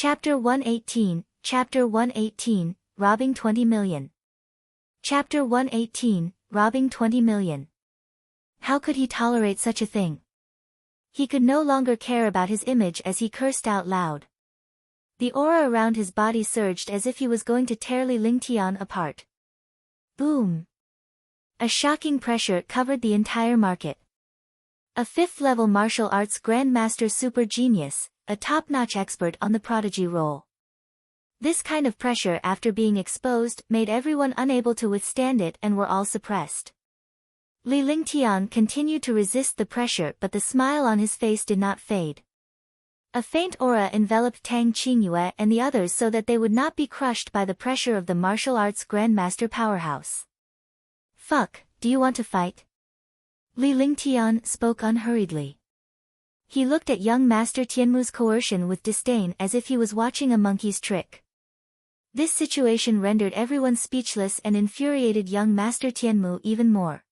Chapter 118, Robbing 20 Million. Chapter 118, Robbing 20 Million. How could he tolerate such a thing? He could no longer care about his image as he cursed out loud. The aura around his body surged as if he was going to tear Lingtian apart. Boom! A shocking pressure covered the entire market. A fifth-level martial arts grandmaster super genius, a top-notch expert on the Prodigy role. This kind of pressure after being exposed made everyone unable to withstand it and were all suppressed. Lingtian continued to resist the pressure, but the smile on his face did not fade. A faint aura enveloped Tianqing and the others so that they would not be crushed by the pressure of the martial arts grandmaster powerhouse. Fuck, do you want to fight? Lingtian spoke unhurriedly. He looked at young Master Tianmu's coercion with disdain as if he was watching a monkey's trick. This situation rendered everyone speechless and infuriated young Master Tianmu even more.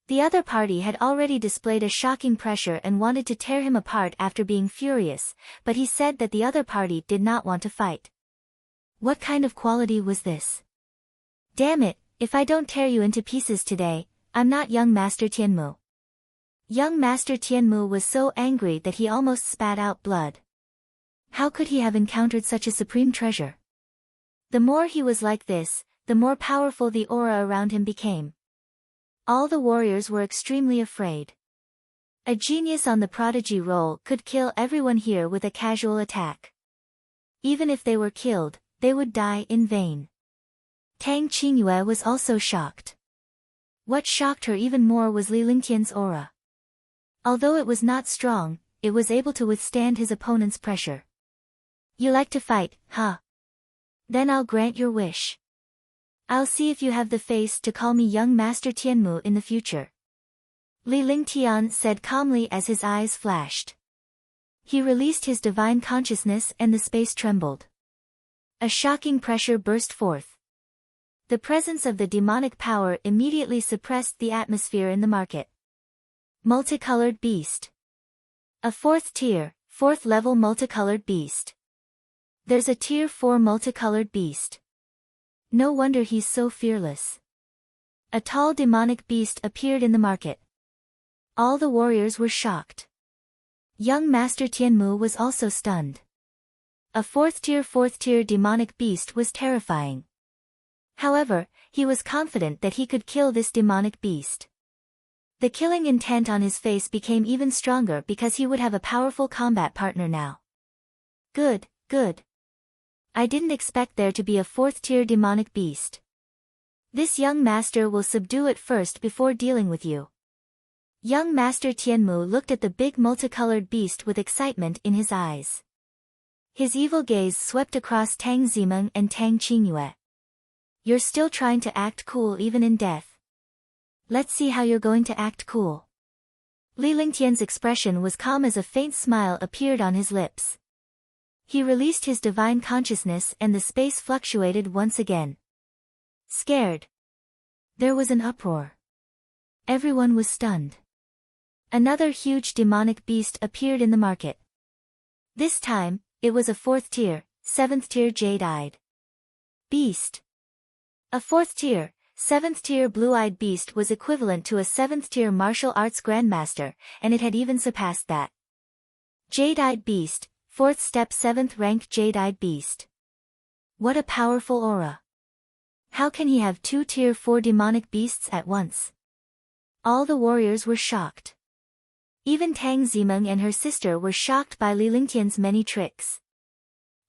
The other party had already displayed a shocking pressure and wanted to tear him apart after being furious, but he said that the other party did not want to fight. What kind of quality was this? Damn it, if I don't tear you into pieces today, I'm not young Master Tianmu. Young Master Tianmu was so angry that he almost spat out blood. How could he have encountered such a supreme treasure? The more he was like this, the more powerful the aura around him became. All the warriors were extremely afraid. A genius on the Prodigy role could kill everyone here with a casual attack. Even if they were killed, they would die in vain. Tianqing was also shocked. What shocked her even more was Lingtian's aura. Although it was not strong, it was able to withstand his opponent's pressure. You like to fight, huh? Then I'll grant your wish. I'll see if you have the face to call me young Master Tianmu in the future. Lingtian said calmly as his eyes flashed. He released his divine consciousness and the space trembled. A shocking pressure burst forth. The presence of the demonic power immediately suppressed the atmosphere in the market. Multicolored beast. A fourth level multicolored beast. There's a tier 4 multicolored beast. No wonder he's so fearless. A tall demonic beast appeared in the market. All the warriors were shocked. Young Master Tianmu was also stunned. A fourth tier demonic beast was terrifying. However, he was confident that he could kill this demonic beast. The killing intent on his face became even stronger because he would have a powerful combat partner now. Good. I didn't expect there to be a fourth-tier demonic beast. This young master will subdue it first before dealing with you. Young Master Tianmu looked at the big multicolored beast with excitement in his eyes. His evil gaze swept across Tianming and Tianqing. You're still trying to act cool even in death. Let's see how you're going to act cool. Lingtian's expression was calm as a faint smile appeared on his lips. He released his divine consciousness and the space fluctuated once again. Scared. There was an uproar. Everyone was stunned. Another huge demonic beast appeared in the market. This time, it was a 7th-tier Jade-eyed beast. A 4th-tier, 7th-tier blue-eyed beast was equivalent to a 7th-tier martial arts grandmaster, and it had even surpassed that. Jade-eyed beast, 4th step 7th rank Jade-eyed beast. What a powerful aura. How can he have 2 tier 4 demonic beasts at once? All the warriors were shocked. Even Tianming and her sister were shocked by Lingtian's many tricks.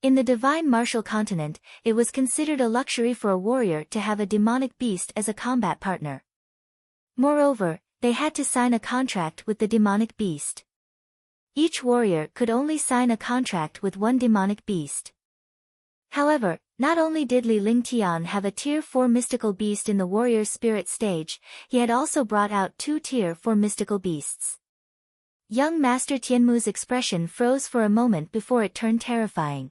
In the divine martial continent, it was considered a luxury for a warrior to have a demonic beast as a combat partner. Moreover, they had to sign a contract with the demonic beast. Each warrior could only sign a contract with one demonic beast. However, not only did Lingtian have a tier 4 mystical beast in the warrior spirit stage, he had also brought out 2 tier 4 mystical beasts. Young Master Tianmu's expression froze for a moment before it turned terrifying.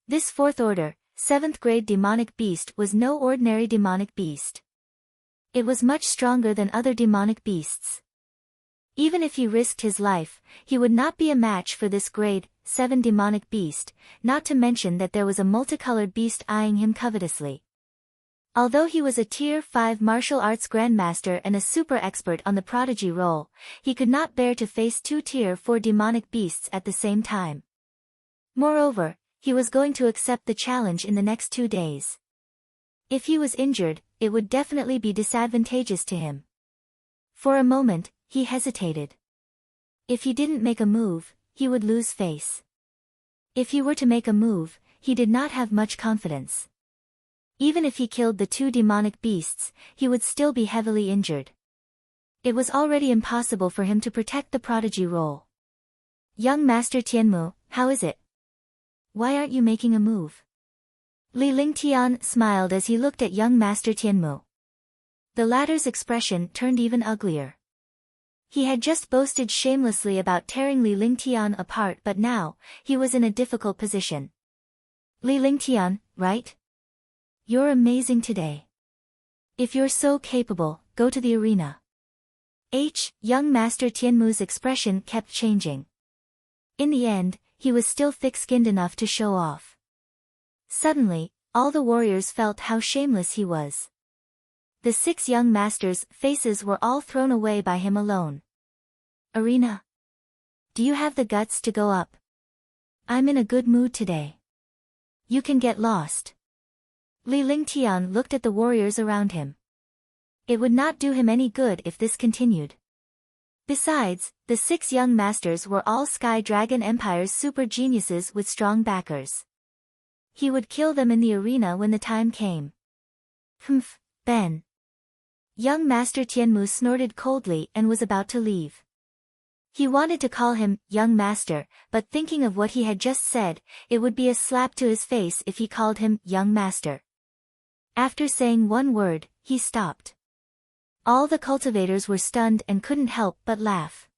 This 4th order, 7th grade demonic beast was no ordinary demonic beast. It was much stronger than other demonic beasts. Even if he risked his life, he would not be a match for this grade 7 demonic beast, not to mention that there was a multicolored beast eyeing him covetously. Although he was a Tier 5 martial arts grandmaster and a super expert on the Prodigy role, he could not bear to face 2 Tier 4 demonic beasts at the same time. Moreover, he was going to accept the challenge in the next 2 days. If he was injured, it would definitely be disadvantageous to him. For a moment, he hesitated. If he didn't make a move, he would lose face. If he were to make a move, he did not have much confidence. Even if he killed the 2 demonic beasts, he would still be heavily injured. It was already impossible for him to protect the Prodigy role. Young Master Tianmu, how is it? Why aren't you making a move? Lingtian smiled as he looked at young Master Tianmu. The latter's expression turned even uglier. He had just boasted shamelessly about tearing Lingtian apart, but now, he was in a difficult position. Lingtian, right? You're amazing today. If you're so capable, go to the arena. Young Master Tianmu's expression kept changing. In the end, he was still thick-skinned enough to show off. Suddenly, all the warriors felt how shameless he was. The 6 young masters' faces were all thrown away by him alone. Arena? Do you have the guts to go up? I'm in a good mood today. You can get lost. Lingtian looked at the warriors around him. It would not do him any good if this continued. Besides, the 6 young masters were all Sky Dragon Empire's super geniuses with strong backers. He would kill them in the arena when the time came. Humph, Ben. Young Master Tianmu snorted coldly and was about to leave. He wanted to call him young master, but thinking of what he had just said, it would be a slap to his face if he called him young master. After saying one word, he stopped. All the cultivators were stunned and couldn't help but laugh.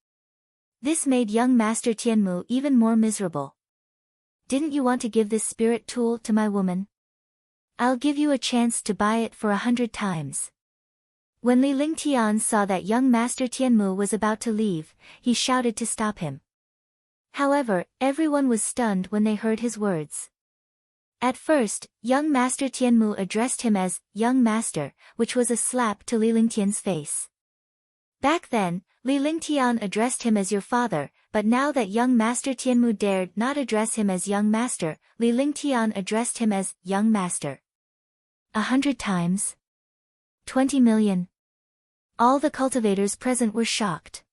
This made young Master Tianmu even more miserable. Didn't you want to give this spirit tool to my woman? I'll give you a chance to buy it for 100 times. When Lingtian saw that young Master Tianmu was about to leave, he shouted to stop him. However, everyone was stunned when they heard his words. At first, young Master Tianmu addressed him as young master, which was a slap to Lingtian's face. Back then, Lingtian addressed him as your father, but now that young Master Tianmu dared not address him as young master, Lingtian addressed him as young master. 100 times? 20 million. All the cultivators present were shocked.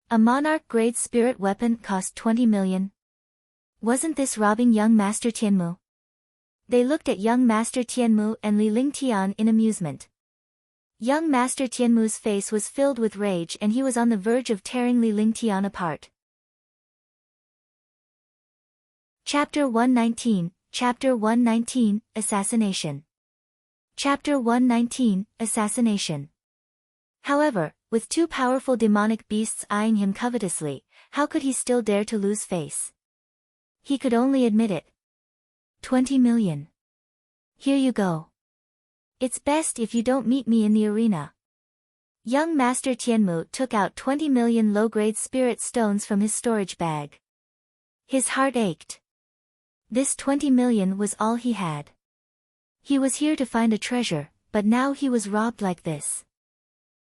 A monarch-grade spirit weapon cost 20 million. Wasn't this robbing young Master Tianmu? They looked at young Master Tianmu and Lingtian in amusement. Young Master Tianmu's face was filled with rage and he was on the verge of tearing Lingtian apart. Chapter 119, Assassination. Chapter 119, Assassination. However, with 2 powerful demonic beasts eyeing him covetously, how could he still dare to lose face? He could only admit it. 20 million. Here you go. It's best if you don't meet me in the arena. Young Master Tianmu took out 20 million low-grade spirit stones from his storage bag. His heart ached. This 20 million was all he had. He was here to find a treasure, but now he was robbed like this.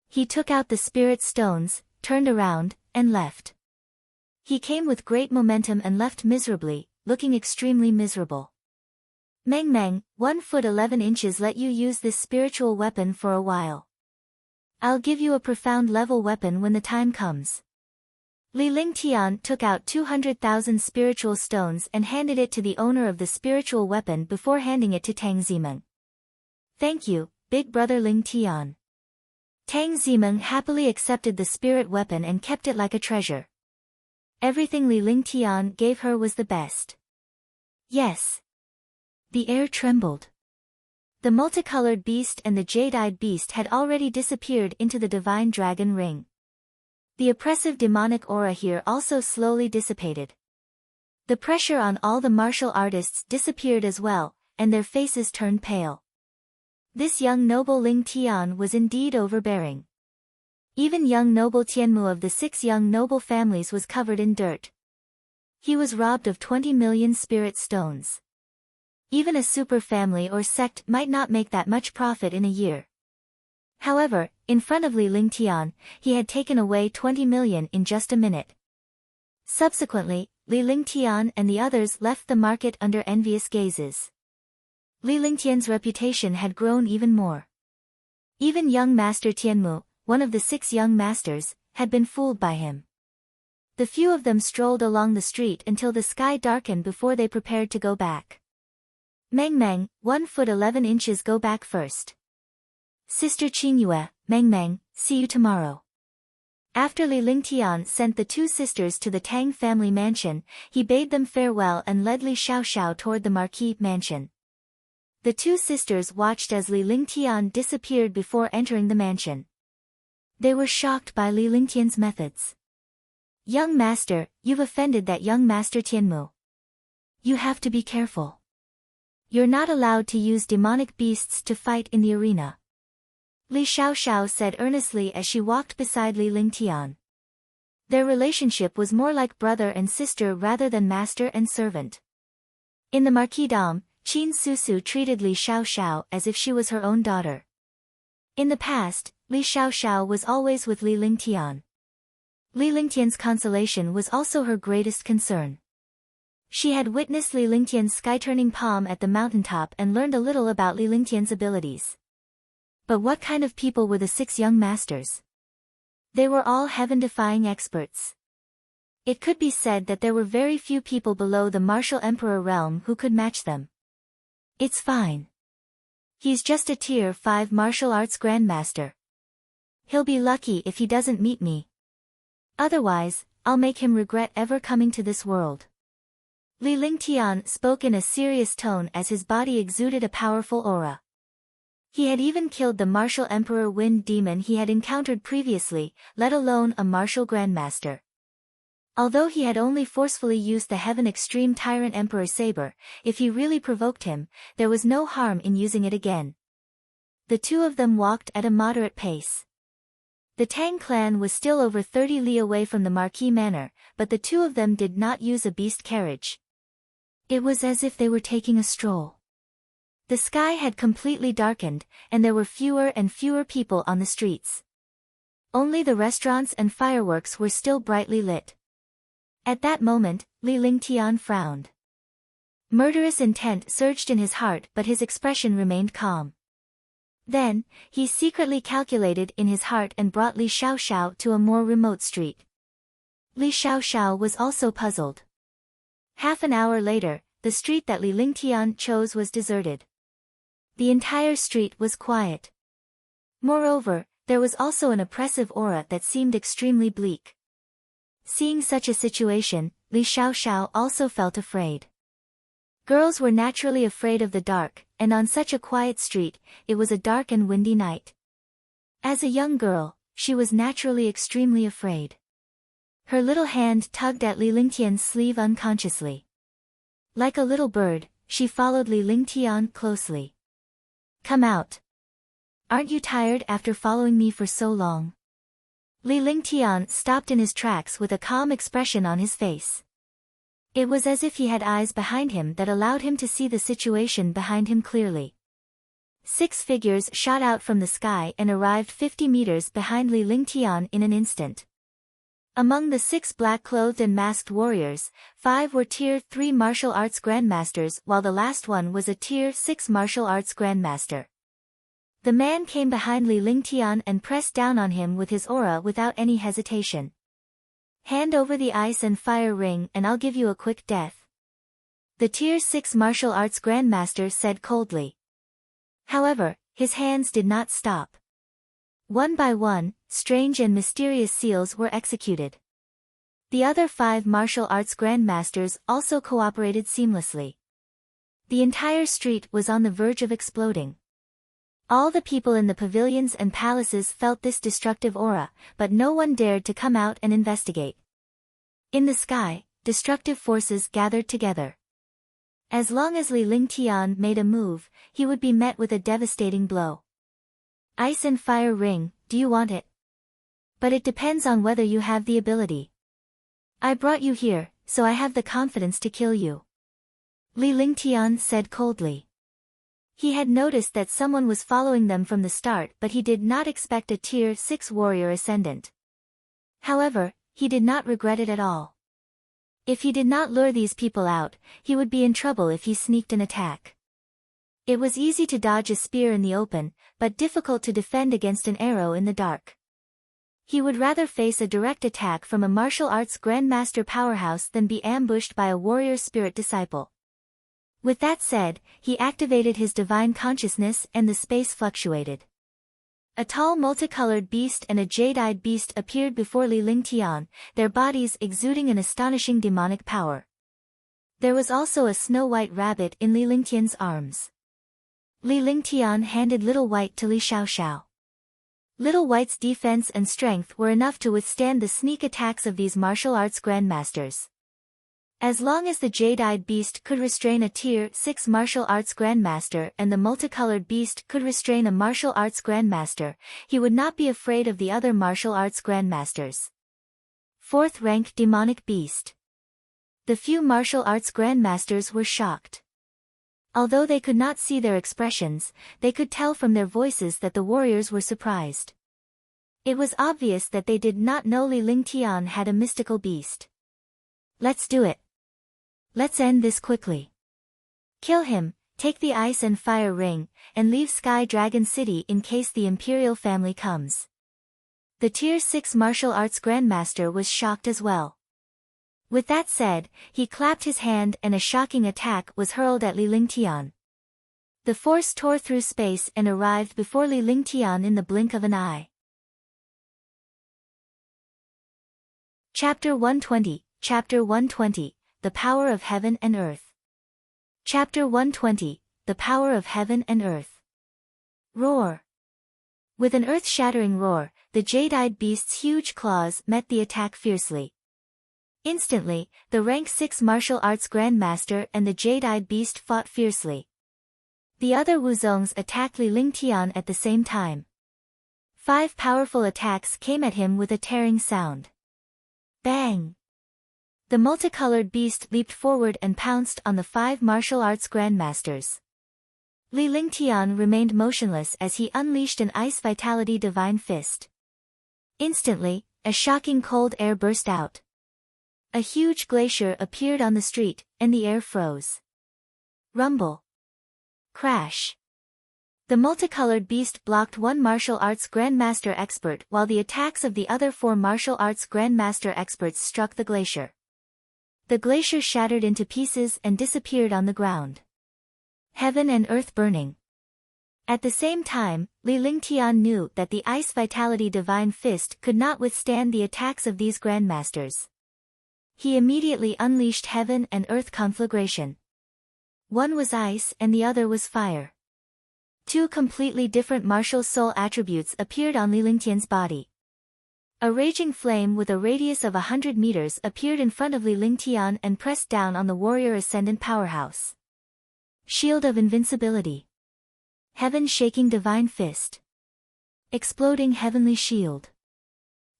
He took out the spirit stones, turned around, and left. He came with great momentum and left miserably, looking extremely miserable. Meng, 1 foot 11 inches, let you use this spiritual weapon for a while. I'll give you a profound level weapon when the time comes. Lingtian took out 200,000 spiritual stones and handed it to the owner of the spiritual weapon before handing it to Tianming. Thank you, big brother Lingtian. Tianming happily accepted the spirit weapon and kept it like a treasure. Everything Lingtian gave her was the best. Yes. The air trembled. The multicolored beast and the jade-eyed beast had already disappeared into the divine dragon ring. The oppressive demonic aura here also slowly dissipated. The pressure on all the martial artists disappeared as well, and their faces turned pale. This young noble Lingtian was indeed overbearing. Even young noble Tianmu of the 6 young noble families was covered in dirt. He was robbed of 20 million spirit stones. Even a super family or sect might not make that much profit in a year. However, in front of Lingtian, he had taken away 20 million in just a minute. Subsequently, Lingtian and the others left the market under envious gazes. Lingtian's reputation had grown even more. Even young Master Tianmu, one of the 6 young masters, had been fooled by him. The few of them strolled along the street until the sky darkened before they prepared to go back. Meng, 1 foot 11 inches, go back first. Sister Qingyue, Meng, see you tomorrow. After Lingtian sent the 2 sisters to the Tang family mansion, he bade them farewell and led Li Xiaoxiao toward the Marquis mansion. The 2 sisters watched as Lingtian disappeared before entering the mansion. They were shocked by Lingtian's methods. Young master, you've offended that young master Tianmu. You have to be careful. You're not allowed to use demonic beasts to fight in the arena. Li Xiaoxiao said earnestly as she walked beside Lingtian. Their relationship was more like brother and sister rather than master and servant. In the marquisdom, Qin Susu treated Li Xiaoxiao as if she was her own daughter. In the past, Li Xiaoxiao was always with Lingtian. Lingtian's consolation was also her greatest concern. She had witnessed Lingtian's sky-turning palm at the mountaintop and learned a little about Lingtian's abilities. But what kind of people were the 6 young masters? They were all heaven-defying experts. It could be said that there were very few people below the martial emperor realm who could match them. It's fine. He's just a tier 5 martial arts grandmaster. He'll be lucky if he doesn't meet me. Otherwise, I'll make him regret ever coming to this world. Lingtian spoke in a serious tone as his body exuded a powerful aura. He had even killed the martial emperor wind demon he had encountered previously, let alone a martial grandmaster. Although he had only forcefully used the Heaven Extreme Tyrant Emperor Saber, if he really provoked him, there was no harm in using it again. The 2 of them walked at a moderate pace. The Tang clan was still over 30 li away from the Marquis Manor, but the 2 of them did not use a beast carriage. It was as if they were taking a stroll. The sky had completely darkened, and there were fewer and fewer people on the streets. Only the restaurants and fireworks were still brightly lit. At that moment, Lingtian frowned. Murderous intent surged in his heart, but his expression remained calm. Then, he secretly calculated in his heart and brought Li Xiaoxiao to a more remote street. Li Xiaoxiao was also puzzled. Half an hour later, the street that Lingtian chose was deserted. The entire street was quiet. Moreover, there was also an oppressive aura that seemed extremely bleak. Seeing such a situation, Li Xiaoxiao also felt afraid. Girls were naturally afraid of the dark, and on such a quiet street, it was a dark and windy night. As a young girl, she was naturally extremely afraid. Her little hand tugged at Lingtian's sleeve unconsciously. Like a little bird, she followed Lingtian closely. Come out. Aren't you tired after following me for so long? Lingtian stopped in his tracks with a calm expression on his face. It was as if he had eyes behind him that allowed him to see the situation behind him clearly. 6 figures shot out from the sky and arrived 50 meters behind Lingtian in an instant. Among the 6 black-clothed and masked warriors, 5 were Tier 3 martial arts grandmasters while the last one was a Tier 6 martial arts grandmaster. The man came behind Lingtian and pressed down on him with his aura without any hesitation. Hand over the ice and fire ring and I'll give you a quick death. The Tier 6 martial arts grandmaster said coldly. However, his hands did not stop. One by one, strange and mysterious seals were executed. The other 5 martial arts grandmasters also cooperated seamlessly. The entire street was on the verge of exploding. All the people in the pavilions and palaces felt this destructive aura, but no one dared to come out and investigate. In the sky, destructive forces gathered together. As long as Lingtian made a move, he would be met with a devastating blow. Ice and fire ring, do you want it? But it depends on whether you have the ability. I brought you here, so I have the confidence to kill you. Lingtian said coldly. He had noticed that someone was following them from the start, but he did not expect a Tier 6 warrior ascendant. However, he did not regret it at all. If he did not lure these people out, he would be in trouble if he sneaked an attack. It was easy to dodge a spear in the open, but difficult to defend against an arrow in the dark. He would rather face a direct attack from a martial arts grandmaster powerhouse than be ambushed by a warrior spirit disciple. With that said, he activated his divine consciousness and the space fluctuated. A tall multicolored beast and a jade-eyed beast appeared before Lingtian, their bodies exuding an astonishing demonic power. There was also a snow-white rabbit in Lingtian's arms. Lingtian handed Little White to Li Xiaoxiao. Little White's defense and strength were enough to withstand the sneak attacks of these martial arts grandmasters. As long as the jade-eyed beast could restrain a Tier 6 martial arts grandmaster and the multicolored beast could restrain a martial arts grandmaster, he would not be afraid of the other martial arts grandmasters. 4th rank demonic beast. The few martial arts grandmasters were shocked. Although they could not see their expressions, they could tell from their voices that the warriors were surprised. It was obvious that they did not know Lingtian had a mystical beast. Let's do it. Let's end this quickly. Kill him, take the ice and fire ring, and leave Sky Dragon City in case the Imperial family comes. The Tier 6 martial arts grandmaster was shocked as well. With that said, he clapped his hand and a shocking attack was hurled at Lingtian. The force tore through space and arrived before Lingtian in the blink of an eye. Chapter 120, Chapter 120, The Power of Heaven and Earth. Chapter 120, The Power of Heaven and Earth. Roar. With an earth-shattering roar, the jade-eyed beast's huge claws met the attack fiercely. Instantly, the rank 6 martial arts grandmaster and the jade-eyed beast fought fiercely. The other Wuzongs attacked Lingtian at the same time. 5 powerful attacks came at him with a tearing sound. Bang! The multicolored beast leaped forward and pounced on the 5 martial arts grandmasters. Lingtian remained motionless as he unleashed an ice vitality divine fist. Instantly, a shocking cold air burst out. A huge glacier appeared on the street, and the air froze. Rumble. Crash. The multicolored beast blocked one martial arts grandmaster expert while the attacks of the other 4 martial arts grandmaster experts struck the glacier. The glacier shattered into pieces and disappeared on the ground. Heaven and earth burning. At the same time, Lingtian knew that the ice vitality divine fist could not withstand the attacks of these grandmasters. He immediately unleashed heaven and earth conflagration. One was ice and the other was fire. 2 completely different martial soul attributes appeared on Lingtian's body. A raging flame with a radius of 100 meters appeared in front of Lingtian and pressed down on the warrior ascendant powerhouse. Shield of invincibility. Heaven-shaking divine fist. Exploding heavenly shield.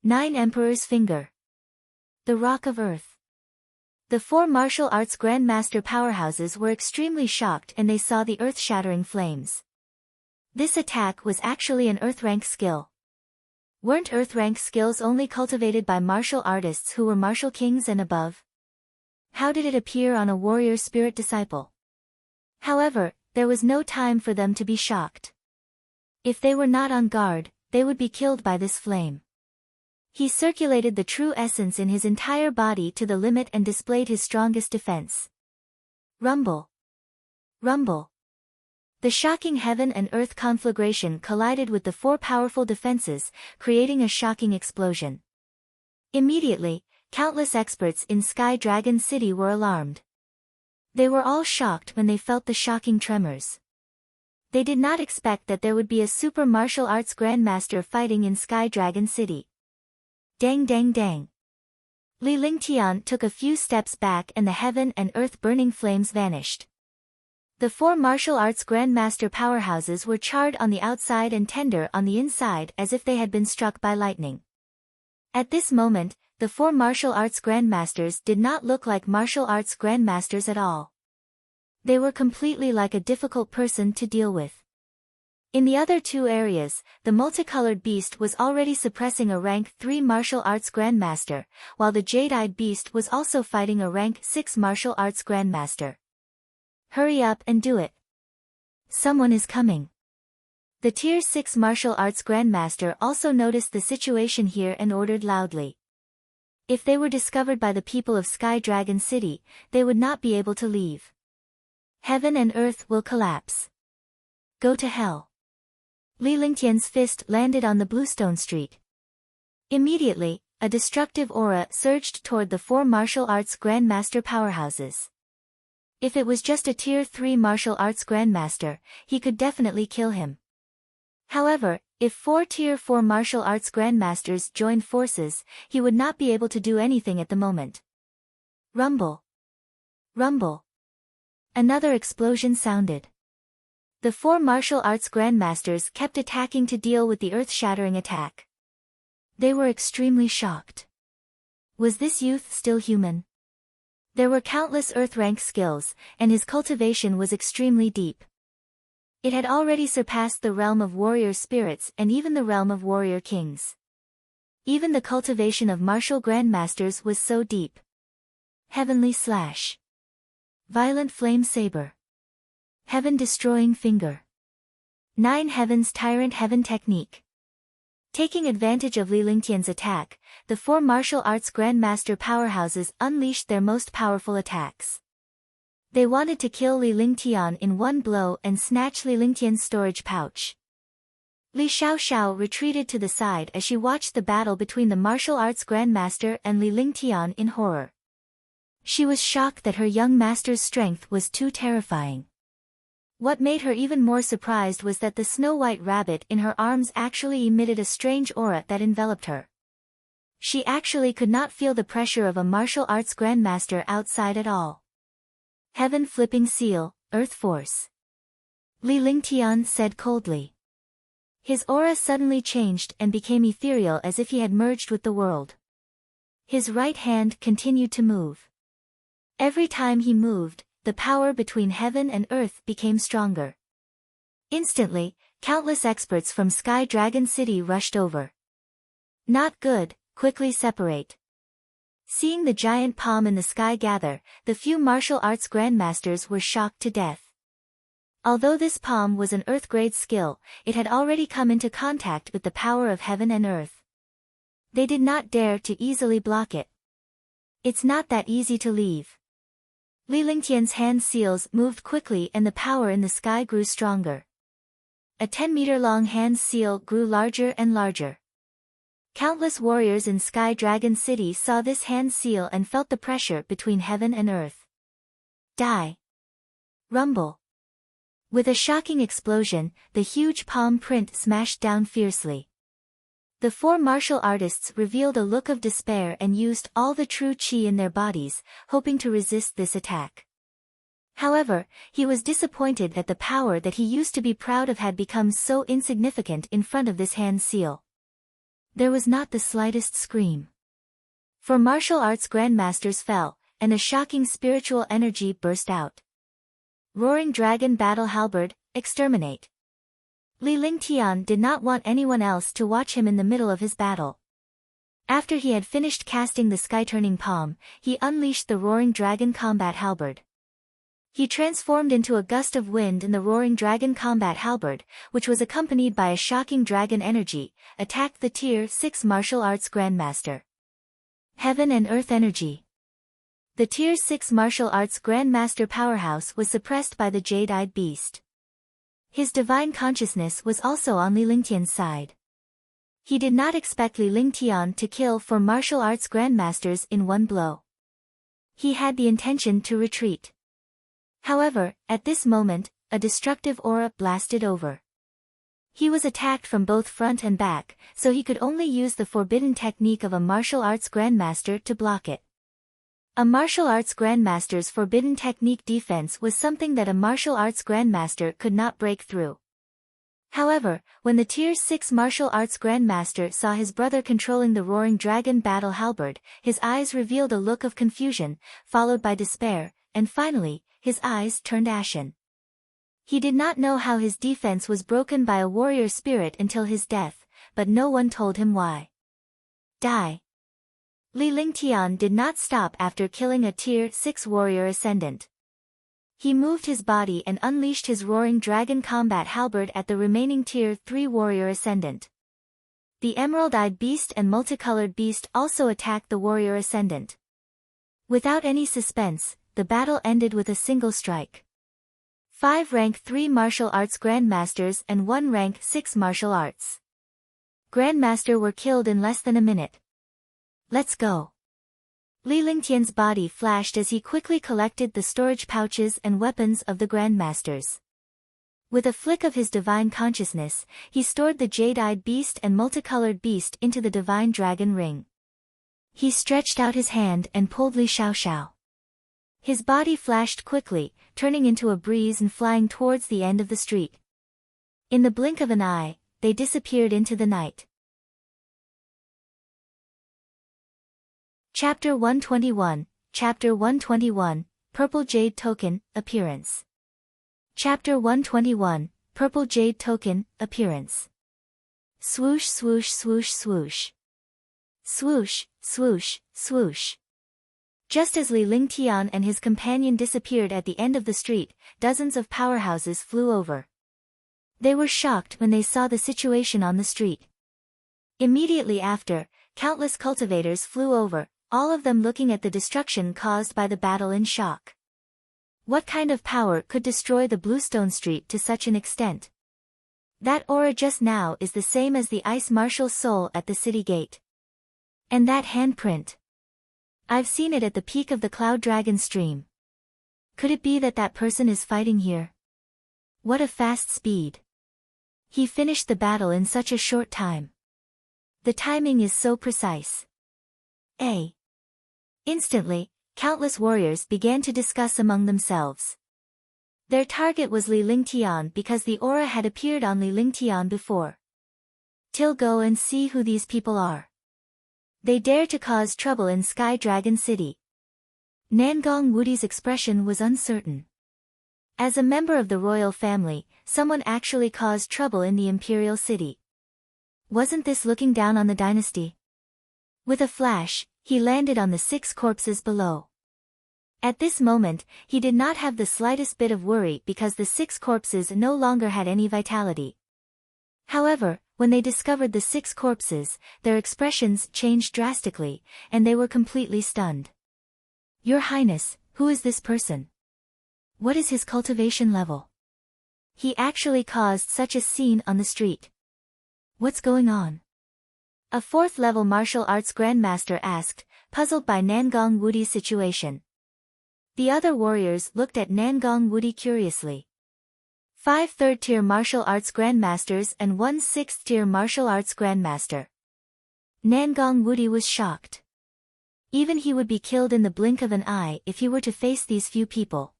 9 Emperor's finger. The Rock of Earth. The 4 martial arts grandmaster powerhouses were extremely shocked and they saw the earth-shattering flames. This attack was actually an earth-rank skill. Weren't earth-rank skills only cultivated by martial artists who were martial kings and above? How did it appear on a warrior spirit disciple? However, there was no time for them to be shocked. If they were not on guard, they would be killed by this flame. He circulated the true essence in his entire body to the limit and displayed his strongest defense. Rumble. Rumble. The shocking heaven and earth conflagration collided with the 4 powerful defenses, creating a shocking explosion. Immediately, countless experts in Sky Dragon City were alarmed. They were all shocked when they felt the shocking tremors. They did not expect that there would be a super martial arts grandmaster fighting in Sky Dragon City. Dang dang dang. Lingtian took a few steps back and the heaven and earth burning flames vanished. The 4 martial arts grandmaster powerhouses were charred on the outside and tender on the inside as if they had been struck by lightning. At this moment, the 4 martial arts grandmasters did not look like martial arts grandmasters at all. They were completely like a difficult person to deal with. In the other 2 areas, the multicolored beast was already suppressing a rank 3 martial arts grandmaster, while the jade-eyed beast was also fighting a rank 6 martial arts grandmaster. Hurry up and do it. Someone is coming. The tier 6 martial arts grandmaster also noticed the situation here and ordered loudly. If they were discovered by the people of Sky Dragon City, they would not be able to leave. Heaven and earth will collapse. Go to hell. Lingtian's fist landed on the bluestone street. Immediately, a destructive aura surged toward the 4 martial arts grandmaster powerhouses. If it was just a tier 3 martial arts grandmaster, he could definitely kill him. However, if 4 tier 4 martial arts grandmasters joined forces, he would not be able to do anything at the moment. Rumble. Rumble. Another explosion sounded. The 4 martial arts grandmasters kept attacking to deal with the earth-shattering attack. They were extremely shocked. Was this youth still human? There were countless earth-rank skills, and his cultivation was extremely deep. It had already surpassed the realm of warrior spirits and even the realm of warrior kings. Even the cultivation of martial grandmasters was so deep. Heavenly Slash. Violent Flame Saber. Heaven-destroying finger. 9 Heavens Tyrant Heaven Technique. Taking advantage of Lingtian's attack, the 4 martial arts grandmaster powerhouses unleashed their most powerful attacks. They wanted to kill Lingtian in one blow and snatch Lingtian's storage pouch. Li Xiaoxiao retreated to the side as she watched the battle between the martial arts grandmaster and Lingtian in horror. She was shocked that her young master's strength was too terrifying. What made her even more surprised was that the snow-white rabbit in her arms actually emitted a strange aura that enveloped her. She actually could not feel the pressure of a martial arts grandmaster outside at all. Heaven Flipping Seal, Earth Force. Lingtian said coldly. His aura suddenly changed and became ethereal as if he had merged with the world. His right hand continued to move. Every time he moved, the power between heaven and earth became stronger. Instantly, countless experts from Sky Dragon City rushed over. Not good, quickly separate. Seeing the giant palm in the sky gather, the few martial arts grandmasters were shocked to death. Although this palm was an earth-grade skill, it had already come into contact with the power of heaven and earth. They did not dare to easily block it. It's not that easy to leave. Lingtian's hand seals moved quickly and the power in the sky grew stronger. A 10-meter-long hand seal grew larger and larger. Countless warriors in Sky Dragon City saw this hand seal and felt the pressure between heaven and earth. Die. Rumble. With a shocking explosion, the huge palm print smashed down fiercely. The 4 martial artists revealed a look of despair and used all the true chi in their bodies, hoping to resist this attack. However, he was disappointed that the power that he used to be proud of had become so insignificant in front of this hand seal. There was not the slightest scream. 4 martial arts grandmasters fell, and a shocking spiritual energy burst out. Roaring Dragon Battle Halberd, exterminate. Lingtian did not want anyone else to watch him in the middle of his battle. After he had finished casting the sky-turning palm, he unleashed the Roaring Dragon Combat Halberd. He transformed into a gust of wind in the Roaring Dragon Combat Halberd, which was accompanied by a shocking dragon energy, attacked the Tier 6 Martial Arts Grandmaster. Heaven and Earth Energy. The Tier 6 Martial Arts Grandmaster powerhouse was suppressed by the Jade-eyed Beast. His divine consciousness was also on Lingtian's side. He did not expect Lingtian to kill 4 martial arts grandmasters in one blow. He had the intention to retreat. However, at this moment, a destructive aura blasted over. He was attacked from both front and back, so he could only use the forbidden technique of a martial arts grandmaster to block it. A martial arts grandmaster's forbidden technique defense was something that a martial arts grandmaster could not break through. However, when the Tier 6 martial arts grandmaster saw his brother controlling the roaring dragon battle halberd, his eyes revealed a look of confusion, followed by despair, and finally, his eyes turned ashen. He did not know how his defense was broken by a warrior spirit until his death, but no one told him why. Die. Lingtian did not stop after killing a Tier 6 warrior ascendant. He moved his body and unleashed his roaring dragon combat halberd at the remaining Tier 3 warrior ascendant. The emerald-eyed beast and multicolored beast also attacked the warrior ascendant. Without any suspense, the battle ended with a single strike. 5 rank 3 martial arts grandmasters and 1 rank 6 martial arts grandmaster were killed in less than a minute. Let's go. Lingtian's body flashed as he quickly collected the storage pouches and weapons of the grandmasters. With a flick of his divine consciousness, he stored the jade-eyed beast and multicolored beast into the divine dragon ring. He stretched out his hand and pulled Li Xiaoxiao. His body flashed quickly, turning into a breeze and flying towards the end of the street. In the blink of an eye, they disappeared into the night. Chapter 121, Chapter 121, Purple Jade Token, Appearance. Chapter 121, Purple Jade Token, Appearance. Swoosh swoosh swoosh swoosh. Swoosh, swoosh, swoosh. Just as Lingtian and his companion disappeared at the end of the street, dozens of powerhouses flew over. They were shocked when they saw the situation on the street. Immediately after, countless cultivators flew over, all of them looking at the destruction caused by the battle in shock. What kind of power could destroy the Bluestone Street to such an extent? That aura just now is the same as the ice martial soul at the city gate. And that handprint. I've seen it at the peak of the Cloud Dragon stream. Could it be that that person is fighting here? What a fast speed. He finished the battle in such a short time. The timing is so precise. Instantly, countless warriors began to discuss among themselves. Their target was Lingtian because the aura had appeared on Lingtian before. Till go and see who these people are. They dare to cause trouble in Sky Dragon City. Nangong Wudi's expression was uncertain. As a member of the royal family, someone actually caused trouble in the imperial city. Wasn't this looking down on the dynasty? With a flash, he landed on the 6 corpses below. At this moment, he did not have the slightest bit of worry because the 6 corpses no longer had any vitality. However, when they discovered the 6 corpses, their expressions changed drastically, and they were completely stunned. Your Highness, who is this person? What is his cultivation level? He actually caused such a scene on the street. What's going on? A 4th-level martial arts grandmaster asked, puzzled by Nangong Wudi's situation. The other warriors looked at Nangong Wudi curiously. 5 third-tier martial arts grandmasters and 1 6th-tier martial arts grandmaster. Nangong Wudi was shocked. Even he would be killed in the blink of an eye if he were to face these few people.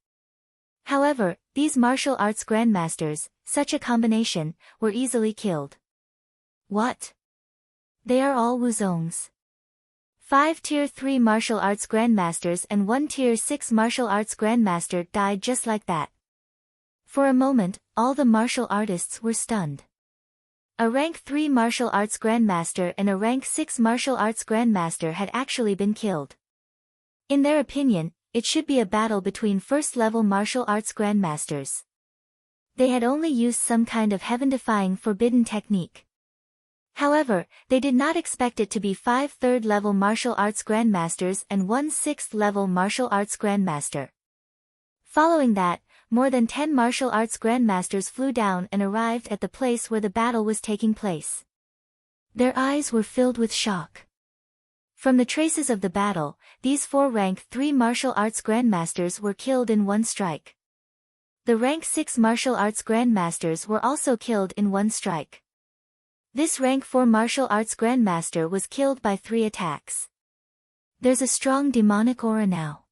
However, these martial arts grandmasters, such a combination, were easily killed. What? They are all Wuzongs. 5 Tier 3 martial arts grandmasters and 1 Tier 6 martial arts grandmaster died just like that. For a moment, all the martial artists were stunned. A rank 3 martial arts grandmaster and a rank 6 martial arts grandmaster had actually been killed. In their opinion, it should be a battle between first-level martial arts grandmasters. They had only used some kind of heaven-defying forbidden technique. However, they did not expect it to be 5 third-level martial arts grandmasters and 1 6th-level martial arts grandmaster. Following that, more than 10 martial arts grandmasters flew down and arrived at the place where the battle was taking place. Their eyes were filled with shock. From the traces of the battle, these 4 rank 3 martial arts grandmasters were killed in one strike. The rank 6 martial arts grandmasters were also killed in one strike. This rank 4 martial arts grandmaster was killed by 3 attacks. There's a strong demonic aura now.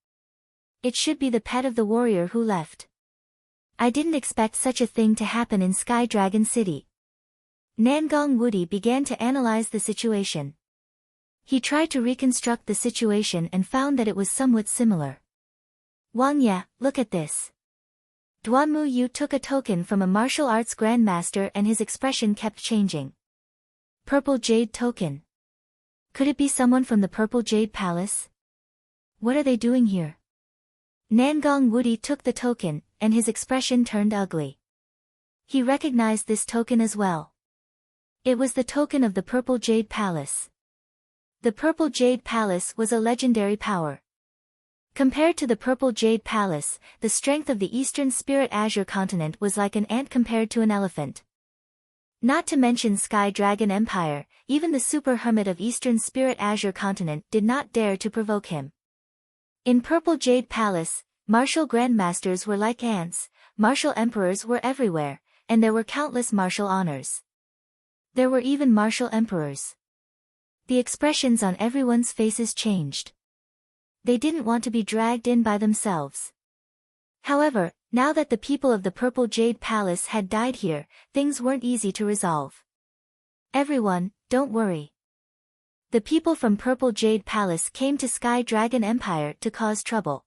It should be the pet of the warrior who left. I didn't expect such a thing to happen in Sky Dragon City. Nangong Woody began to analyze the situation. He tried to reconstruct the situation and found that it was somewhat similar. Wang Ye, look at this. Duanmu Yu took a token from a martial arts grandmaster and his expression kept changing. Purple Jade token. Could it be someone from the Purple Jade Palace? What are they doing here? Nangong Woody took the token, and his expression turned ugly. He recognized this token as well. It was the token of the Purple Jade Palace. The Purple Jade Palace was a legendary power. Compared to the Purple Jade Palace, the strength of the Eastern Spirit Azure continent was like an ant compared to an elephant. Not to mention Sky Dragon Empire, even the super hermit of Eastern Spirit Azure continent did not dare to provoke him. In Purple Jade Palace, martial grandmasters were like ants, martial emperors were everywhere, and there were countless martial honors. There were even martial emperors. The expressions on everyone's faces changed. They didn't want to be dragged in by themselves. However, now that the people of the Purple Jade Palace had died here, things weren't easy to resolve. Everyone, don't worry. The people from Purple Jade Palace came to Sky Dragon Empire to cause trouble.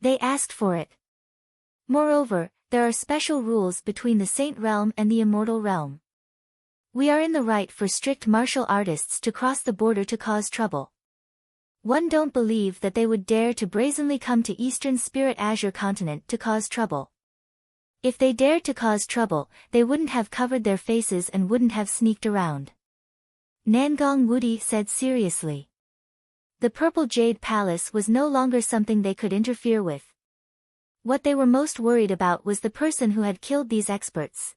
They asked for it. Moreover, there are special rules between the Saint Realm and the Immortal Realm. We are in the right for strict martial artists to cross the border to cause trouble. One don't believe that they would dare to brazenly come to Eastern Spirit Azure continent to cause trouble. If they dared to cause trouble, they wouldn't have covered their faces and wouldn't have sneaked around. Nangong Woody said seriously. The Purple Jade Palace was no longer something they could interfere with. What they were most worried about was the person who had killed these experts.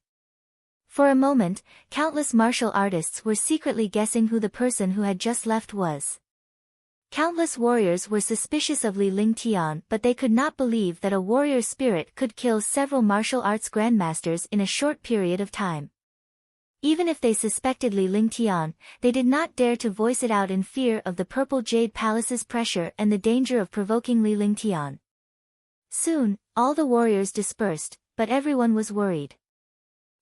For a moment, countless martial artists were secretly guessing who the person who had just left was. Countless warriors were suspicious of Lingtian, but they could not believe that a warrior spirit could kill several martial arts grandmasters in a short period of time. Even if they suspected Lingtian, they did not dare to voice it out in fear of the Purple Jade Palace's pressure and the danger of provoking Lingtian. Soon, all the warriors dispersed, but everyone was worried.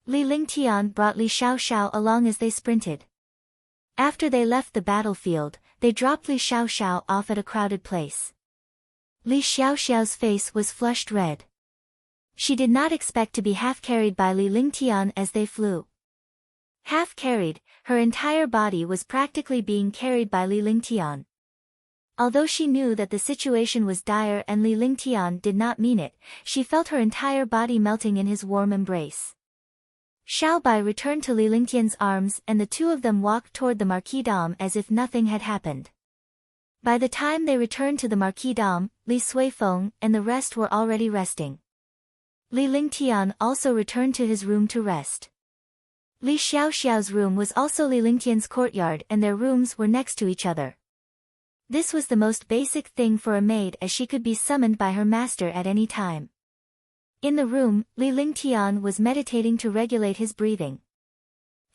Lingtian brought Li Xiaoxiao along as they sprinted. After they left the battlefield, they dropped Li Xiaoxiao off at a crowded place. Li Xiaoxiao's face was flushed red. She did not expect to be half-carried by Lingtian as they flew. Half-carried, her entire body was practically being carried by Lingtian. Although she knew that the situation was dire and Lingtian did not mean it, she felt her entire body melting in his warm embrace. Xiao Bai returned to Lingtian's arms and the two of them walked toward the Marquis Dom as if nothing had happened. By the time they returned to the Marquis Dom, Li Suifeng and the rest were already resting. Lingtian also returned to his room to rest. Li Xiaoxiao's room was also Lingtian's courtyard and their rooms were next to each other. This was the most basic thing for a maid as she could be summoned by her master at any time. In the room, Lingtian was meditating to regulate his breathing.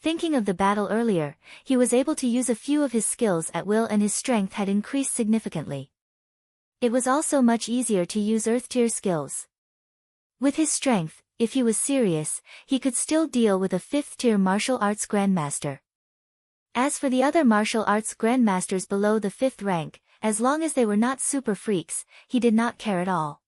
Thinking of the battle earlier, he was able to use a few of his skills at will and his strength had increased significantly. It was also much easier to use Earth-tier skills. With his strength, if he was serious, he could still deal with a 5th-tier martial arts grandmaster. As for the other martial arts grandmasters below the 5th rank, as long as they were not super freaks, he did not care at all.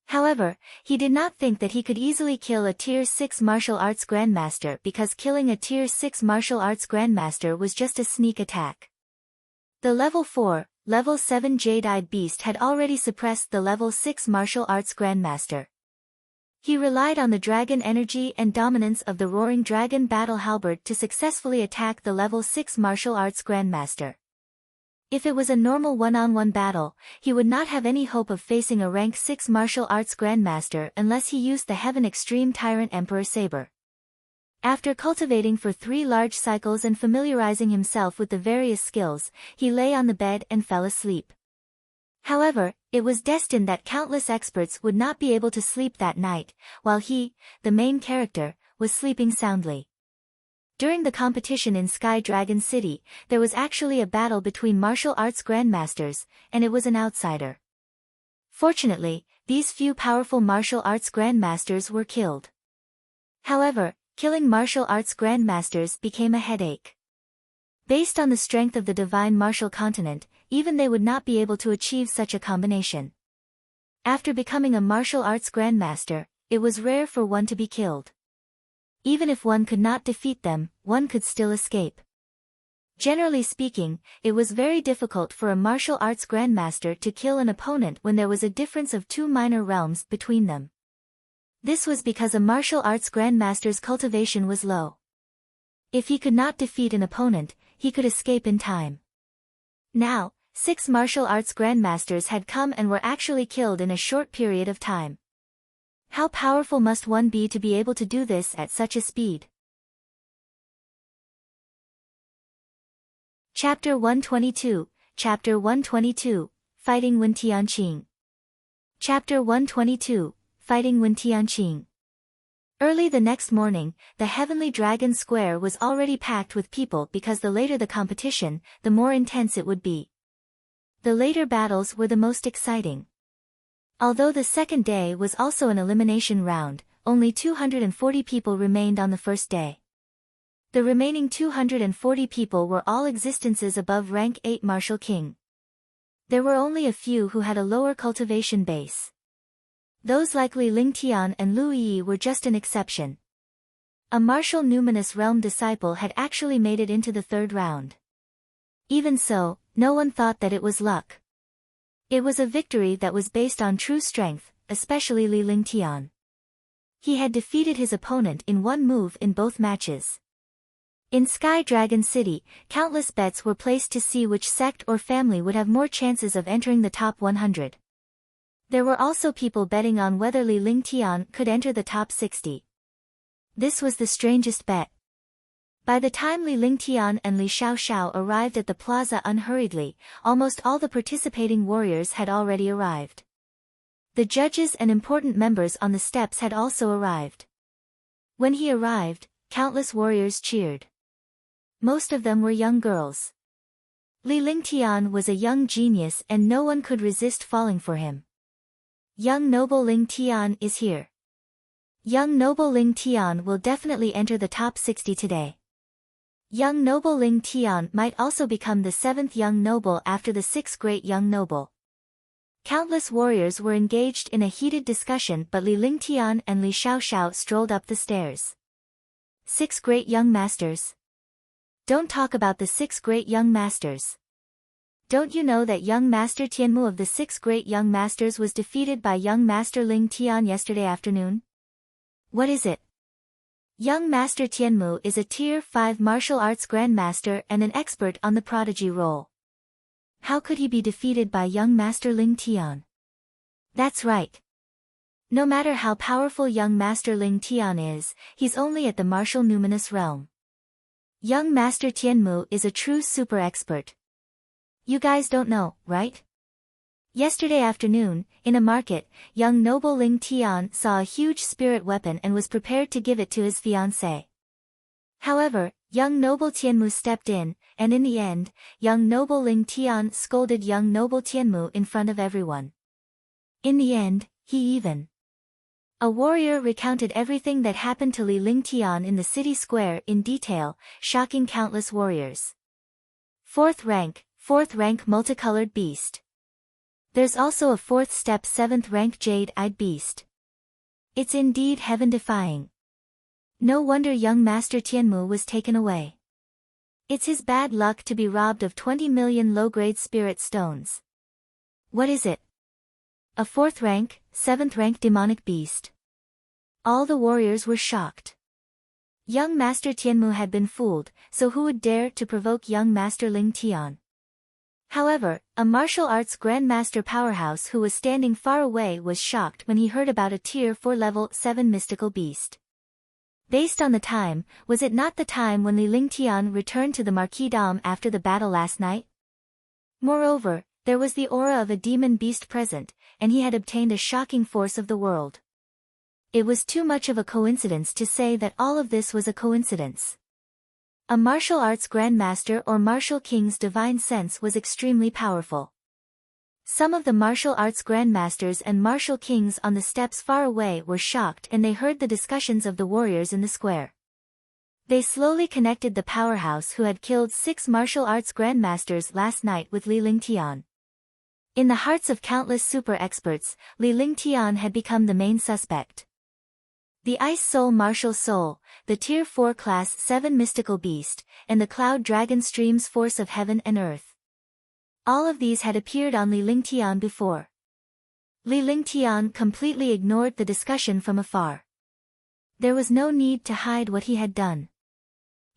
However, he did not think that he could easily kill a Tier 6 martial arts grandmaster because killing a Tier 6 martial arts grandmaster was just a sneak attack. The Level 4, Level 7 Jade-eyed beast had already suppressed the Level 6 martial arts grandmaster. He relied on the dragon energy and dominance of the Roaring Dragon Battle Halberd to successfully attack the Level 6 martial arts grandmaster. If it was a normal one-on-one battle, he would not have any hope of facing a rank 6 martial arts grandmaster unless he used the Heaven Extreme Tyrant Emperor Saber. After cultivating for 3 large cycles and familiarizing himself with the various skills, he lay on the bed and fell asleep. However, it was destined that countless experts would not be able to sleep that night, while he, the main character, was sleeping soundly. During the competition in Sky Dragon City, there was actually a battle between martial arts grandmasters, and it was an outsider. Fortunately, these few powerful martial arts grandmasters were killed. However, killing martial arts grandmasters became a headache. Based on the strength of the divine martial continent, even they would not be able to achieve such a combination. After becoming a martial arts grandmaster, it was rare for one to be killed. Even if one could not defeat them, one could still escape. Generally speaking, it was very difficult for a martial arts grandmaster to kill an opponent when there was a difference of 2 minor realms between them. This was because a martial arts grandmaster's cultivation was low. If he could not defeat an opponent, he could escape in time. Now, 6 martial arts grandmasters had come and were actually killed in a short period of time. How powerful must one be to be able to do this at such a speed? Chapter 122, Chapter 122, Fighting when Tianqing. Chapter 122, Fighting when Tianqing. Early the next morning, the Heavenly Dragon Square was already packed with people because the later the competition, the more intense it would be. The later battles were the most exciting. Although the second day was also an elimination round, only 240 people remained on the first day. The remaining 240 people were all existences above rank 8 Martial King. There were only a few who had a lower cultivation base. Those like Lingtian and Lu Yi were just an exception. A martial numinous realm disciple had actually made it into the third round. Even so, no one thought that it was luck. It was a victory that was based on true strength, especially Lingtian. He had defeated his opponent in one move in both matches. In Sky Dragon City, countless bets were placed to see which sect or family would have more chances of entering the top 100. There were also people betting on whether Lingtian could enter the top 60. This was the strangest bet. By the time Lingtian and Li Xiaoxiao arrived at the plaza unhurriedly, almost all the participating warriors had already arrived. The judges and important members on the steps had also arrived. When he arrived, countless warriors cheered. Most of them were young girls. Lingtian was a young genius and no one could resist falling for him. Young noble Lingtian is here. Young noble Lingtian will definitely enter the top 60 today. Young noble Lingtian might also become the 7th young noble after the 6th great young noble. Countless warriors were engaged in a heated discussion, but Lingtian and Li Xiaoxiao strolled up the stairs. 6 great young masters. Don't talk about the 6 great young masters. Don't you know that young master Tianmu of the 6 great young masters was defeated by young master Lingtian yesterday afternoon? What is it? Young master Tianmu is a tier 5 martial arts grandmaster and an expert on the Prodigy role. How could he be defeated by young master Lingtian? That's right. No matter how powerful young master Lingtian is, he's only at the martial numinous realm. Young master Tianmu is a true super expert. You guys don't know, right? Yesterday afternoon, in a market, young noble Lingtian saw a huge spirit weapon and was prepared to give it to his fiancée. However, young noble Tianmu stepped in, and in the end, young noble Lingtian scolded young noble Tianmu in front of everyone. In the end, he even. A warrior recounted everything that happened to Lingtian in the city square in detail, shocking countless warriors. 4th rank multicolored beast. There's also a 4th step 7th rank jade-eyed beast. It's indeed heaven-defying. No wonder young master Tianmu was taken away. It's his bad luck to be robbed of 20 million low-grade spirit stones. What is it? A 4th rank, 7th rank demonic beast. All the warriors were shocked. Young master Tianmu had been fooled, so who would dare to provoke young master Lingtian? However, a martial arts grandmaster powerhouse who was standing far away was shocked when he heard about a tier 4 level 7 mystical beast. Based on the time, was it not the time when Lingtian returned to the Marquis Dom after the battle last night? Moreover, there was the aura of a demon beast present, and he had obtained a shocking force of the world. It was too much of a coincidence to say that all of this was a coincidence. A martial arts grandmaster or martial king's divine sense was extremely powerful. Some of the martial arts grandmasters and martial kings on the steps far away were shocked and they heard the discussions of the warriors in the square. They slowly connected the powerhouse who had killed 6 martial arts grandmasters last night with Lingtian. In the hearts of countless super experts, Lingtian had become the main suspect. The Ice Soul Martial Soul, the Tier 4 Class 7 Mystical Beast, and the Cloud Dragon Stream's Force of Heaven and Earth. All of these had appeared on Lingtian before. Lingtian completely ignored the discussion from afar. There was no need to hide what he had done.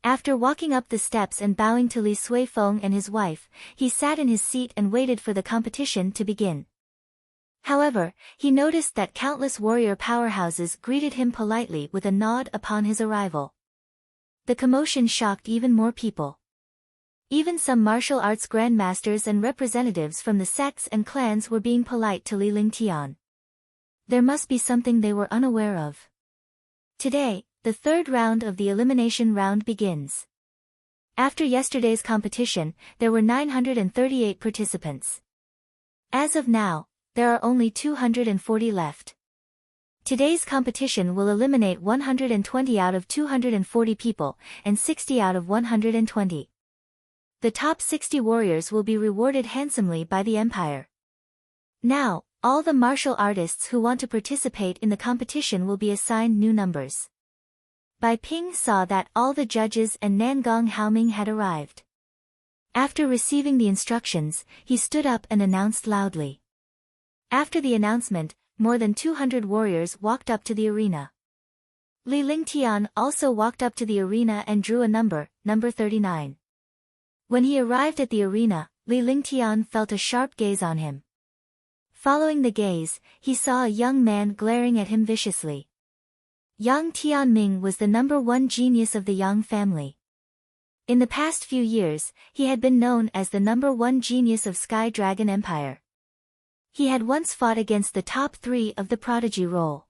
After walking up the steps and bowing to Li Suifeng and his wife, he sat in his seat and waited for the competition to begin. However, he noticed that countless warrior powerhouses greeted him politely with a nod upon his arrival. The commotion shocked even more people. Even some martial arts grandmasters and representatives from the sects and clans were being polite to Lingtian. There must be something they were unaware of. Today, the third round of the elimination round begins. After yesterday's competition, there were 938 participants. As of now, there are only 240 left. Today's competition will eliminate 120 out of 240 people, and 60 out of 120. The top 60 warriors will be rewarded handsomely by the Empire. Now, all the martial artists who want to participate in the competition will be assigned new numbers. Bai Ping saw that all the judges and Nangong Haoming had arrived. After receiving the instructions, he stood up and announced loudly. After the announcement, more than 200 warriors walked up to the arena. Lingtian also walked up to the arena and drew a number 39. When he arrived at the arena, Lingtian felt a sharp gaze on him. Following the gaze, he saw a young man glaring at him viciously. Young Tianming was the #1 genius of the Yang family. In the past few years, he had been known as the #1 genius of Sky Dragon Empire. He had once fought against the top 3 of the Prodigy role.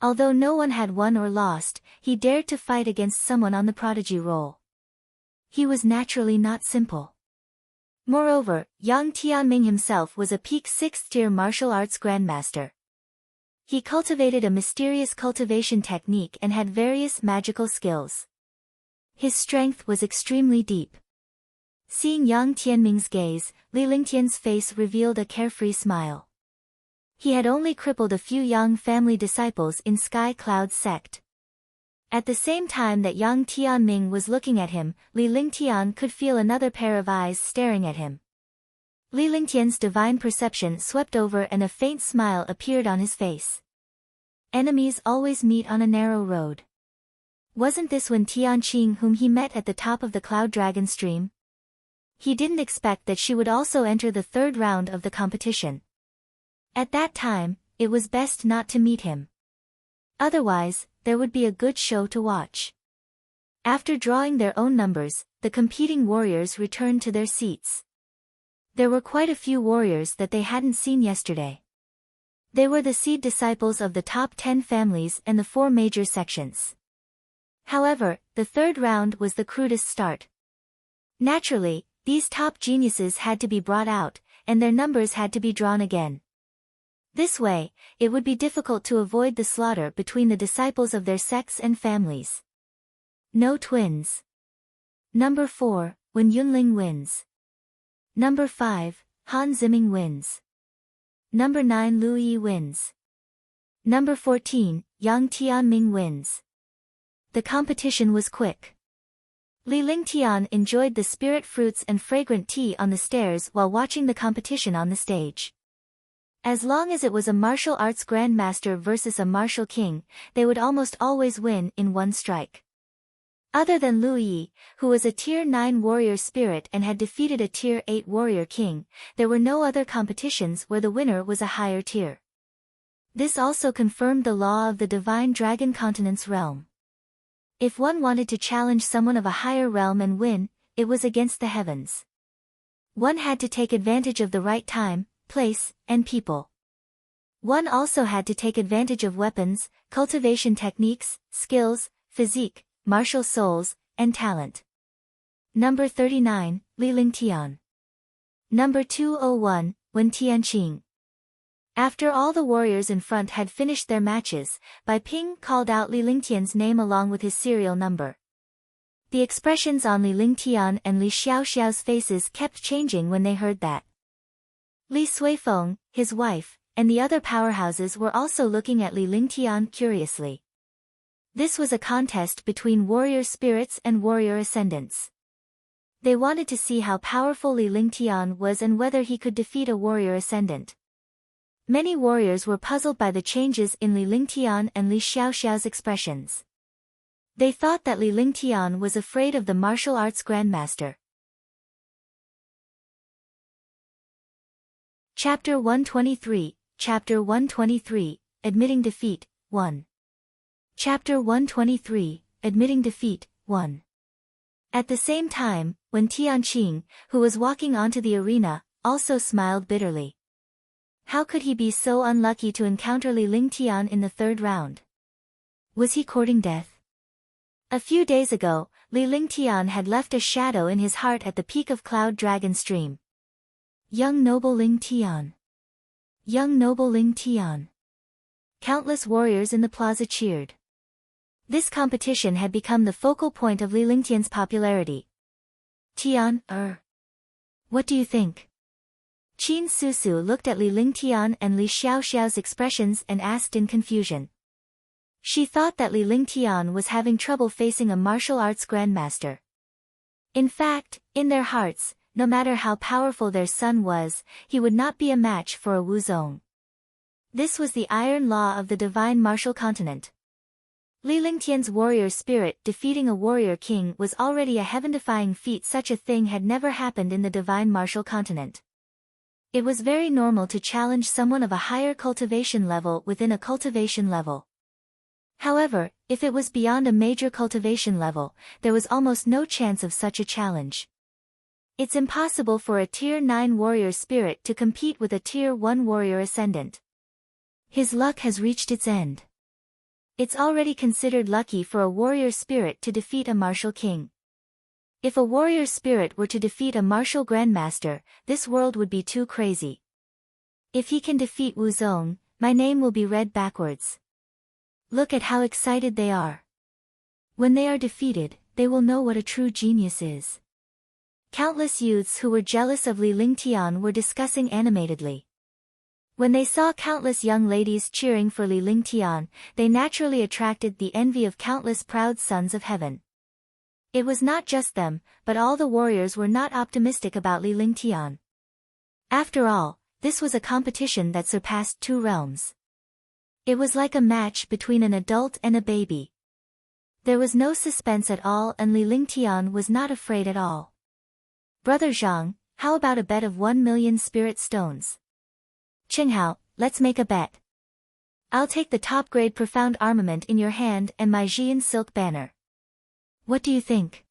Although no one had won or lost, he dared to fight against someone on the Prodigy role. He was naturally not simple. Moreover, young Tianming himself was a peak 6th-tier martial arts grandmaster. He cultivated a mysterious cultivation technique and had various magical skills. His strength was extremely deep. Seeing young Tianming's gaze, Lingtian's face revealed a carefree smile. He had only crippled a few Yang family disciples in Sky Cloud's sect. At the same time that young Tianming was looking at him, Lingtian could feel another pair of eyes staring at him. Lingtian's divine perception swept over and a faint smile appeared on his face. Enemies always meet on a narrow road. Wasn't this when Tianqing whom he met at the top of the Cloud Dragon stream? He didn't expect that she would also enter the third round of the competition. At that time, it was best not to meet him. Otherwise, there would be a good show to watch. After drawing their own numbers, the competing warriors returned to their seats. There were quite a few warriors that they hadn't seen yesterday. They were the seed disciples of the top 10 families and the 4 major sections. However, the third round was the crudest start. Naturally, these top geniuses had to be brought out, and their numbers had to be drawn again. This way, it would be difficult to avoid the slaughter between the disciples of their sects and families. No twins. Number 4, when Yunling wins. Number 5, Han Ziming wins. Number 9, Lu Yi wins. Number 14, Yang Tianming wins. The competition was quick. Lingtian enjoyed the spirit fruits and fragrant tea on the stairs while watching the competition on the stage. As long as it was a martial arts grandmaster versus a martial king, they would almost always win in one strike. Other than Lu Yi, who was a Tier 9 warrior spirit and had defeated a Tier 8 warrior king, there were no other competitions where the winner was a higher tier. This also confirmed the law of the Divine Dragon Continent's realm. If one wanted to challenge someone of a higher realm and win, it was against the heavens. One had to take advantage of the right time, place, and people. One also had to take advantage of weapons, cultivation techniques, skills, physique, martial souls, and talent. Number 39, Lingtian. Number 201, Wen Tianqing. After all the warriors in front had finished their matches, Bai Ping called out Lingtian's name along with his serial number. The expressions on Li Lingtian and Li Xiaoxiao's faces kept changing when they heard that. Li Suifeng, his wife, and the other powerhouses were also looking at Li Lingtian curiously. This was a contest between warrior spirits and warrior ascendants. They wanted to see how powerful Li Lingtian was and whether he could defeat a warrior ascendant. Many warriors were puzzled by the changes in Li Lingtian and Li Xiaoxiao's expressions. They thought that Li Lingtian was afraid of the martial arts grandmaster. Chapter 123, Chapter 123, Admitting Defeat, 1. Chapter 123, Admitting Defeat, 1. At the same time, when Tianqing, who was walking onto the arena, also smiled bitterly. How could he be so unlucky to encounter Li Lingtian in the third round? Was he courting death? A few days ago, Li Lingtian had left a shadow in his heart at the peak of Cloud Dragon Stream. Young noble Lingtian. Young noble Lingtian. Countless warriors in the plaza cheered. This competition had become the focal point of Li Lingtian's popularity. Tian, what do you think? Qin Susu looked at Li Lingtian and Li Xiaoxiao's expressions and asked in confusion. She thought that Li Lingtian was having trouble facing a martial arts grandmaster. In fact, in their hearts, no matter how powerful their son was, he would not be a match for a Wu Zong. This was the iron law of the divine martial continent. Li Lingtian's warrior spirit defeating a warrior king was already a heaven-defying feat. Such a thing had never happened in the divine martial continent. It was very normal to challenge someone of a higher cultivation level within a cultivation level. However, if it was beyond a major cultivation level, there was almost no chance of such a challenge. It's impossible for a Tier 9 warrior spirit to compete with a Tier 1 warrior ascendant. His luck has reached its end. It's already considered lucky for a warrior spirit to defeat a martial king. If a warrior spirit were to defeat a martial grandmaster, this world would be too crazy. If he can defeat Wu Zong, my name will be read backwards. Look at how excited they are. When they are defeated, they will know what a true genius is. Countless youths who were jealous of Li Lingtian were discussing animatedly. When they saw countless young ladies cheering for Li Lingtian, they naturally attracted the envy of countless proud sons of heaven. It was not just them, but all the warriors were not optimistic about Li Lingtian. After all, this was a competition that surpassed 2 realms. It was like a match between an adult and a baby. There was no suspense at all and Li Lingtian was not afraid at all. Brother Zhang, how about a bet of 1 million spirit stones? Qinghao, let's make a bet. I'll take the top-grade profound armament in your hand and my Xian silk banner. What do you think?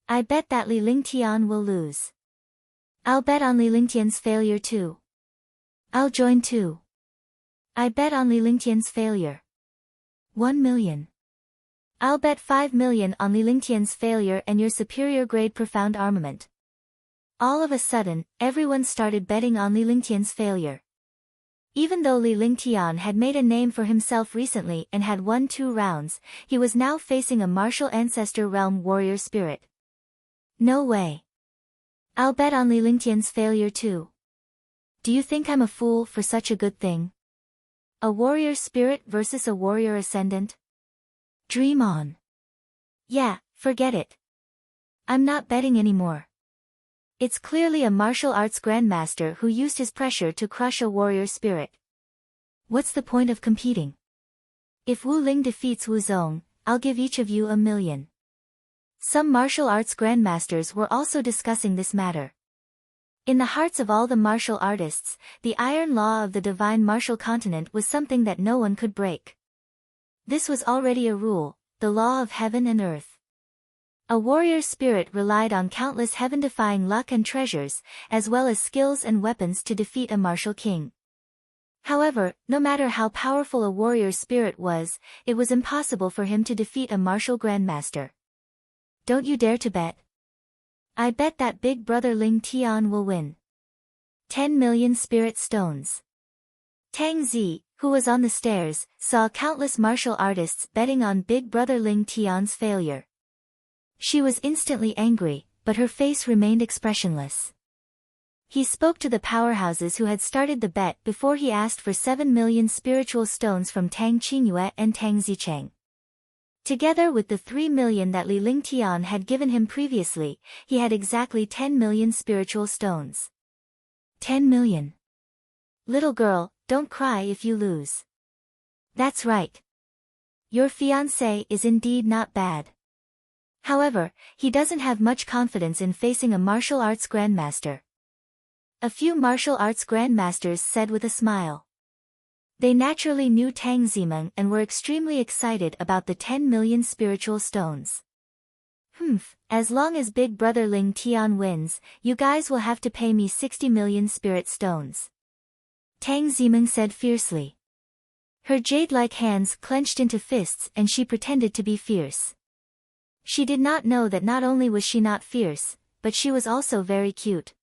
I bet that Li Lingtian will lose. I'll bet on Li Lingtian's failure too. I'll join too. I bet on Li Lingtian's failure. 1 million. I'll bet 5 million on Li Lingtian's failure and your superior grade profound armament. All of a sudden, everyone started betting on Li Lingtian's failure. Even though Li Lingtian had made a name for himself recently and had won 2 rounds, he was now facing a martial ancestor realm warrior spirit. No way. I'll bet on Li Lingtian's failure too. Do you think I'm a fool for such a good thing? A warrior spirit versus a warrior ascendant? Dream on. Yeah, forget it. I'm not betting anymore. It's clearly a martial arts grandmaster who used his pressure to crush a warrior spirit. What's the point of competing? If Wu Ling defeats Wu Zong, I'll give each of you 1 million. Some martial arts grandmasters were also discussing this matter. In the hearts of all the martial artists, the iron law of the divine martial continent was something that no one could break. This was already a rule, the law of heaven and earth. A warrior spirit relied on countless heaven-defying luck and treasures, as well as skills and weapons to defeat a martial king. However, no matter how powerful a warrior spirit was, it was impossible for him to defeat a martial grandmaster. Don't you dare to bet. I bet that big brother Lingtian will win. 10 million spirit stones. Tang Zi, who was on the stairs, saw countless martial artists betting on big brother Lingtian's failure. She was instantly angry, but her face remained expressionless. He spoke to the powerhouses who had started the bet before he asked for 7 million spiritual stones from Tang Qingyue and Tang Zicheng. Together with the 3 million that Li Lingtian had given him previously, he had exactly 10 million spiritual stones. 10 million. Little girl, don't cry if you lose. That's right. Your fiancé is indeed not bad. However, he doesn't have much confidence in facing a martial arts grandmaster. A few martial arts grandmasters said with a smile. They naturally knew Tang Zicheng and were extremely excited about the 10 million spiritual stones. As long as big brother Lingtian wins, you guys will have to pay me 60 million spirit stones. Tang Zicheng said fiercely. Her jade-like hands clenched into fists and she pretended to be fierce. She did not know that not only was she not fierce, but she was also very cute.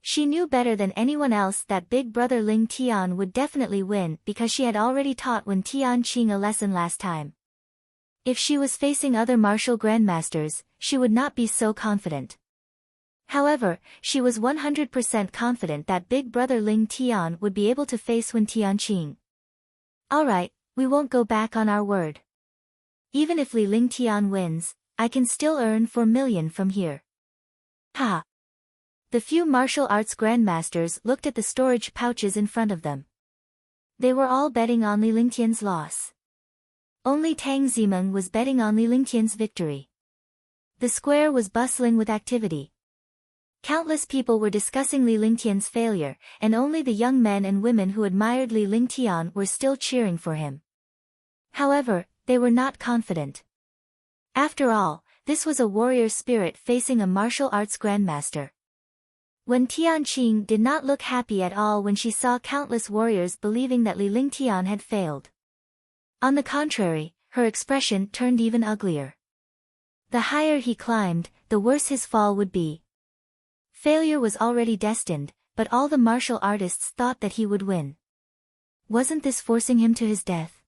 She knew better than anyone else that big brother Lingtian would definitely win because she had already taught Tianqing a lesson last time. If she was facing other martial grandmasters, she would not be so confident. However, she was 100% confident that big brother Lingtian would be able to face Tianqing. Alright, we won't go back on our word. Even if Li Lingtian wins, I can still earn 4 million from here. Ha! The few martial arts grandmasters looked at the storage pouches in front of them. They were all betting on Li Lingtian's loss. Only Tang Zicheng was betting on Li Lingtian's victory. The square was bustling with activity. Countless people were discussing Li Lingtian's failure, and only the young men and women who admired Li Lingtian were still cheering for him. However, they were not confident. After all, this was a warrior spirit facing a martial arts grandmaster. Tianqing did not look happy at all when she saw countless warriors believing that Li Lingtian had failed. On the contrary, her expression turned even uglier. The higher he climbed, the worse his fall would be. Failure was already destined, but all the martial artists thought that he would win. Wasn't this forcing him to his death?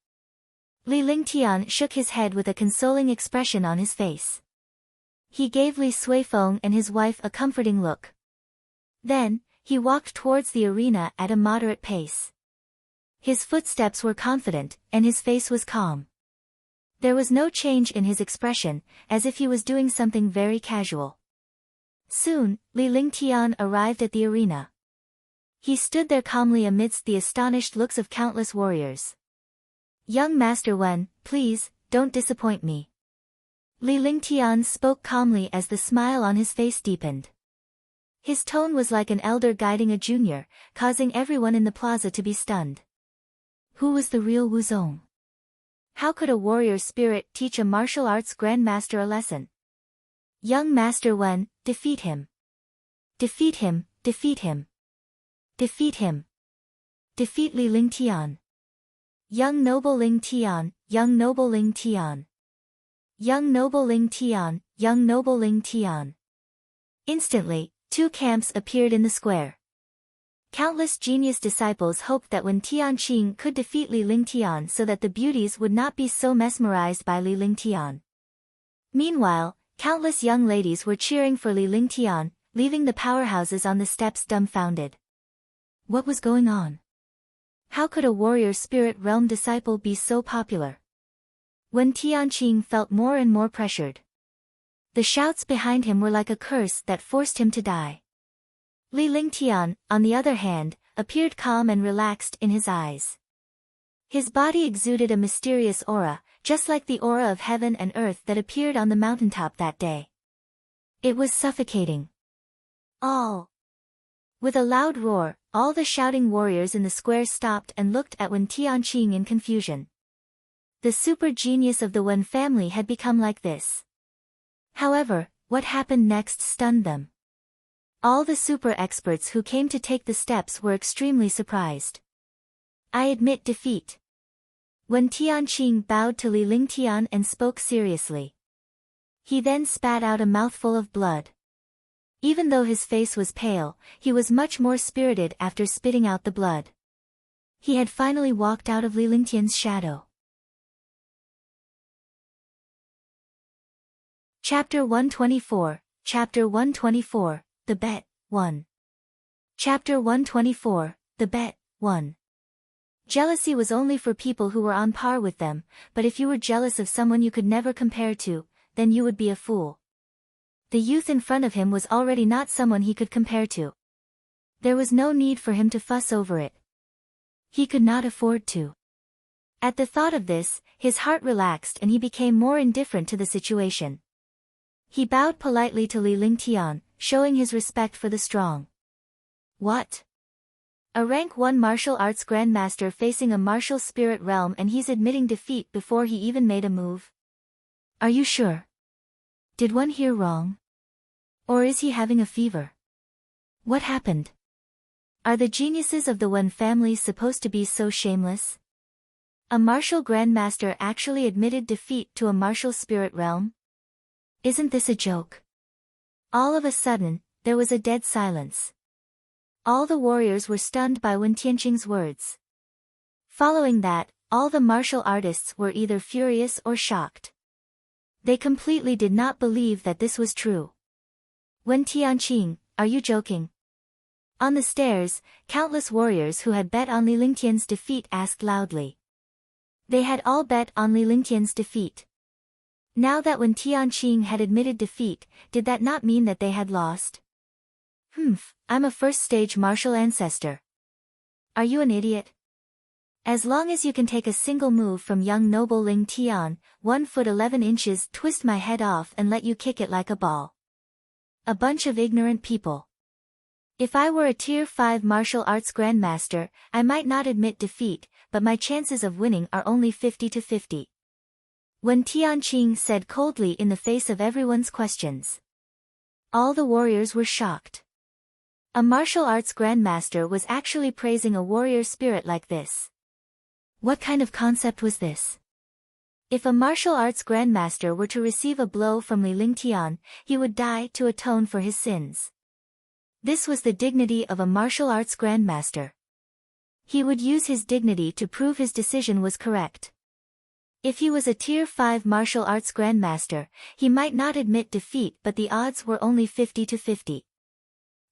Li Lingtian shook his head with a consoling expression on his face. He gave Li Suifeng and his wife a comforting look. Then, he walked towards the arena at a moderate pace. His footsteps were confident, and his face was calm. There was no change in his expression, as if he was doing something very casual. Soon, Li Lingtian arrived at the arena. He stood there calmly amidst the astonished looks of countless warriors. Young Master Wen, please, don't disappoint me. Li Lingtian spoke calmly as the smile on his face deepened. His tone was like an elder guiding a junior, causing everyone in the plaza to be stunned. Who was the real Wuzong? How could a warrior spirit teach a martial arts grandmaster a lesson? Young Master Wen, defeat him. Defeat him, defeat him. Defeat him. Defeat Li Lingtian. Young noble Lingtian, young noble Lingtian. Young noble Lingtian, young noble Lingtian. Instantly, 2 camps appeared in the square. Countless genius disciples hoped that Tianqing could defeat Li Lingtian so that the beauties would not be so mesmerized by Li Lingtian. Meanwhile, countless young ladies were cheering for Li Lingtian, leaving the powerhouses on the steps dumbfounded. What was going on? How could a warrior spirit realm disciple be so popular? Tianqing felt more and more pressured. The shouts behind him were like a curse that forced him to die. Li Lingtian, on the other hand, appeared calm and relaxed in his eyes. His body exuded a mysterious aura, just like the aura of heaven and earth that appeared on the mountaintop that day. It was suffocating. All. With a loud roar, all the shouting warriors in the square stopped and looked at Tianqing in confusion. The super genius of the Wen family had become like this. However, what happened next stunned them. All the super experts who came to take the steps were extremely surprised. I admit defeat. Tianqing bowed to Li Lingtian and spoke seriously. He then spat out a mouthful of blood. Even though his face was pale, he was much more spirited after spitting out the blood. He had finally walked out of Li Lingtian's shadow. Chapter 124, Chapter 124, The Bet, 1. Chapter 124, The Bet, 1. Jealousy was only for people who were on par with them, but if you were jealous of someone you could never compare to, then you would be a fool. The youth in front of him was already not someone he could compare to. There was no need for him to fuss over it. He could not afford to. At the thought of this, his heart relaxed and he became more indifferent to the situation. He bowed politely to Lingtian, showing his respect for the strong. What? A rank 1 martial arts grandmaster facing a martial spirit realm and he's admitting defeat before he even made a move? Are you sure? Did one hear wrong? Or is he having a fever? What happened? Are the geniuses of the Wen family supposed to be so shameless? A martial grandmaster actually admitted defeat to a martial spirit realm? Isn't this a joke? All of a sudden, there was a dead silence. All the warriors were stunned by Tianqing's words. Following that, all the martial artists were either furious or shocked. They completely did not believe that this was true. Tianqing, are you joking? On the stairs, countless warriors who had bet on Lingtian's defeat asked loudly. They had all bet on Lingtian's defeat. Now that Tianqing had admitted defeat, did that not mean that they had lost? I'm a first-stage martial ancestor. Are you an idiot? As long as you can take a single move from young noble Lingtian, 1 foot 11 inches, twist my head off and let you kick it like a ball. A bunch of ignorant people. If I were a tier 5 martial arts grandmaster, I might not admit defeat, but my chances of winning are only 50 to 50. Tianqing said coldly in the face of everyone's questions. All the warriors were shocked. A martial arts grandmaster was actually praising a warrior spirit like this. What kind of concept was this? If a martial arts grandmaster were to receive a blow from Lingtian, he would die to atone for his sins. This was the dignity of a martial arts grandmaster. He would use his dignity to prove his decision was correct. If he was a tier 5 martial arts grandmaster, he might not admit defeat, but the odds were only 50 to 50.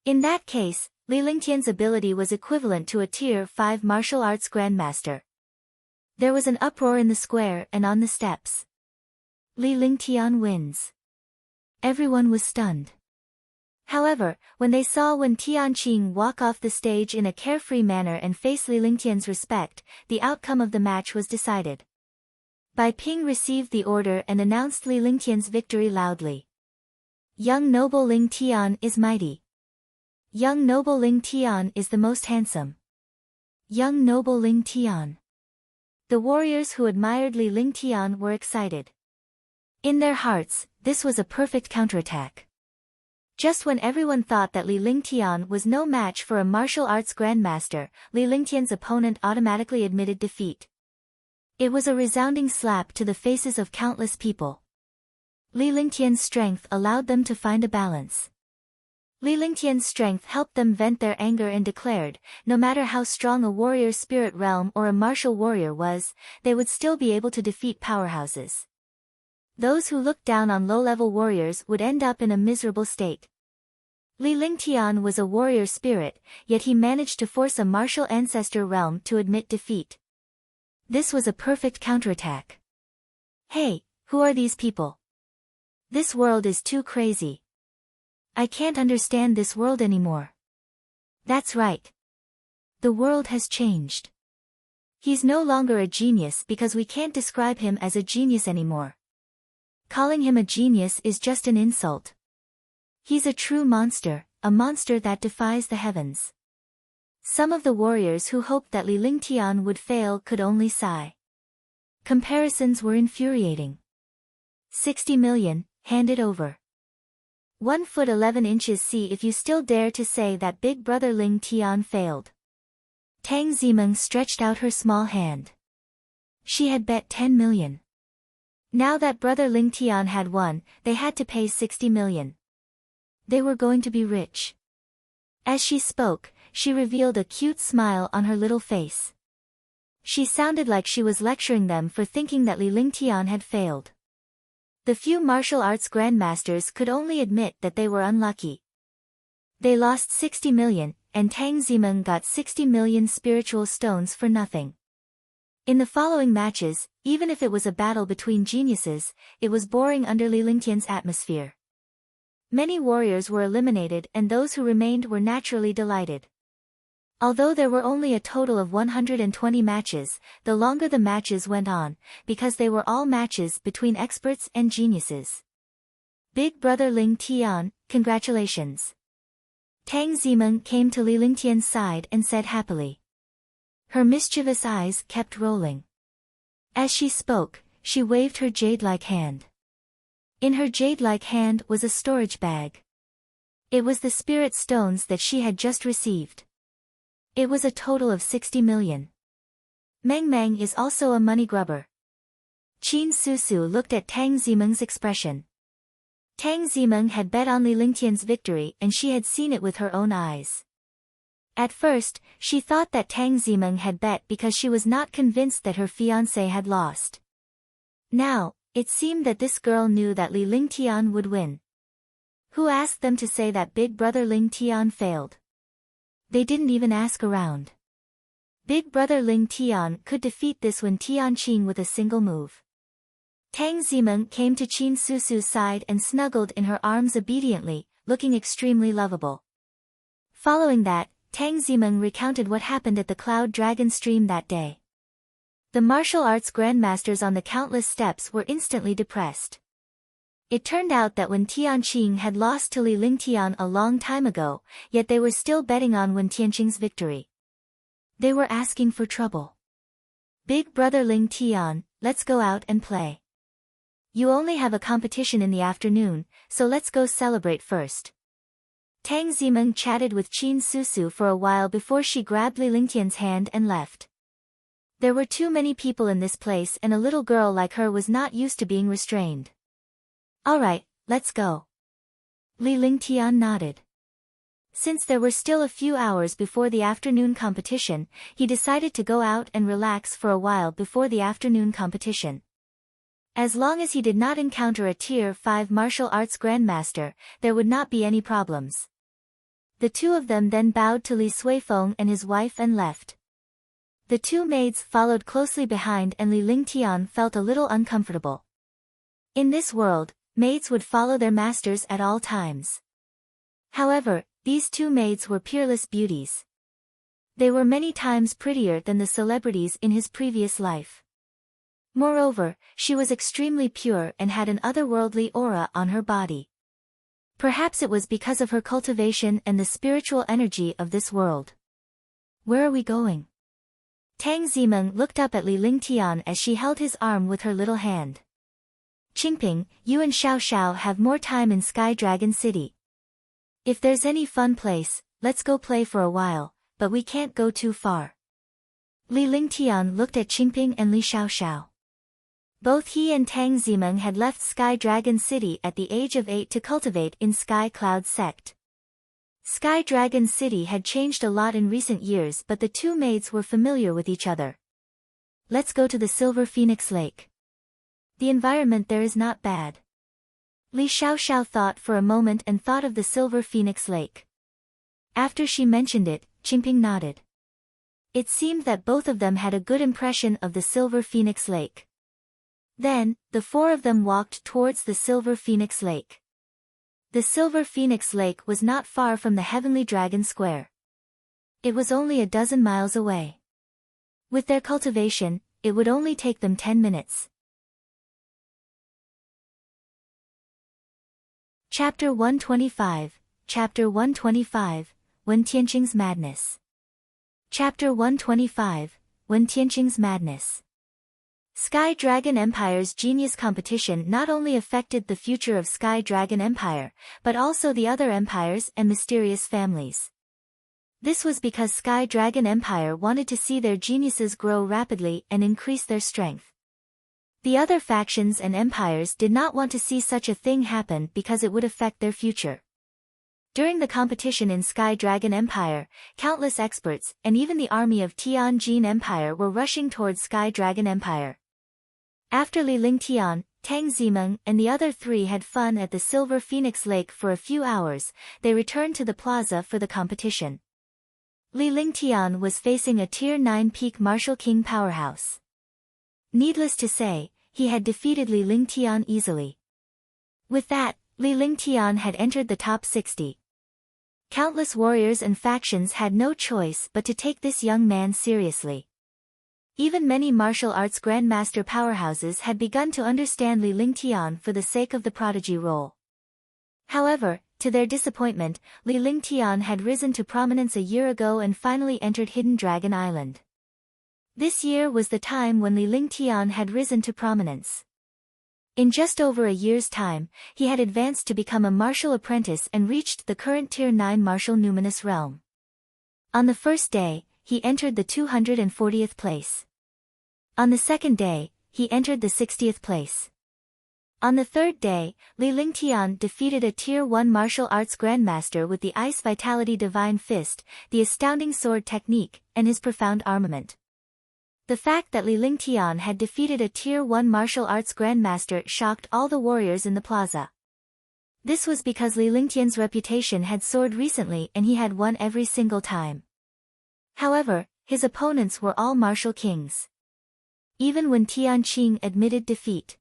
In that case, Lingtian's ability was equivalent to a tier 5 martial arts grandmaster. There was an uproar in the square and on the steps. Lingtian wins. Everyone was stunned. However, when they saw Tianqing walk off the stage in a carefree manner and face Lingtian's respect, the outcome of the match was decided. Bai Ping received the order and announced Lingtian's victory loudly. Young noble Lingtian is mighty. Young noble Lingtian is the most handsome. Young noble Lingtian. The warriors who admired Lingtian were excited. In their hearts, this was a perfect counterattack. Just when everyone thought that Lingtian was no match for a martial arts grandmaster, Lingtian's opponent automatically admitted defeat. It was a resounding slap to the faces of countless people. Lingtian's strength allowed them to find a balance. Lingtian's strength helped them vent their anger and declared, no matter how strong a warrior spirit realm or a martial warrior was, they would still be able to defeat powerhouses. Those who looked down on low-level warriors would end up in a miserable state. Lingtian was a warrior spirit, yet he managed to force a martial ancestor realm to admit defeat. This was a perfect counterattack. Hey, who are these people? This world is too crazy. I can't understand this world anymore. That's right. The world has changed. He's no longer a genius because we can't describe him as a genius anymore. Calling him a genius is just an insult. He's a true monster, a monster that defies the heavens. Some of the warriors who hoped that Lingtian would fail could only sigh. Comparisons were infuriating. 60 million, hand it over. 1 foot 11 inches. See if you still dare to say that big brother Lingtian failed. Tang Zimeng stretched out her small hand. She had bet 10 million. Now that brother Lingtian had won, they had to pay 60 million. They were going to be rich. As she spoke, she revealed a cute smile on her little face. She sounded like she was lecturing them for thinking that Lingtian had failed. The few martial arts grandmasters could only admit that they were unlucky. They lost 60 million, and Tang Zimeng got 60 million spiritual stones for nothing. In the following matches, even if it was a battle between geniuses, it was boring under Li Lingtian's atmosphere. Many warriors were eliminated and those who remained were naturally delighted. Although there were only a total of 120 matches, the longer the matches went on, because they were all matches between experts and geniuses. Big brother Lingtian, congratulations. Tang Zimeng came to Li Lingtian's side and said happily. Her mischievous eyes kept rolling. As she spoke, she waved her jade-like hand. In her jade-like hand was a storage bag. It was the spirit stones that she had just received. It was a total of 60 million. Meng Meng is also a money grubber. Qin Susu looked at Tang Zimeng's expression. Tang Zimeng had bet on Li Lingtian's victory and she had seen it with her own eyes. At first, she thought that Tang Zimeng had bet because she was not convinced that her fiancé had lost. Now, it seemed that this girl knew that Li Lingtian would win. Who asked them to say that big brother Lingtian failed? They didn't even ask around. Big brother Lingtian could defeat this one Tianqing with a single move. Tang Zimeng came to Qin Susu's side and snuggled in her arms obediently, looking extremely lovable. Following that, Tang Zimeng recounted what happened at the Cloud Dragon stream that day. The martial arts grandmasters on the countless steps were instantly depressed. It turned out that when Tianqing had lost to Li Lingtian a long time ago, yet they were still betting on Wen Tianqing's victory. They were asking for trouble. Big brother Lingtian, let's go out and play. You only have a competition in the afternoon, so let's go celebrate first. Tang Zimeng chatted with Qin Susu for a while before she grabbed Li Lingtian's hand and left. There were too many people in this place and a little girl like her was not used to being restrained. Alright, let's go. Li Lingtian nodded. Since there were still a few hours before the afternoon competition, he decided to go out and relax for a while before the afternoon competition. As long as he did not encounter a Tier 5 martial arts grandmaster, there would not be any problems. The two of them then bowed to Li Suifeng and his wife and left. The two maids followed closely behind and Li Lingtian felt a little uncomfortable. In this world, maids would follow their masters at all times. However, these two maids were peerless beauties. They were many times prettier than the celebrities in his previous life. Moreover, she was extremely pure and had an otherworldly aura on her body. Perhaps it was because of her cultivation and the spiritual energy of this world. Where are we going? Tang Zimeng looked up at Li Lingtian as she held his arm with her little hand. Qingping, you and Xiao Xiao have more time in Sky Dragon City. If there's any fun place, let's go play for a while, but we can't go too far. Li Lingtian looked at Qingping and Li Xiao Xiao. Both he and Tang Zimeng had left Sky Dragon City at the age of 8 to cultivate in Sky Cloud sect. Sky Dragon City had changed a lot in recent years but the two maids were familiar with each other. Let's go to the Silver Phoenix Lake. The environment there is not bad. Li Xiaoxiao thought for a moment and thought of the Silver Phoenix Lake. After she mentioned it, Qingping nodded. It seemed that both of them had a good impression of the Silver Phoenix Lake. Then, the four of them walked towards the Silver Phoenix Lake. The Silver Phoenix Lake was not far from the Heavenly Dragon Square. It was only a dozen miles away. With their cultivation, it would only take them 10 minutes. Chapter 125, Chapter 125, Wen Tianqing's Madness. Chapter 125, Wen Tianqing's Madness. Sky Dragon Empire's genius competition not only affected the future of Sky Dragon Empire, but also the other empires and mysterious families. This was because Sky Dragon Empire wanted to see their geniuses grow rapidly and increase their strength. The other factions and empires did not want to see such a thing happen because it would affect their future. During the competition in Sky Dragon Empire, countless experts and even the army of Tianjin Empire were rushing towards Sky Dragon Empire. After Li Lingtian, Tang Zimeng and the other three had fun at the Silver Phoenix Lake for a few hours. They returned to the plaza for the competition. Li Lingtian was facing a Tier 9 peak martial king powerhouse. Needless to say, he had defeated Li Lingtian easily. With that, Li Lingtian had entered the top 60. Countless warriors and factions had no choice but to take this young man seriously. Even many martial arts grandmaster powerhouses had begun to understand Li Lingtian for the sake of the Prodigy role. However, to their disappointment, Li Lingtian had risen to prominence a year ago and finally entered Hidden Dragon Island. This year was the time when Li Lingtian had risen to prominence. In just over a year's time, he had advanced to become a martial apprentice and reached the current Tier 9 martial numinous realm. On the first day, he entered the 240th place. On the second day, he entered the 60th place. On the third day, Li Lingtian defeated a Tier 1 martial arts grandmaster with the Ice Vitality Divine Fist, the astounding sword technique, and his profound armament. The fact that Li Lingtian had defeated a Tier 1 martial arts grandmaster shocked all the warriors in the plaza. This was because Li Lingtian's reputation had soared recently and he had won every single time. However, his opponents were all martial kings. Even when Tianqing admitted defeat.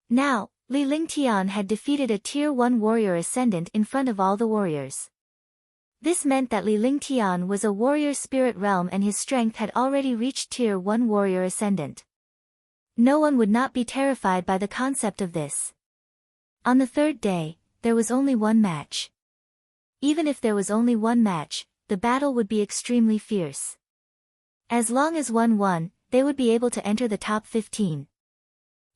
Now, Li Lingtian had defeated a Tier 1 warrior ascendant in front of all the warriors. This meant that Li Lingtian was a warrior spirit realm and his strength had already reached Tier 1 warrior ascendant. No one would not be terrified by the concept of this. On the third day, there was only one match. Even if there was only one match, the battle would be extremely fierce. As long as one won, they would be able to enter the top 15.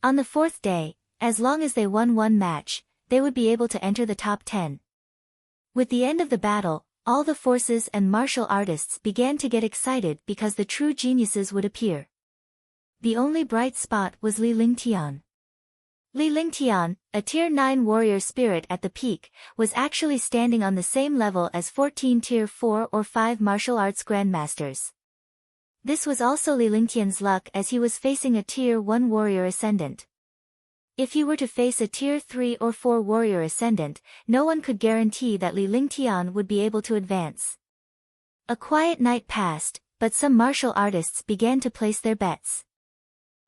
On the fourth day, as long as they won one match, they would be able to enter the top 10. With the end of the battle, all the forces and martial artists began to get excited because the true geniuses would appear. The only bright spot was Li Lingtian. Li Lingtian, a Tier 9 warrior spirit at the peak, was actually standing on the same level as 14 Tier 4 or 5 martial arts grandmasters. This was also Li Lingtian's luck as he was facing a Tier 1 warrior ascendant. If he were to face a Tier 3 or 4 warrior ascendant, no one could guarantee that Li Lingtian would be able to advance. A quiet night passed, but some martial artists began to place their bets.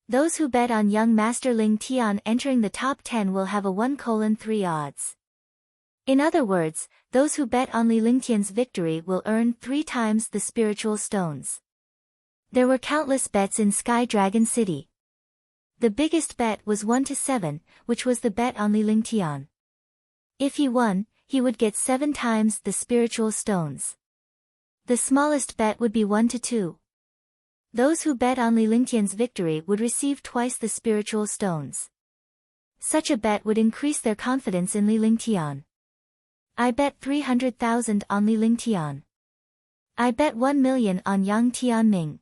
Those who bet on young Master Lingtian entering the top 10 will have a 1:3 odds. In other words, those who bet on Li Lingtian's victory will earn 3 times the spiritual stones. There were countless bets in Sky Dragon City. The biggest bet was 1-7, which was the bet on Li Lingtian. If he won, he would get 7 times the spiritual stones. The smallest bet would be 1-2. Those who bet on Li Lingtian's victory would receive twice the spiritual stones. Such a bet would increase their confidence in Li Lingtian. I bet 300,000 on Li Lingtian. I bet 1 million on Yang Tianming.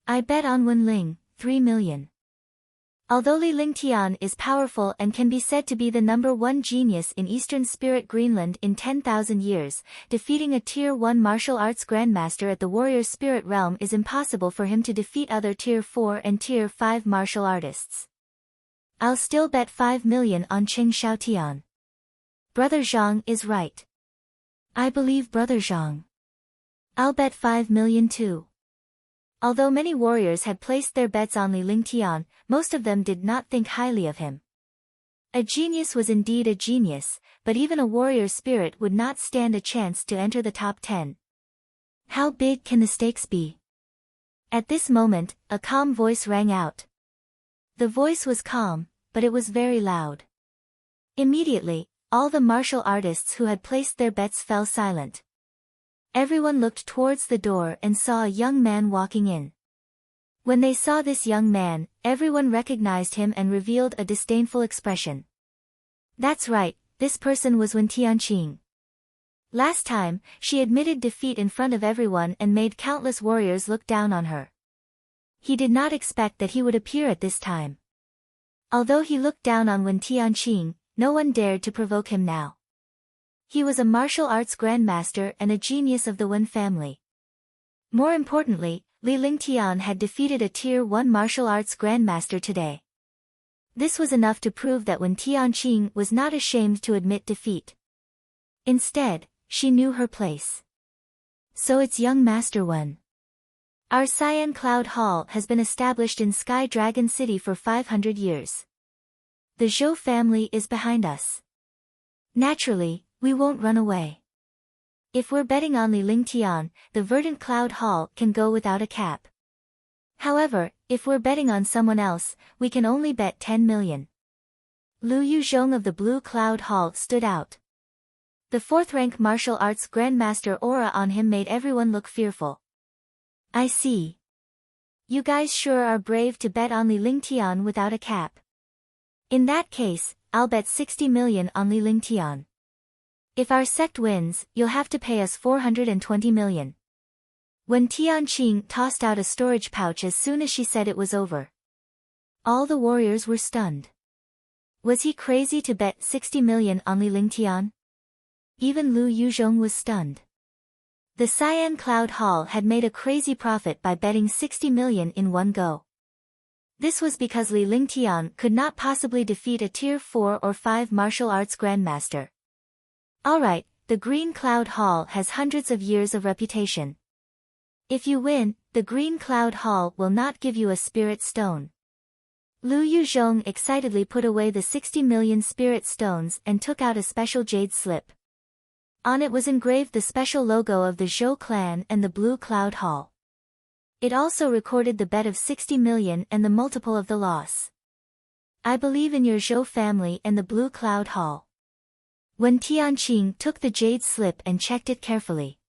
I bet on Wenling, 3 million. Although Li Lingtian is powerful and can be said to be the #1 genius in Eastern Spirit Greenland in 10,000 years, defeating a Tier 1 martial arts grandmaster at the warrior spirit realm is impossible for him to defeat other Tier 4 and Tier 5 martial artists. I'll still bet 5 million on Cheng Xiaotian. Brother Zhang is right. I believe Brother Zhang. I'll bet 5 million too. Although many warriors had placed their bets on Li Lingtian, most of them did not think highly of him. A genius was indeed a genius, but even a warrior spirit would not stand a chance to enter the top 10. How big can the stakes be? At this moment, a calm voice rang out. The voice was calm, but it was very loud. Immediately, all the martial artists who had placed their bets fell silent. Everyone looked towards the door and saw a young man walking in. When they saw this young man, everyone recognized him and revealed a disdainful expression. That's right, this person was Tianqing. Last time, she admitted defeat in front of everyone and made countless warriors look down on her. He did not expect that he would appear at this time. Although he looked down on Tianqing, no one dared to provoke him now. He was a martial arts grandmaster and a genius of the Wen family. More importantly, Li Lingtian had defeated a Tier 1 martial arts grandmaster today. This was enough to prove that when Tianqing was not ashamed to admit defeat. Instead, she knew her place. So it's young Master Wen. Our Cyan Cloud Hall has been established in Sky Dragon City for 500 years. The Zhou family is behind us. Naturally, we won't run away. If we're betting on Lingtian, the Verdant Cloud Hall can go without a cap. However, if we're betting on someone else, we can only bet 10 million. Lu Yuzhong of the Blue Cloud Hall stood out. The 4th-rank martial arts grandmaster aura on him made everyone look fearful. I see. You guys sure are brave to bet on Lingtian without a cap. In that case, I'll bet 60 million on Lingtian. If our sect wins, you'll have to pay us 420 million. When Tianqing tossed out a storage pouch as soon as she said it was over. All the warriors were stunned. Was he crazy to bet 60 million on Lingtian? Even Lu Yuzhong was stunned. The Cyan Cloud Hall had made a crazy profit by betting 60 million in one go. This was because Lingtian could not possibly defeat a Tier 4 or 5 martial arts grandmaster. Alright, the Green Cloud Hall has hundreds of years of reputation. If you win, the Green Cloud Hall will not give you a spirit stone. Lu Yuzhong excitedly put away the 60 million spirit stones and took out a special jade slip. On it was engraved the special logo of the Zhou clan and the Blue Cloud Hall. It also recorded the bet of 60 million and the multiple of the loss. I believe in your Zhou family and the Blue Cloud Hall. When Tianqing took the jade slip and checked it carefully.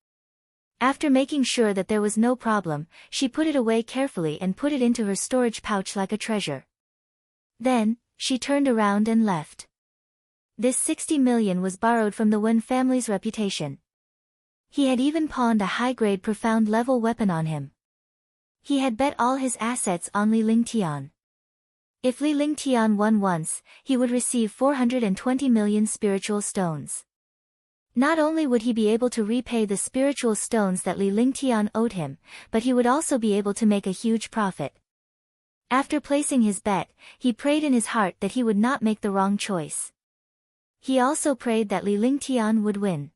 After making sure that there was no problem, she put it away carefully and put it into her storage pouch like a treasure. Then, she turned around and left. This 60 million was borrowed from the Wen family's reputation. He had even pawned a high-grade profound level weapon on him. He had bet all his assets on Lingtian. If Lingtian won once, he would receive 420 million spiritual stones. Not only would he be able to repay the spiritual stones that Lingtian owed him, but he would also be able to make a huge profit. After placing his bet, he prayed in his heart that he would not make the wrong choice. He also prayed that Lingtian would win.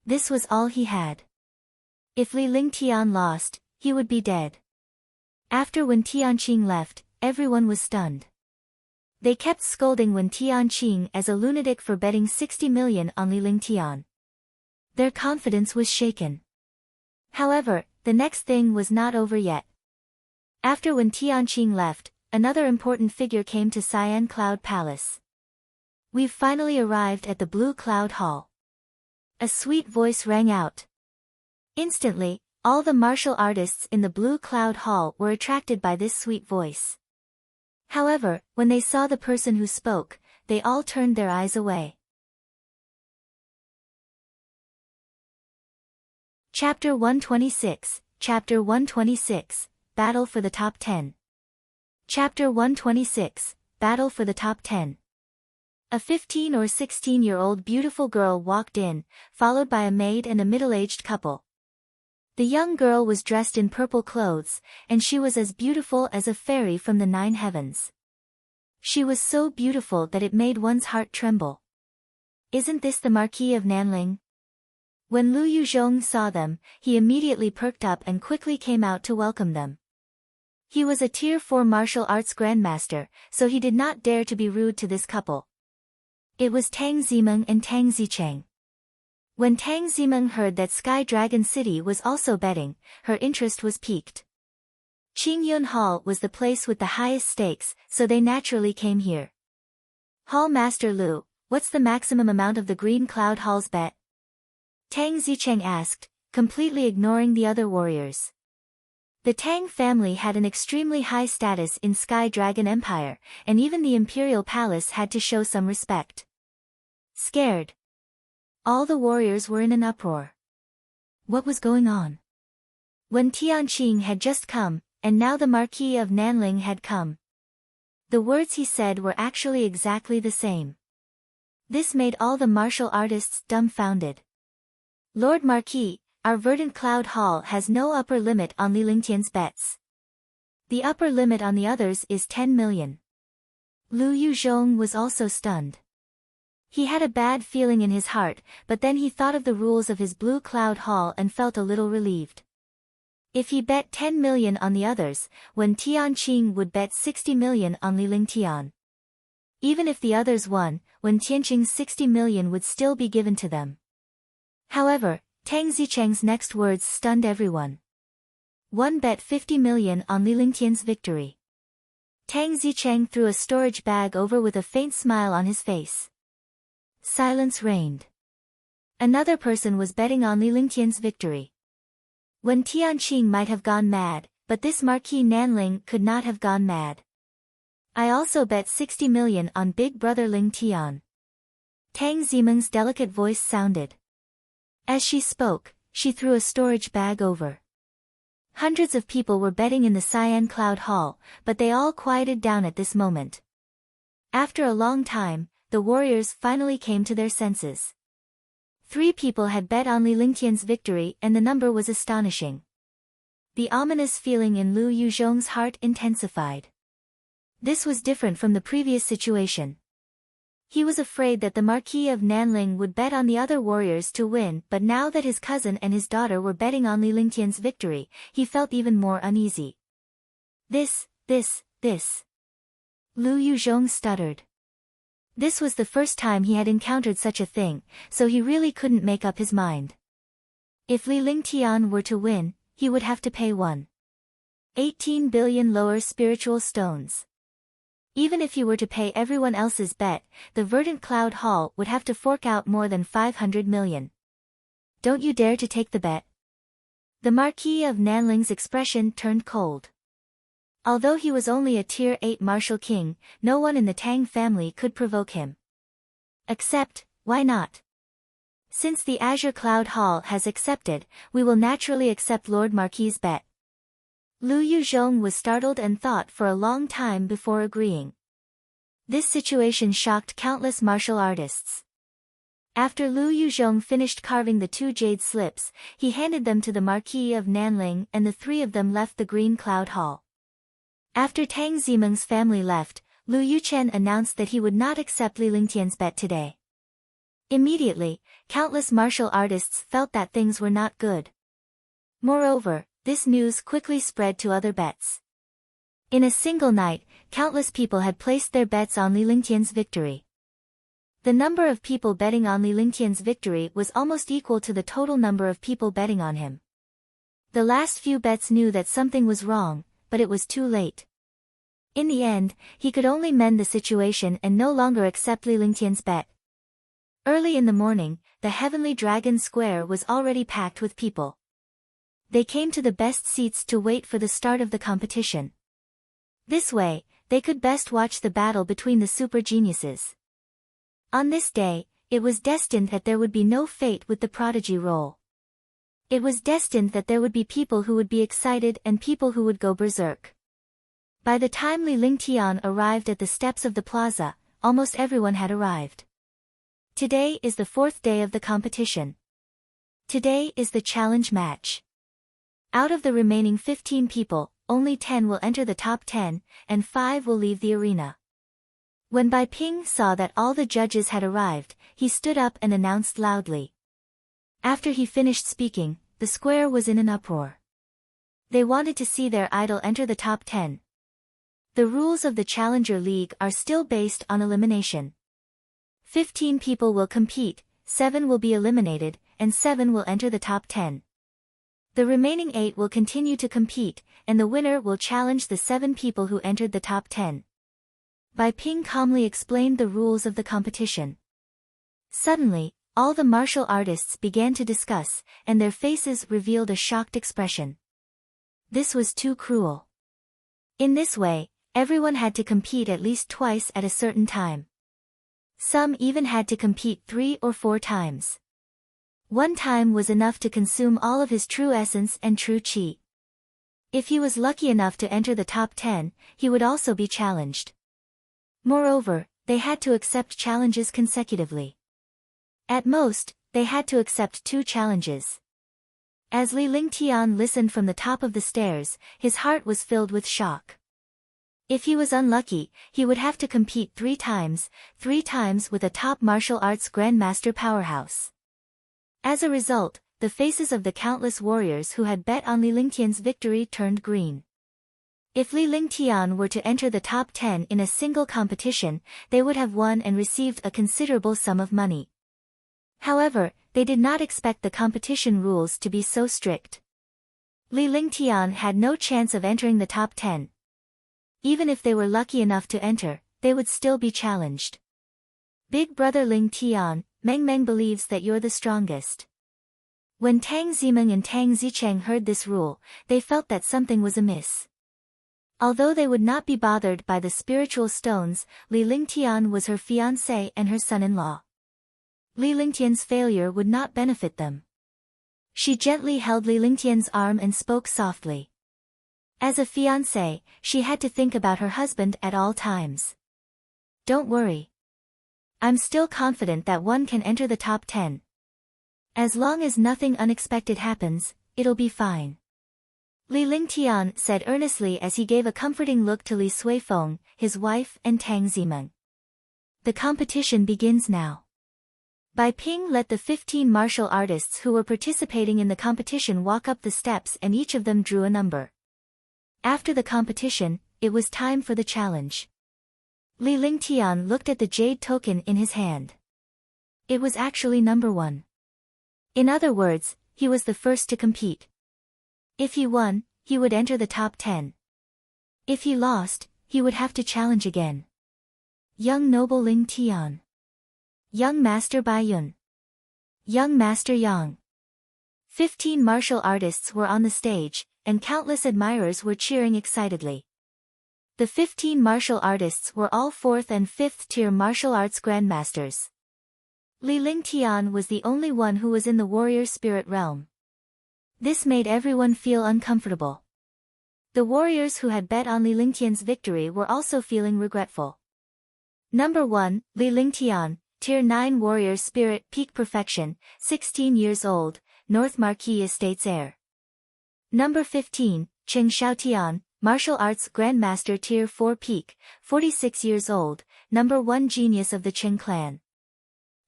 This was all he had. If Lingtian lost, he would be dead. After when Tianqing left, everyone was stunned. They kept scolding Wen Tianqing as a lunatic for betting 60 million on Lingtian. Their confidence was shaken. However, the next thing was not over yet. After when Tianqing left, another important figure came to Cyan Cloud Palace. We've finally arrived at the Blue Cloud Hall. A sweet voice rang out. Instantly, all the martial artists in the Blue Cloud Hall were attracted by this sweet voice. However, when they saw the person who spoke, they all turned their eyes away. Chapter 126, Chapter 126, Battle for the Top 10. Chapter 126, Battle for the Top 10. A 15 or 16-year-old beautiful girl walked in, followed by a maid and a middle-aged couple. The young girl was dressed in purple clothes, and she was as beautiful as a fairy from the 9 heavens. She was so beautiful that it made one's heart tremble. Isn't this the Marquis of Nanling? When Lu Yuzhong saw them, he immediately perked up and quickly came out to welcome them. He was a Tier 4 martial arts grandmaster, so he did not dare to be rude to this couple. It was Tang Zimeng and Tang Zicheng. When Tang Zimeng heard that Sky Dragon City was also betting, her interest was piqued. Qingyun Hall was the place with the highest stakes, so they naturally came here. Hall Master Lu, what's the maximum amount of the Green Cloud Hall's bet? Tang Zicheng asked, completely ignoring the other warriors. The Tang family had an extremely high status in Sky Dragon Empire, and even the Imperial Palace had to show some respect. Scared. All the warriors were in an uproar. What was going on? When Tianqing had just come, and now the Marquis of Nanling had come. The words he said were actually exactly the same. This made all the martial artists dumbfounded. Lord Marquis, our Verdant Cloud Hall has no upper limit on Lingtian's bets. The upper limit on the others is 10 million. Lu Yuzhong was also stunned. He had a bad feeling in his heart, but then he thought of the rules of his Blue Cloud Hall and felt a little relieved. If he bet 10 million on the others, when Tianqing would bet 60 million on Lingtian. Even if the others won, when Tianqing's 60 million would still be given to them. However, Tang Zicheng's next words stunned everyone. One bet 50 million on Lingtian's victory. Tang Zicheng threw a storage bag over with a faint smile on his face. Silence reigned. Another person was betting on Lingtian's victory. When Tianqing might have gone mad, but this Marquis Nanling could not have gone mad. I also bet 60 million on Big Brother Lingtian. Tang Zimeng's delicate voice sounded. As she spoke, she threw a storage bag over. Hundreds of people were betting in the Cyan Cloud Hall, but they all quieted down at this moment. After a long time, the warriors finally came to their senses. 3 people had bet on Lingtian's victory and the number was astonishing. The ominous feeling in Lu Yuzhong's heart intensified. This was different from the previous situation. He was afraid that the Marquis of Nanling would bet on the other warriors to win, but now that his cousin and his daughter were betting on Lingtian's victory, he felt even more uneasy. This. Lu Yuzhong stuttered. This was the first time he had encountered such a thing, so he really couldn't make up his mind. If Lingtian were to win, he would have to pay 1.18 billion lower spiritual stones. Even if he were to pay everyone else's bet, the Verdant Cloud Hall would have to fork out more than 500 million. Don't you dare to take the bet? The Marquis of Nanling's expression turned cold. Although he was only a Tier 8 martial king, no one in the Tang family could provoke him. Accept, why not? Since the Azure Cloud Hall has accepted, we will naturally accept Lord Marquis's bet. Lu Yuzhong was startled and thought for a long time before agreeing. This situation shocked countless martial artists. After Lu Yuzhong finished carving the 2 jade slips, he handed them to the Marquis of Nanling and the 3 of them left the Green Cloud Hall. After Tang Zimeng's family left, Lu Yuchen announced that he would not accept Lingtian's bet today. Immediately, countless martial artists felt that things were not good. Moreover, this news quickly spread to other bets. In a single night, countless people had placed their bets on Lingtian's victory. The number of people betting on Lingtian's victory was almost equal to the total number of people betting on him. The last few bets knew that something was wrong, but it was too late. In the end, he could only mend the situation and no longer accept Lingtian's bet. Early in the morning, the Heavenly Dragon Square was already packed with people. They came to the best seats to wait for the start of the competition. This way, they could best watch the battle between the super geniuses. On this day, it was destined that there would be no fate with the Prodigy role. It was destined that there would be people who would be excited and people who would go berserk. By the time Lingtian arrived at the steps of the plaza, almost everyone had arrived. Today is the 4th day of the competition. Today is the challenge match. Out of the remaining 15 people, only 10 will enter the top 10, and 5 will leave the arena. When Bai Ping saw that all the judges had arrived, he stood up and announced loudly. After he finished speaking, the square was in an uproar. They wanted to see their idol enter the top 10. The rules of the Challenger League are still based on elimination. 15 people will compete, 7 will be eliminated, and 7 will enter the top 10. The remaining 8 will continue to compete, and the winner will challenge the 7 people who entered the top 10. Bai Ping calmly explained the rules of the competition. Suddenly, all the martial artists began to discuss, and their faces revealed a shocked expression. This was too cruel. In this way, everyone had to compete at least twice at a certain time. Some even had to compete 3 or 4 times. One time was enough to consume all of his true essence and true chi. If he was lucky enough to enter the top 10, he would also be challenged. Moreover, they had to accept challenges consecutively. At most, they had to accept 2 challenges. As Lingtian listened from the top of the stairs, his heart was filled with shock. If he was unlucky, he would have to compete three times with a top martial arts grandmaster powerhouse. As a result, the faces of the countless warriors who had bet on Li Lingtian's victory turned green. If Li Lingtian were to enter the top 10 in a single competition, they would have won and received a considerable sum of money. However, they did not expect the competition rules to be so strict. Li Lingtian had no chance of entering the top 10. Even if they were lucky enough to enter, they would still be challenged. Big brother Lingtian, Meng believes that you're the strongest. When Tang Zimeng and Tang Zicheng heard this rule, they felt that something was amiss. Although they would not be bothered by the spiritual stones, Li Lingtian was her fiancé and her son-in-law. Li Lingtian's failure would not benefit them. She gently held Li Lingtian's arm and spoke softly. As a fiancé, she had to think about her husband at all times. Don't worry. I'm still confident that one can enter the top 10. As long as nothing unexpected happens, it'll be fine. Li Lingtian said earnestly as he gave a comforting look to Li Suifeng, his wife, and Tang Zimeng. The competition begins now. Bai Ping let the 15 martial artists who were participating in the competition walk up the steps and each of them drew a number. After the competition, it was time for the challenge. Li Lingtian looked at the jade token in his hand. It was actually number 1. In other words, he was the first to compete. If he won, he would enter the top 10. If he lost, he would have to challenge again. Young noble Lingtian. Young master Bai Yun. Young master Yang. 15 martial artists were on the stage, and countless admirers were cheering excitedly. The 15 martial artists were all 4th and 5th tier martial arts grandmasters. Li Lingtian was the only one who was in the warrior spirit realm. This made everyone feel uncomfortable. The warriors who had bet on Li Lingtian's victory were also feeling regretful. Number 1, Li Lingtian, Tier 9 Warrior Spirit Peak Perfection, 16 years old, North Marquis Estates heir. Number 15, Qing Xiaotian, Martial Arts Grandmaster Tier 4 Peak, 46 years old, number 1 Genius of the Qing clan.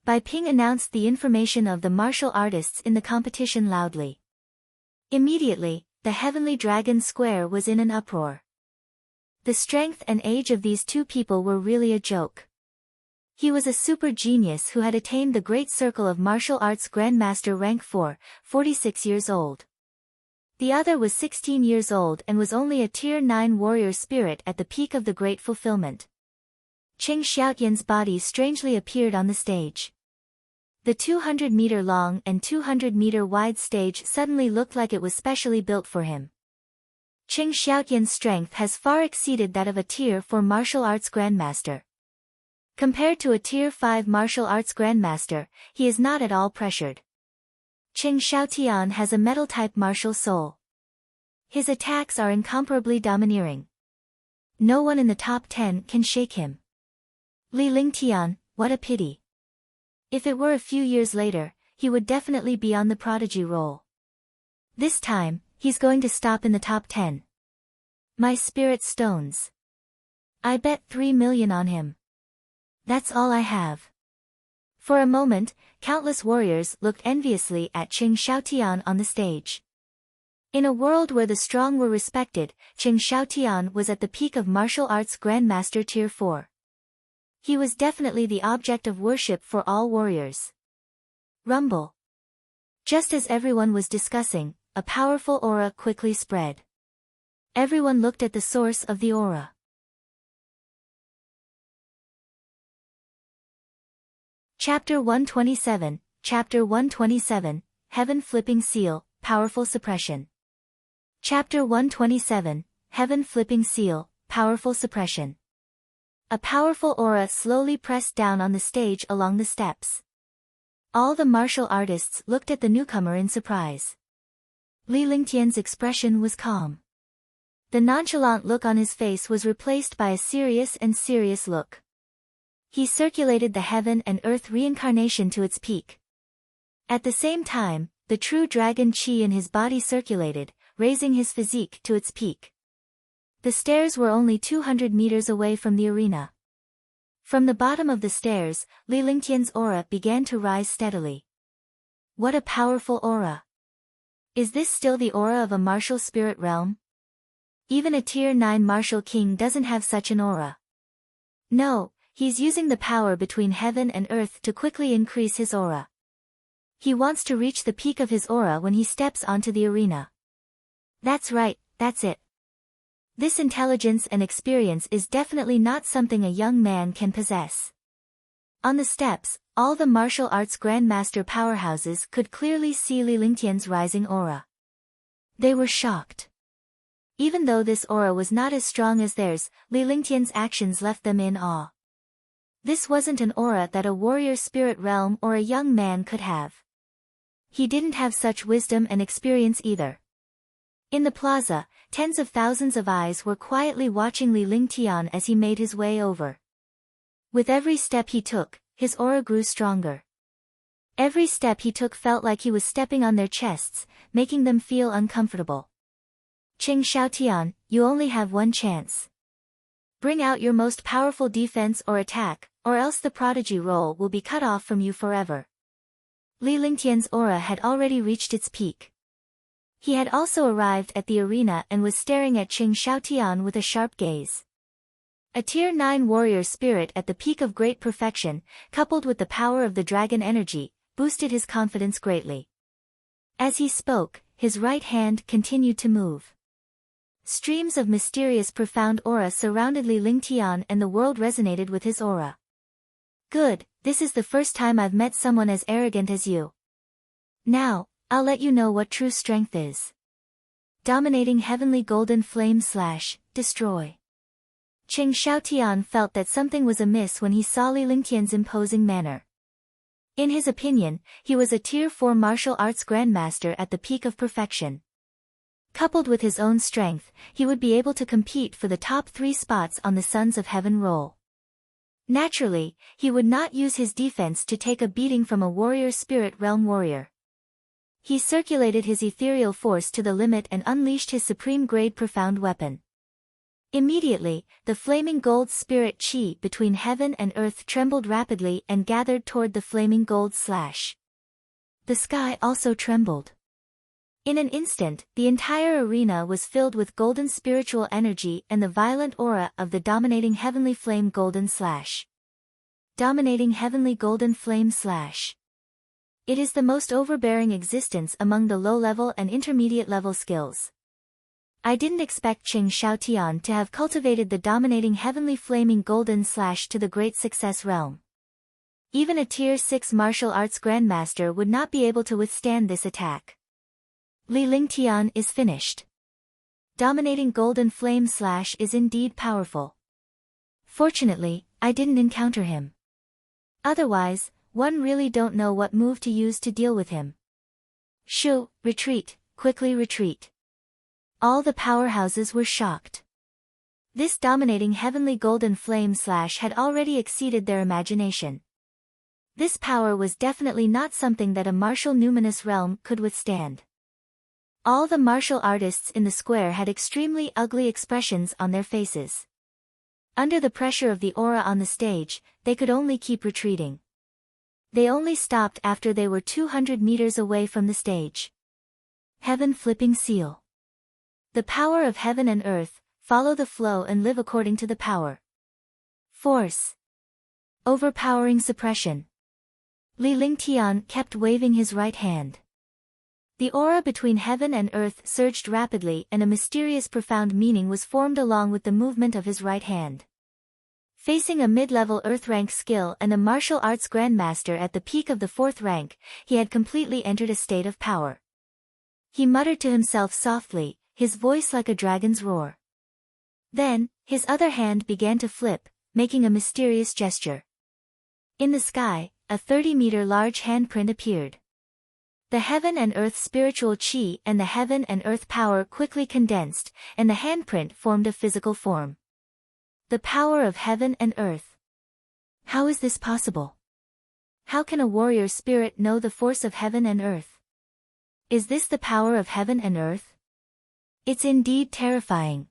Bai Ping announced the information of the martial artists in the competition loudly. Immediately, the Heavenly Dragon Square was in an uproar. The strength and age of these two people were really a joke. He was a super genius who had attained the Great Circle of Martial Arts Grandmaster rank 4, 46 years old. The other was 16 years old and was only a Tier 9 warrior spirit at the peak of the Great Fulfillment. Qing Xiaotian's body strangely appeared on the stage. The 200-meter-long and 200-meter-wide stage suddenly looked like it was specially built for him. Qing Xiaotian's strength has far exceeded that of a Tier 4 martial arts grandmaster. Compared to a Tier 5 martial arts grandmaster, he is not at all pressured. Qing Xiaotian has a metal-type martial soul. His attacks are incomparably domineering. No one in the top 10 can shake him. Li Lingtian, what a pity. If it were a few years later, he would definitely be on the Prodigy roll. This time, he's going to stop in the top 10. My spirit stones. I bet 3 million on him. That's all I have. For a moment, countless warriors looked enviously at Qing Xiaotian on the stage. In a world where the strong were respected, Qing Xiaotian was at the peak of martial arts Grandmaster Tier 4. He was definitely the object of worship for all warriors. Rumble. Just as everyone was discussing, a powerful aura quickly spread. Everyone looked at the source of the aura. Chapter 127, Chapter 127, Heaven Flipping Seal, Powerful Suppression. Chapter 127, Heaven Flipping Seal, Powerful Suppression. A powerful aura slowly pressed down on the stage along the steps. All the martial artists looked at the newcomer in surprise. Li Lingtian's expression was calm. The nonchalant look on his face was replaced by a serious look. He circulated the heaven and earth reincarnation to its peak. At the same time, the true dragon chi in his body circulated, raising his physique to its peak. The stairs were only 200 meters away from the arena. From the bottom of the stairs, Lingtian's aura began to rise steadily. What a powerful aura! Is this still the aura of a martial spirit realm? Even a Tier 9 martial king doesn't have such an aura. No, he's using the power between heaven and earth to quickly increase his aura. He wants to reach the peak of his aura when he steps onto the arena. That's right, that's it. This intelligence and experience is definitely not something a young man can possess. On the steps, all the martial arts grandmaster powerhouses could clearly see Lingtian's rising aura. They were shocked. Even though this aura was not as strong as theirs, Lingtian's actions left them in awe. This wasn't an aura that a warrior spirit realm or a young man could have. He didn't have such wisdom and experience either. In the plaza, tens of thousands of eyes were quietly watching Lingtian as he made his way over. With every step he took, his aura grew stronger. Every step he took felt like he was stepping on their chests, making them feel uncomfortable. Qing Xiaotian, you only have one chance. Bring out your most powerful defense or attack, or else the Prodigy role will be cut off from you forever. Lingtian's aura had already reached its peak. He had also arrived at the arena and was staring at Qing Xiaotian with a sharp gaze. A Tier 9 warrior spirit at the peak of great perfection, coupled with the power of the dragon energy, boosted his confidence greatly. As he spoke, his right hand continued to move. Streams of mysterious profound aura surrounded Lingtian and the world resonated with his aura. Good, this is the first time I've met someone as arrogant as you. Now, I'll let you know what true strength is. Dominating heavenly golden flame / destroy. Qing Xiaotian felt that something was amiss when he saw Lingtian's imposing manner. In his opinion, he was a Tier 4 martial arts grandmaster at the peak of perfection. Coupled with his own strength, he would be able to compete for the top 3 spots on the Sons of Heaven roll. Naturally, he would not use his defense to take a beating from a warrior spirit realm warrior. He circulated his ethereal force to the limit and unleashed his supreme grade profound weapon. Immediately, the flaming gold spirit chi between heaven and earth trembled rapidly and gathered toward the flaming gold slash. The sky also trembled. In an instant, the entire arena was filled with golden spiritual energy and the violent aura of the dominating heavenly flame golden slash. Dominating heavenly golden flame slash. It is the most overbearing existence among the low-level and intermediate-level skills. I didn't expect Qing Xiaotian to have cultivated the dominating heavenly flaming golden slash to the great success realm. Even a Tier 6 martial arts grandmaster would not be able to withstand this attack. Lingtian is finished. Dominating golden flame slash is indeed powerful. Fortunately, I didn't encounter him. Otherwise, one really don't know what move to use to deal with him. Shoo, retreat, quickly retreat. All the powerhouses were shocked. This dominating heavenly golden flame slash had already exceeded their imagination. This power was definitely not something that a martial numinous realm could withstand. All the martial artists in the square had extremely ugly expressions on their faces. Under the pressure of the aura on the stage, they could only keep retreating. They only stopped after they were 200 meters away from the stage. Heaven flipping seal. The power of heaven and earth, follow the flow and live according to the power. Force. Overpowering suppression. Lingtian kept waving his right hand. The aura between heaven and earth surged rapidly and a mysterious profound meaning was formed along with the movement of his right hand. Facing a mid-level earth rank skill and a martial arts grandmaster at the peak of the 4th rank, he had completely entered a state of power. He muttered to himself softly, his voice like a dragon's roar. Then, his other hand began to flip, making a mysterious gesture. In the sky, a 30-meter large handprint appeared. The heaven and earth spiritual chi and the heaven and earth power quickly condensed, and the handprint formed a physical form. The power of heaven and earth. How is this possible? How can a warrior spirit know the force of heaven and earth? Is this the power of heaven and earth? It's indeed terrifying.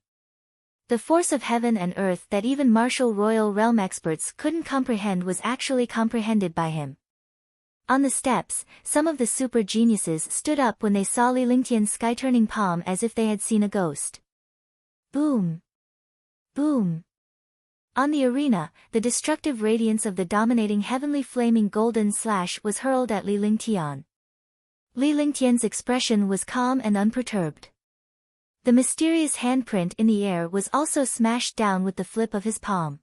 The force of heaven and earth that even martial royal realm experts couldn't comprehend was actually comprehended by him. On the steps, some of the super geniuses stood up when they saw Lingtian's sky-turning palm as if they had seen a ghost. Boom! Boom! On the arena, the destructive radiance of the dominating heavenly flaming golden slash was hurled at Lingtian. Lingtian's expression was calm and unperturbed. The mysterious handprint in the air was also smashed down with the flip of his palm.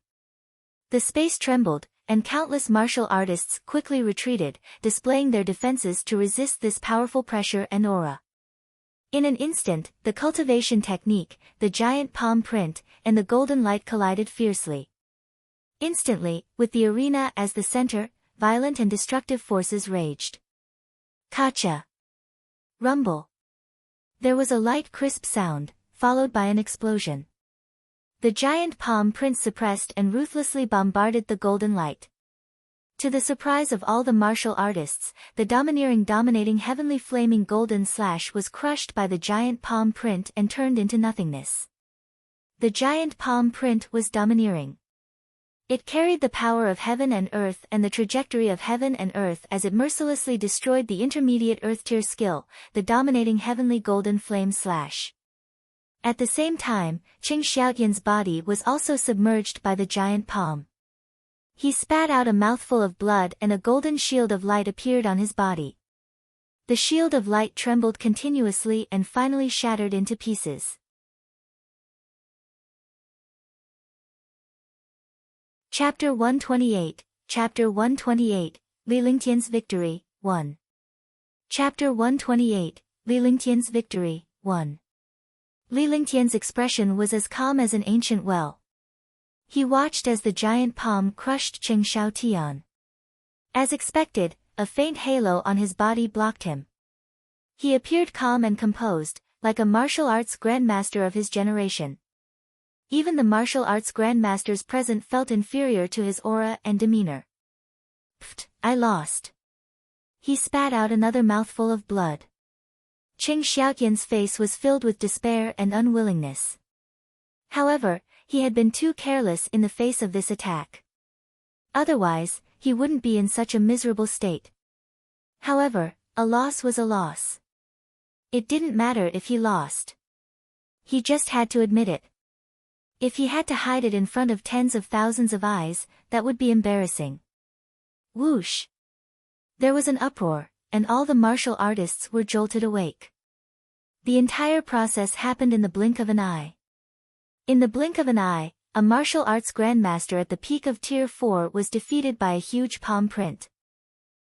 The space trembled, and countless martial artists quickly retreated, displaying their defenses to resist this powerful pressure and aura. In an instant, the cultivation technique, the giant palm print, and the golden light collided fiercely. Instantly, with the arena as the center, violent and destructive forces raged. Kacha! Rumble! There was a light crisp sound, followed by an explosion. The giant palm print suppressed and ruthlessly bombarded the golden light. To the surprise of all the martial artists, the dominating heavenly flaming golden slash was crushed by the giant palm print and turned into nothingness. The giant palm print was domineering. It carried the power of heaven and earth and the trajectory of heaven and earth as it mercilessly destroyed the intermediate earth-tier skill, the dominating heavenly golden flame slash. At the same time, Qing Xiaotian's body was also submerged by the giant palm. He spat out a mouthful of blood and a golden shield of light appeared on his body. The shield of light trembled continuously and finally shattered into pieces. Chapter 128, Chapter 128, Lingtian's Victory, 1. Chapter 128, Lingtian's Victory, 1. Lingtian's expression was as calm as an ancient well. He watched as the giant palm crushed Qing Xiaotian. As expected, a faint halo on his body blocked him. He appeared calm and composed, like a martial arts grandmaster of his generation. Even the martial arts grandmasters present felt inferior to his aura and demeanor. Pfft, I lost. He spat out another mouthful of blood. Qing Xiaotian's face was filled with despair and unwillingness. However, he had been too careless in the face of this attack. Otherwise, he wouldn't be in such a miserable state. However, a loss was a loss. It didn't matter if he lost. He just had to admit it. If he had to hide it in front of tens of thousands of eyes, that would be embarrassing. Whoosh! There was an uproar, and all the martial artists were jolted awake. The entire process happened in the blink of an eye. In the blink of an eye, a martial arts grandmaster at the peak of Tier 4 was defeated by a huge palm print.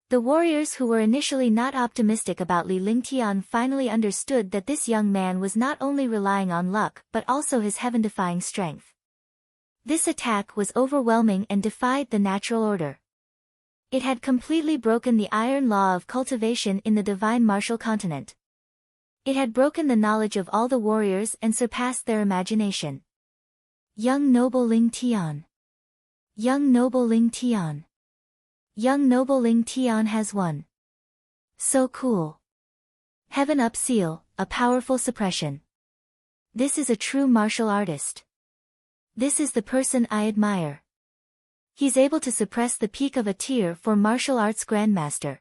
The warriors who were initially not optimistic about Lingtian finally understood that this young man was not only relying on luck but also his heaven-defying strength. This attack was overwhelming and defied the natural order. It had completely broken the iron law of cultivation in the divine martial continent. It had broken the knowledge of all the warriors and surpassed their imagination. Young noble Lingtian. Young noble Lingtian. Young noble Lingtian has won. So cool. Heaven up seal, a powerful suppression. This is a true martial artist. This is the person I admire. He's able to suppress the peak of a Tier 4 martial arts grandmaster.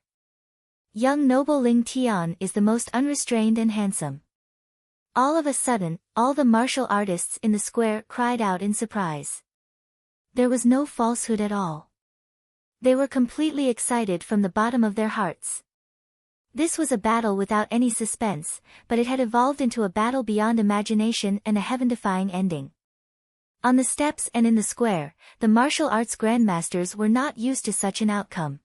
Young noble Lingtian is the most unrestrained and handsome. All of a sudden, all the martial artists in the square cried out in surprise. There was no falsehood at all. They were completely excited from the bottom of their hearts. This was a battle without any suspense, but it had evolved into a battle beyond imagination and a heaven-defying ending. On the steps and in the square, the martial arts grandmasters were not used to such an outcome.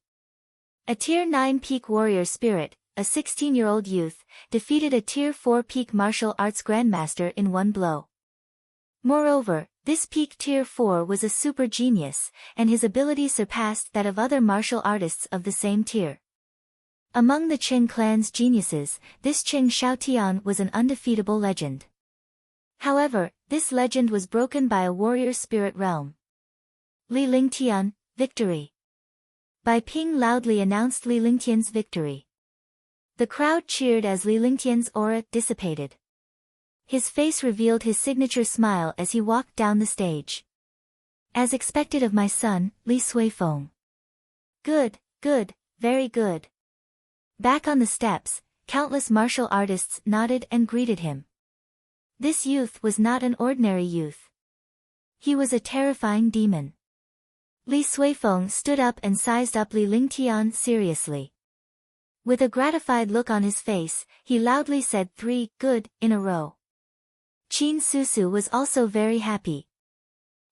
A Tier 9 peak warrior spirit, a 16-year-old youth, defeated a Tier 4 peak martial arts grandmaster in one blow. Moreover, this peak Tier 4 was a super genius, and his ability surpassed that of other martial artists of the same tier. Among the Qing clan's geniuses, this Qing Xiaotian was an undefeatable legend. However, this legend was broken by a warrior spirit realm. Lingtian, victory. Bai Ping loudly announced Lingtian's victory. The crowd cheered as Lingtian's aura dissipated. His face revealed his signature smile as he walked down the stage. As expected of my son, Li Suifeng. Good, good, very good. Back on the steps, countless martial artists nodded and greeted him. This youth was not an ordinary youth. He was a terrifying demon. Li Suifeng stood up and sized up Li Lingtian seriously. With a gratified look on his face, he loudly said 3 good in a row. Qin Susu was also very happy.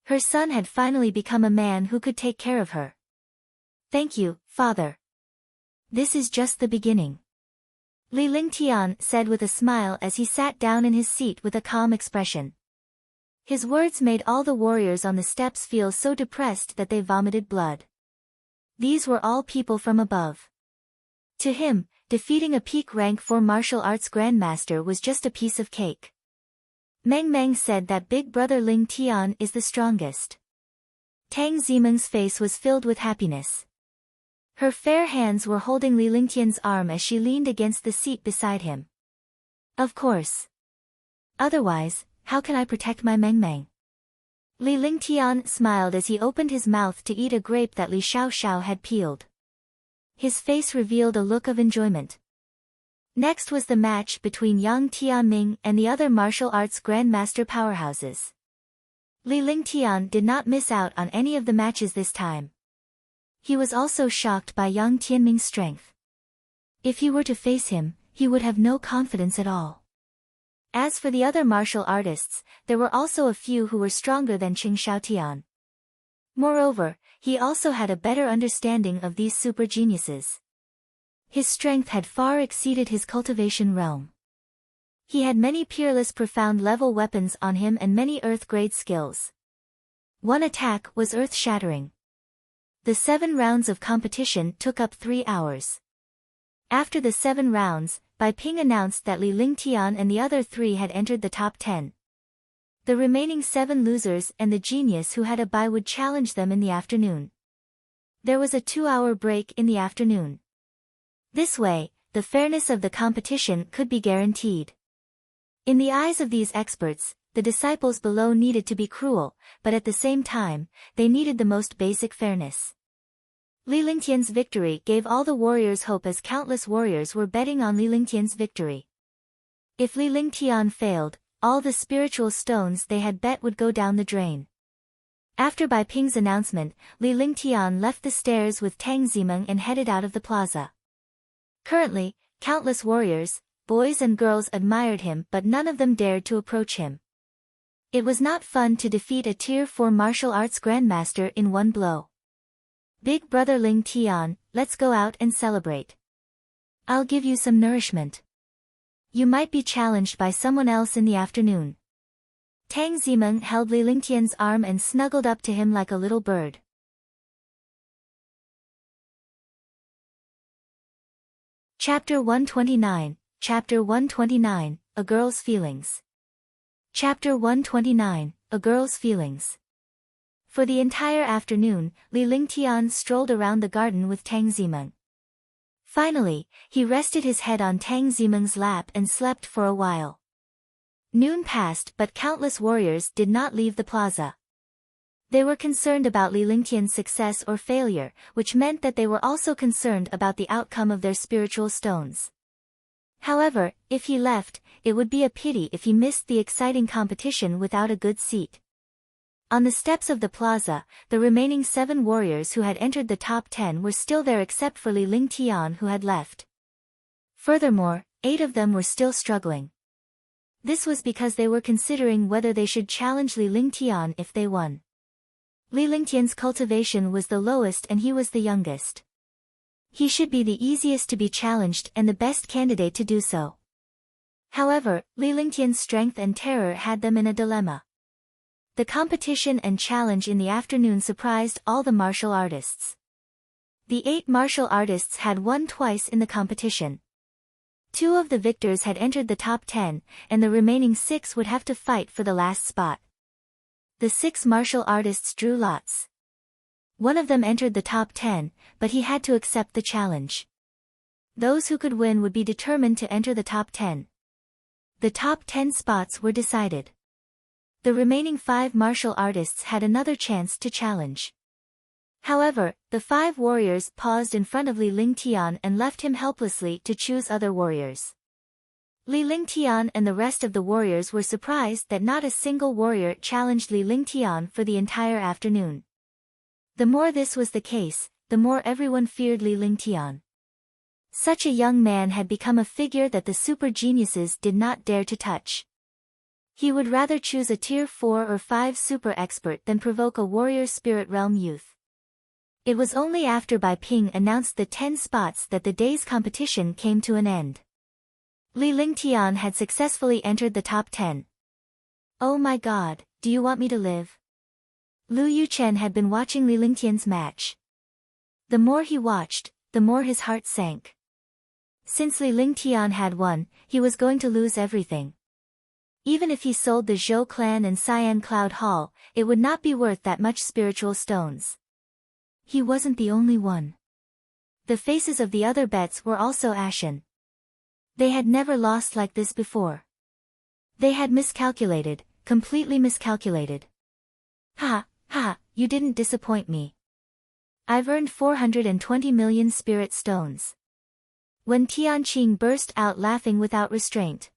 Her son had finally become a man who could take care of her. Thank you, father. This is just the beginning. Li Lingtian said with a smile as he sat down in his seat with a calm expression. His words made all the warriors on the steps feel so depressed that they vomited blood. These were all people from above. To him, defeating a peak rank 4 martial arts grandmaster was just a piece of cake. Meng Meng said that big brother Ling Tian is the strongest. Tang Zimeng's face was filled with happiness. Her fair hands were holding Li Lingtian's arm as she leaned against the seat beside him. Of course. Otherwise, how can I protect my Meng Meng? Li Lingtian smiled as he opened his mouth to eat a grape that Li Xiaoxiao had peeled. His face revealed a look of enjoyment. Next was the match between young Tianming and the other martial arts grandmaster powerhouses. Li Lingtian did not miss out on any of the matches this time. He was also shocked by young Tianming's strength. If he were to face him, he would have no confidence at all. As for the other martial artists, there were also a few who were stronger than Qing Shaotian. Moreover, he also had a better understanding of these super geniuses. His strength had far exceeded his cultivation realm. He had many peerless profound level weapons on him and many earth-grade skills. One attack was earth-shattering. The 7 rounds of competition took up 3 hours. After the 7 rounds, Bai Ping announced that Li Lingtian and the other 3 had entered the top 10. The remaining 7 losers and the genius who had a bye would challenge them in the afternoon. There was a 2-hour break in the afternoon. This way, the fairness of the competition could be guaranteed. In the eyes of these experts, the disciples below needed to be cruel, but at the same time, they needed the most basic fairness. Li Lingtian's victory gave all the warriors hope as countless warriors were betting on Li Lingtian's victory. If Li Lingtian failed, all the spiritual stones they had bet would go down the drain. After Bai Ping's announcement, Li Lingtian left the stairs with Tang Zimeng and headed out of the plaza. Currently, countless warriors, boys and girls admired him but none of them dared to approach him. It was not fun to defeat a Tier 4 martial arts grandmaster in one blow. Big brother Ling Tian, let's go out and celebrate. I'll give you some nourishment. You might be challenged by someone else in the afternoon. Tang Zimeng held Li Lingtian's arm and snuggled up to him like a little bird. Chapter 129, Chapter 129, A Girl's Feelings. Chapter 129, A Girl's Feelings. For the entire afternoon, Li Lingtian strolled around the garden with Tang Zimeng. Finally, he rested his head on Tang Zimeng's lap and slept for a while. Noon passed but countless warriors did not leave the plaza. They were concerned about Li Lingtian's success or failure, which meant that they were also concerned about the outcome of their spiritual stones. However, if he left, it would be a pity if he missed the exciting competition without a good seat. On the steps of the plaza, the remaining 7 warriors who had entered the top 10 were still there except for Li Lingtian who had left. Furthermore, 8 of them were still struggling. This was because they were considering whether they should challenge Li Lingtian if they won. Li Lingtian's cultivation was the lowest and he was the youngest. He should be the easiest to be challenged and the best candidate to do so. However, Li Lingtian's strength and terror had them in a dilemma. The competition and challenge in the afternoon surprised all the martial artists. The 8 martial artists had won twice in the competition. 2 of the victors had entered the top 10, and the remaining 6 would have to fight for the last spot. The 6 martial artists drew lots. One of them entered the top 10, but he had to accept the challenge. Those who could win would be determined to enter the top 10. The top 10 spots were decided. The remaining 5 martial artists had another chance to challenge. However, the 5 warriors paused in front of Lingtian and left him helplessly to choose other warriors. Lingtian and the rest of the warriors were surprised that not a single warrior challenged Lingtian for the entire afternoon. The more this was the case, the more everyone feared Lingtian. Such a young man had become a figure that the super geniuses did not dare to touch. He would rather choose a tier 4 or 5 super expert than provoke a warrior spirit realm youth. It was only after Bai Ping announced the 10 spots that the day's competition came to an end. Lingtian had successfully entered the top 10. Oh my god, do you want me to live? Lu Yuchen had been watching Lingtian's match. The more he watched, the more his heart sank. Since Lingtian had won, he was going to lose everything. Even if he sold the Zhou clan and Cyan Cloud Hall, it would not be worth that much spiritual stones. He wasn't the only one. The faces of the other bets were also ashen. They had never lost like this before. They had miscalculated, completely miscalculated. Ha, you didn't disappoint me. I've earned 420 million spirit stones. When Tianqing burst out laughing without restraint.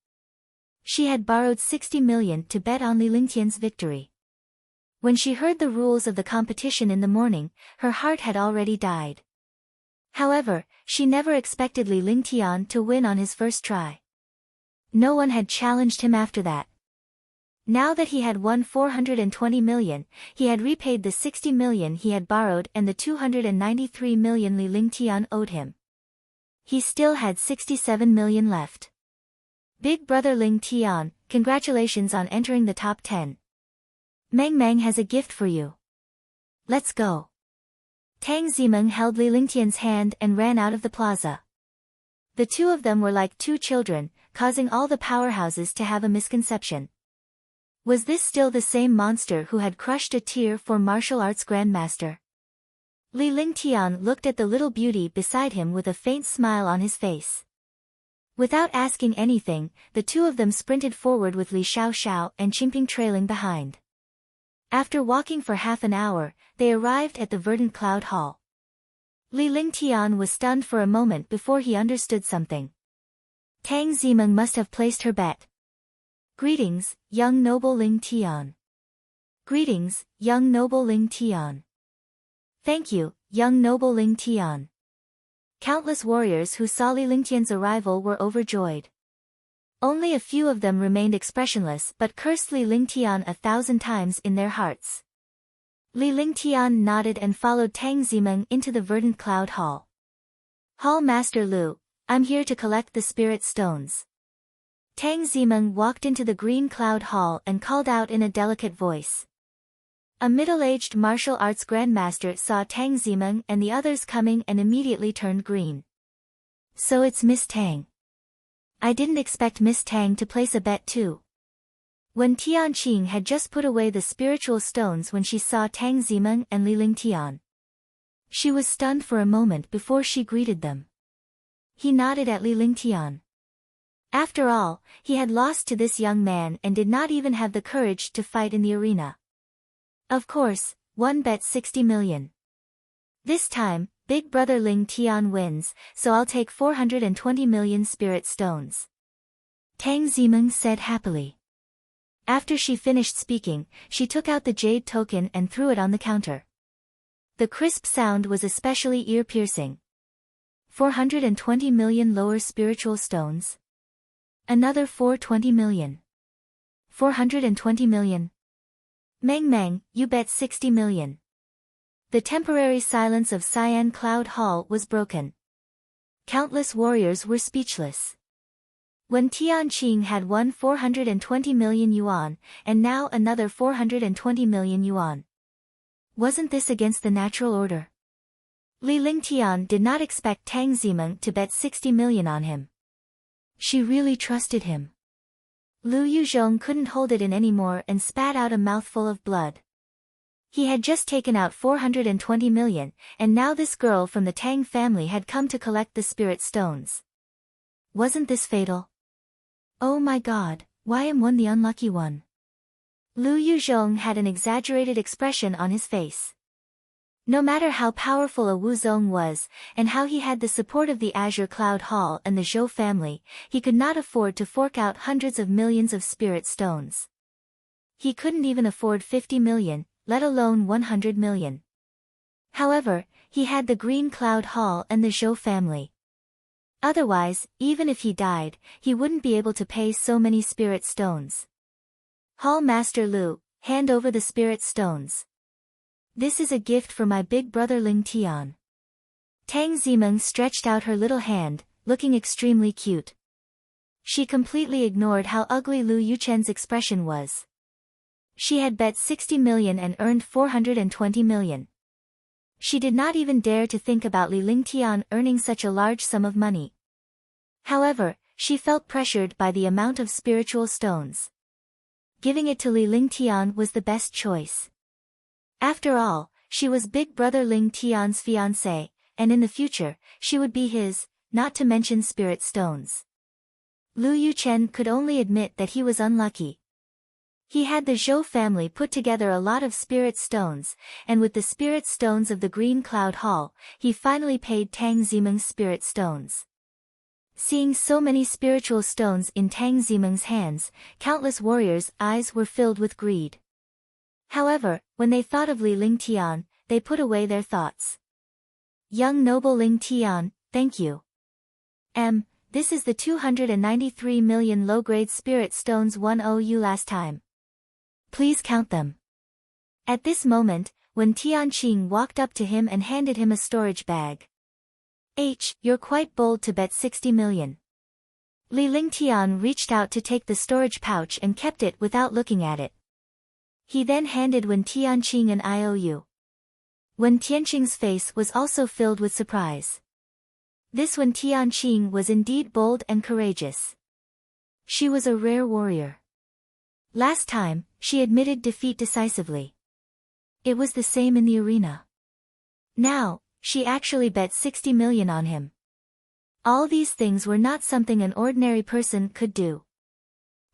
She had borrowed 60 million to bet on Lingtian's victory. When she heard the rules of the competition in the morning, her heart had already died. However, she never expected Lingtian to win on his first try. No one had challenged him after that. Now that he had won 420 million, he had repaid the 60 million he had borrowed and the 293 million Lingtian owed him. He still had 67 million left. Big brother Lingtian, congratulations on entering the top 10. Meng has a gift for you. Let's go. Tang Zimeng held Lingtian's hand and ran out of the plaza. The two of them were like two children, causing all the powerhouses to have a misconception. Was this still the same monster who had crushed a tier 4 martial arts grandmaster? Lingtian looked at the little beauty beside him with a faint smile on his face. Without asking anything, the two of them sprinted forward with Li Xiaoxiao and Qingping trailing behind. After walking for half an hour, they arrived at the Verdant Cloud Hall. Lingtian was stunned for a moment before he understood something. Tang Zimeng must have placed her bet. Greetings, young noble Lingtian. Greetings, young noble Lingtian. Thank you, young noble Lingtian. Countless warriors who saw Lingtian's arrival were overjoyed. Only a few of them remained expressionless but cursed Lingtian 1,000 times in their hearts. Lingtian nodded and followed Tang Zimeng into the Verdant Cloud Hall. Hall Master Lu, I'm here to collect the spirit stones. Tang Zimeng walked into the Green Cloud Hall and called out in a delicate voice. A middle-aged martial arts grandmaster saw Tang Zimeng and the others coming and immediately turned green. So it's Miss Tang. I didn't expect Miss Tang to place a bet too. When Tianqing had just put away the spiritual stones when she saw Tang Zimeng and Lingtian. She was stunned for a moment before she greeted them. He nodded at Lingtian. After all, he had lost to this young man and did not even have the courage to fight in the arena. Of course, one bet 60 million. This time, big brother Lingtian wins, so I'll take 420 million spirit stones. Tang Zimeng said happily. After she finished speaking, she took out the jade token and threw it on the counter. The crisp sound was especially ear-piercing. 420 million lower spiritual stones. Another 420 million. 420 million. Meng, you bet 60 million. The temporary silence of Cyan Cloud Hall was broken. Countless warriors were speechless. When Tianqing had won 420 million yuan, and now another 420 million yuan. Wasn't this against the natural order? Lingtian did not expect Tang Zimeng to bet 60 million on him. She really trusted him. Lu Yuzhong couldn't hold it in anymore and spat out a mouthful of blood. He had just taken out 420 million, and now this girl from the Tang family had come to collect the spirit stones. Wasn't this fatal? Oh my god, why am I the unlucky one? Lu Yuzhong had an exaggerated expression on his face. No matter how powerful a Wuzong was, and how he had the support of the Azure Cloud Hall and the Zhou family, he could not afford to fork out hundreds of millions of spirit stones. He couldn't even afford 50 million, let alone 100 million. However, he had the Green Cloud Hall and the Zhou family. Otherwise, even if he died, he wouldn't be able to pay so many spirit stones. Hall Master Lu, hand over the spirit stones. This is a gift for my big brother Lingtian. Tang Zimeng stretched out her little hand, looking extremely cute. She completely ignored how ugly Lu Yuchen's expression was. She had bet 60 million and earned 420 million. She did not even dare to think about Li Lingtian earning such a large sum of money. However, she felt pressured by the amount of spiritual stones. Giving it to Li Lingtian was the best choice. After all, she was big brother Lingtian's fiancée, and in the future, she would be his, not to mention spirit stones. Lu Yuchen could only admit that he was unlucky. He had the Zhou family put together a lot of spirit stones, and with the spirit stones of the Green Cloud Hall, he finally paid Tang Zimeng's spirit stones. Seeing so many spiritual stones in Tang Zimeng's hands, countless warriors' eyes were filled with greed. However, when they thought of Li Lingtian, they put away their thoughts. Young noble Lingtian, thank you. This is the 293 million low-grade spirit stones one owe you last time. Please count them. At this moment, when Tianqing walked up to him and handed him a storage bag. You're quite bold to bet 60 million. Li Lingtian reached out to take the storage pouch and kept it without looking at it. He then handed Wen Tianqing an IOU. Wen Tianqing's face was also filled with surprise. This Wen Tianqing was indeed bold and courageous. She was a rare warrior. Last time, she admitted defeat decisively. It was the same in the arena. Now, she actually bet 60 million on him. All these things were not something an ordinary person could do.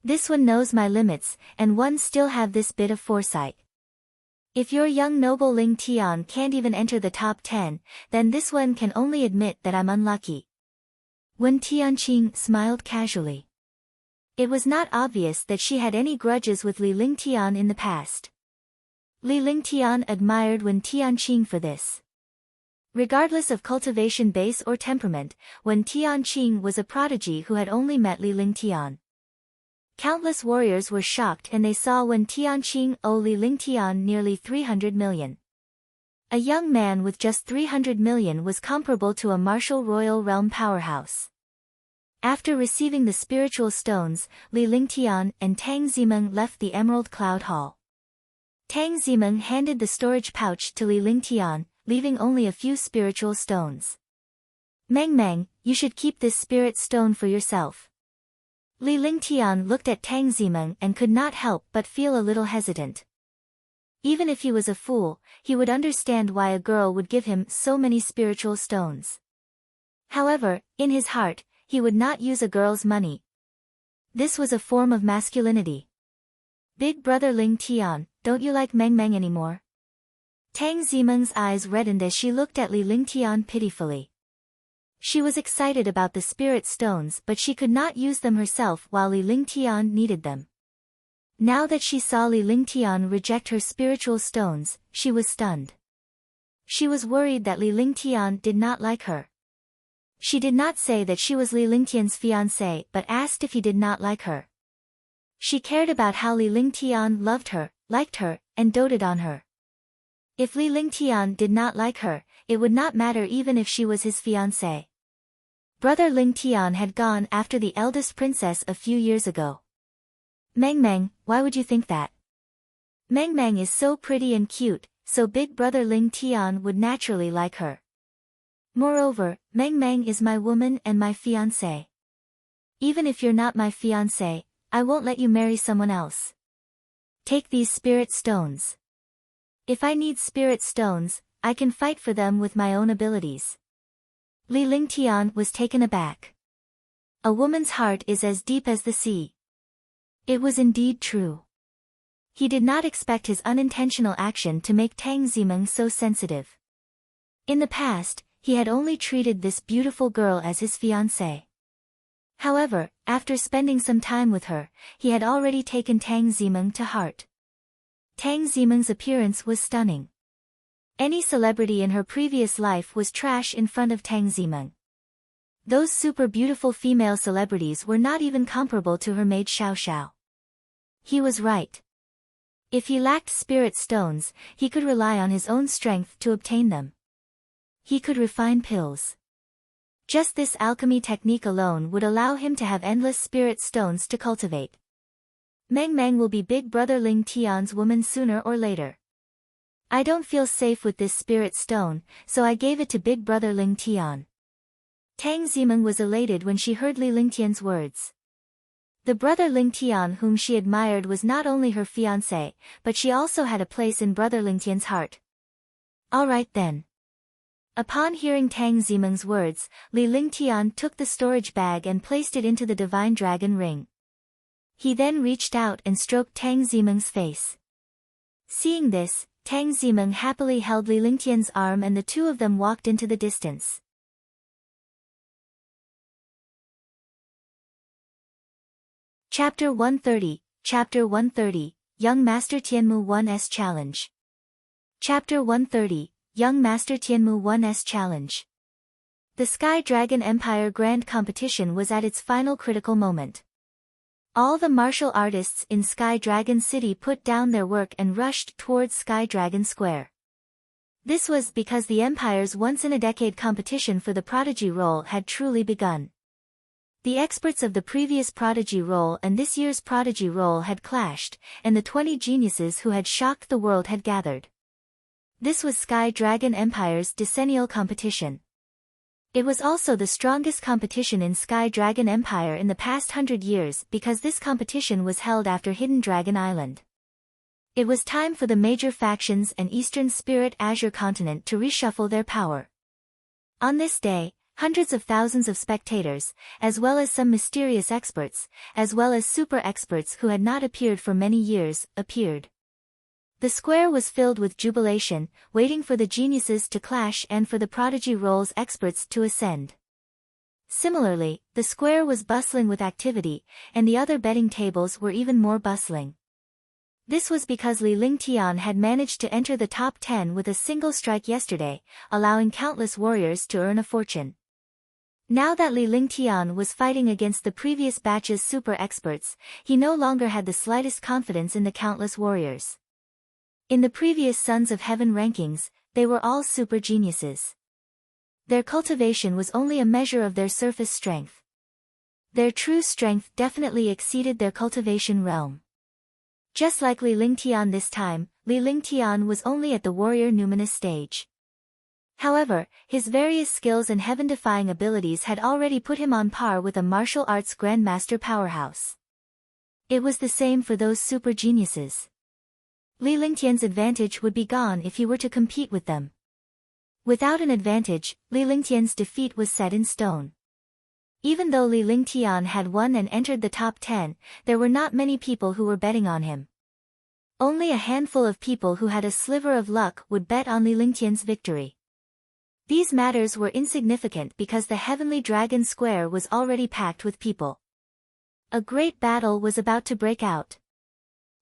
This one knows my limits, and one still have this bit of foresight. If your young noble Lingtian can't even enter the top 10, then this one can only admit that I'm unlucky. Wen Tianqing smiled casually. It was not obvious that she had any grudges with Li Lingtian in the past. Li Lingtian admired Wen Tianqing for this. Regardless of cultivation base or temperament, Wen Tianqing was a prodigy who had only met Li Lingtian. Countless warriors were shocked and they saw Wen Tianqing owe Li Lingtian nearly 300 million. A young man with just 300 million was comparable to a martial royal realm powerhouse. After receiving the spiritual stones, Li Lingtian and Tang Zimeng left the Emerald Cloud Hall. Tang Zimeng handed the storage pouch to Li Lingtian, leaving only a few spiritual stones. Meng, you should keep this spirit stone for yourself. Li Lingtian looked at Tang Zimeng and could not help but feel a little hesitant. Even if he was a fool, he would understand why a girl would give him so many spiritual stones. However, in his heart, he would not use a girl's money. This was a form of masculinity. Big brother Lingtian, don't you like Meng anymore? Tang Zimeng's eyes reddened as she looked at Li Lingtian pitifully. She was excited about the spirit stones but she could not use them herself while Li Lingtian needed them. Now that she saw Li Lingtian reject her spiritual stones, she was stunned. She was worried that Li Lingtian did not like her. She did not say that she was Li Lingtian's fiancée but asked if he did not like her. She cared about how Li Lingtian loved her, liked her, and doted on her. If Li Lingtian did not like her, it would not matter even if she was his fiancée. Brother Lingtian had gone after the eldest princess a few years ago. Meng, why would you think that? Meng is so pretty and cute, so big brother Lingtian would naturally like her. Moreover, Meng is my woman and my fiancée. Even if you're not my fiancée, I won't let you marry someone else. Take these spirit stones. If I need spirit stones, I can fight for them with my own abilities. Li Lingtian was taken aback. A woman's heart is as deep as the sea. It was indeed true. He did not expect his unintentional action to make Tang Zimeng so sensitive. In the past, he had only treated this beautiful girl as his fiancée. However, after spending some time with her, he had already taken Tang Zimeng to heart. Tang Zimeng's appearance was stunning. Any celebrity in her previous life was trash in front of Tang Zimeng. Those super beautiful female celebrities were not even comparable to her maid Xiao Xiao. He was right. If he lacked spirit stones, he could rely on his own strength to obtain them. He could refine pills. Just this alchemy technique alone would allow him to have endless spirit stones to cultivate. Meng Meng will be Big Brother Lingtian's woman sooner or later. I don't feel safe with this spirit stone, so I gave it to Big Brother Lingtian. Tang Zimeng was elated when she heard Li Lingtian's words. The brother Lingtian whom she admired was not only her fiancé, but she also had a place in brother Lingtian's heart. Alright then. Upon hearing Tang Zimeng's words, Li Lingtian took the storage bag and placed it into the divine dragon ring. He then reached out and stroked Tang Zimeng's face. Seeing this, Tang Zimeng happily held Li Lingtian's arm and the two of them walked into the distance. Chapter 130, Chapter 130, Young Master Tianmu 1's Challenge. Chapter 130, Young Master Tianmu 1's Challenge. The Sky Dragon Empire Grand Competition was at its final critical moment. All the martial artists in Sky Dragon City put down their work and rushed towards Sky Dragon Square. This was because the Empire's once-in-a-decade competition for the Prodigy role had truly begun. The experts of the previous Prodigy role and this year's Prodigy role had clashed, and the 20 geniuses who had shocked the world had gathered. This was Sky Dragon Empire's decennial competition. It was also the strongest competition in Sky Dragon Empire in the past 100 years because this competition was held after Hidden Dragon Island. It was time for the major factions and Eastern Spirit Azure Continent to reshuffle their power. On this day, hundreds of thousands of spectators, as well as some mysterious experts, as well as super experts who had not appeared for many years, appeared. The square was filled with jubilation, waiting for the geniuses to clash and for the Prodigy role's experts to ascend. Similarly, the square was bustling with activity, and the other betting tables were even more bustling. This was because Li Lingtian had managed to enter the top 10 with a single strike yesterday, allowing countless warriors to earn a fortune. Now that Li Lingtian was fighting against the previous batch's super experts, he no longer had the slightest confidence in the countless warriors. In the previous Sons of Heaven rankings, they were all super geniuses. Their cultivation was only a measure of their surface strength. Their true strength definitely exceeded their cultivation realm. Just like Li Lingtian this time, Li Lingtian was only at the warrior numinous stage. However, his various skills and heaven-defying abilities had already put him on par with a martial arts grandmaster powerhouse. It was the same for those super geniuses. Li Lingtian's advantage would be gone if he were to compete with them. Without an advantage, Li Lingtian's defeat was set in stone. Even though Li Lingtian had won and entered the top 10, there were not many people who were betting on him. Only a handful of people who had a sliver of luck would bet on Li Lingtian's victory. These matters were insignificant because the Heavenly Dragon Square was already packed with people. A great battle was about to break out.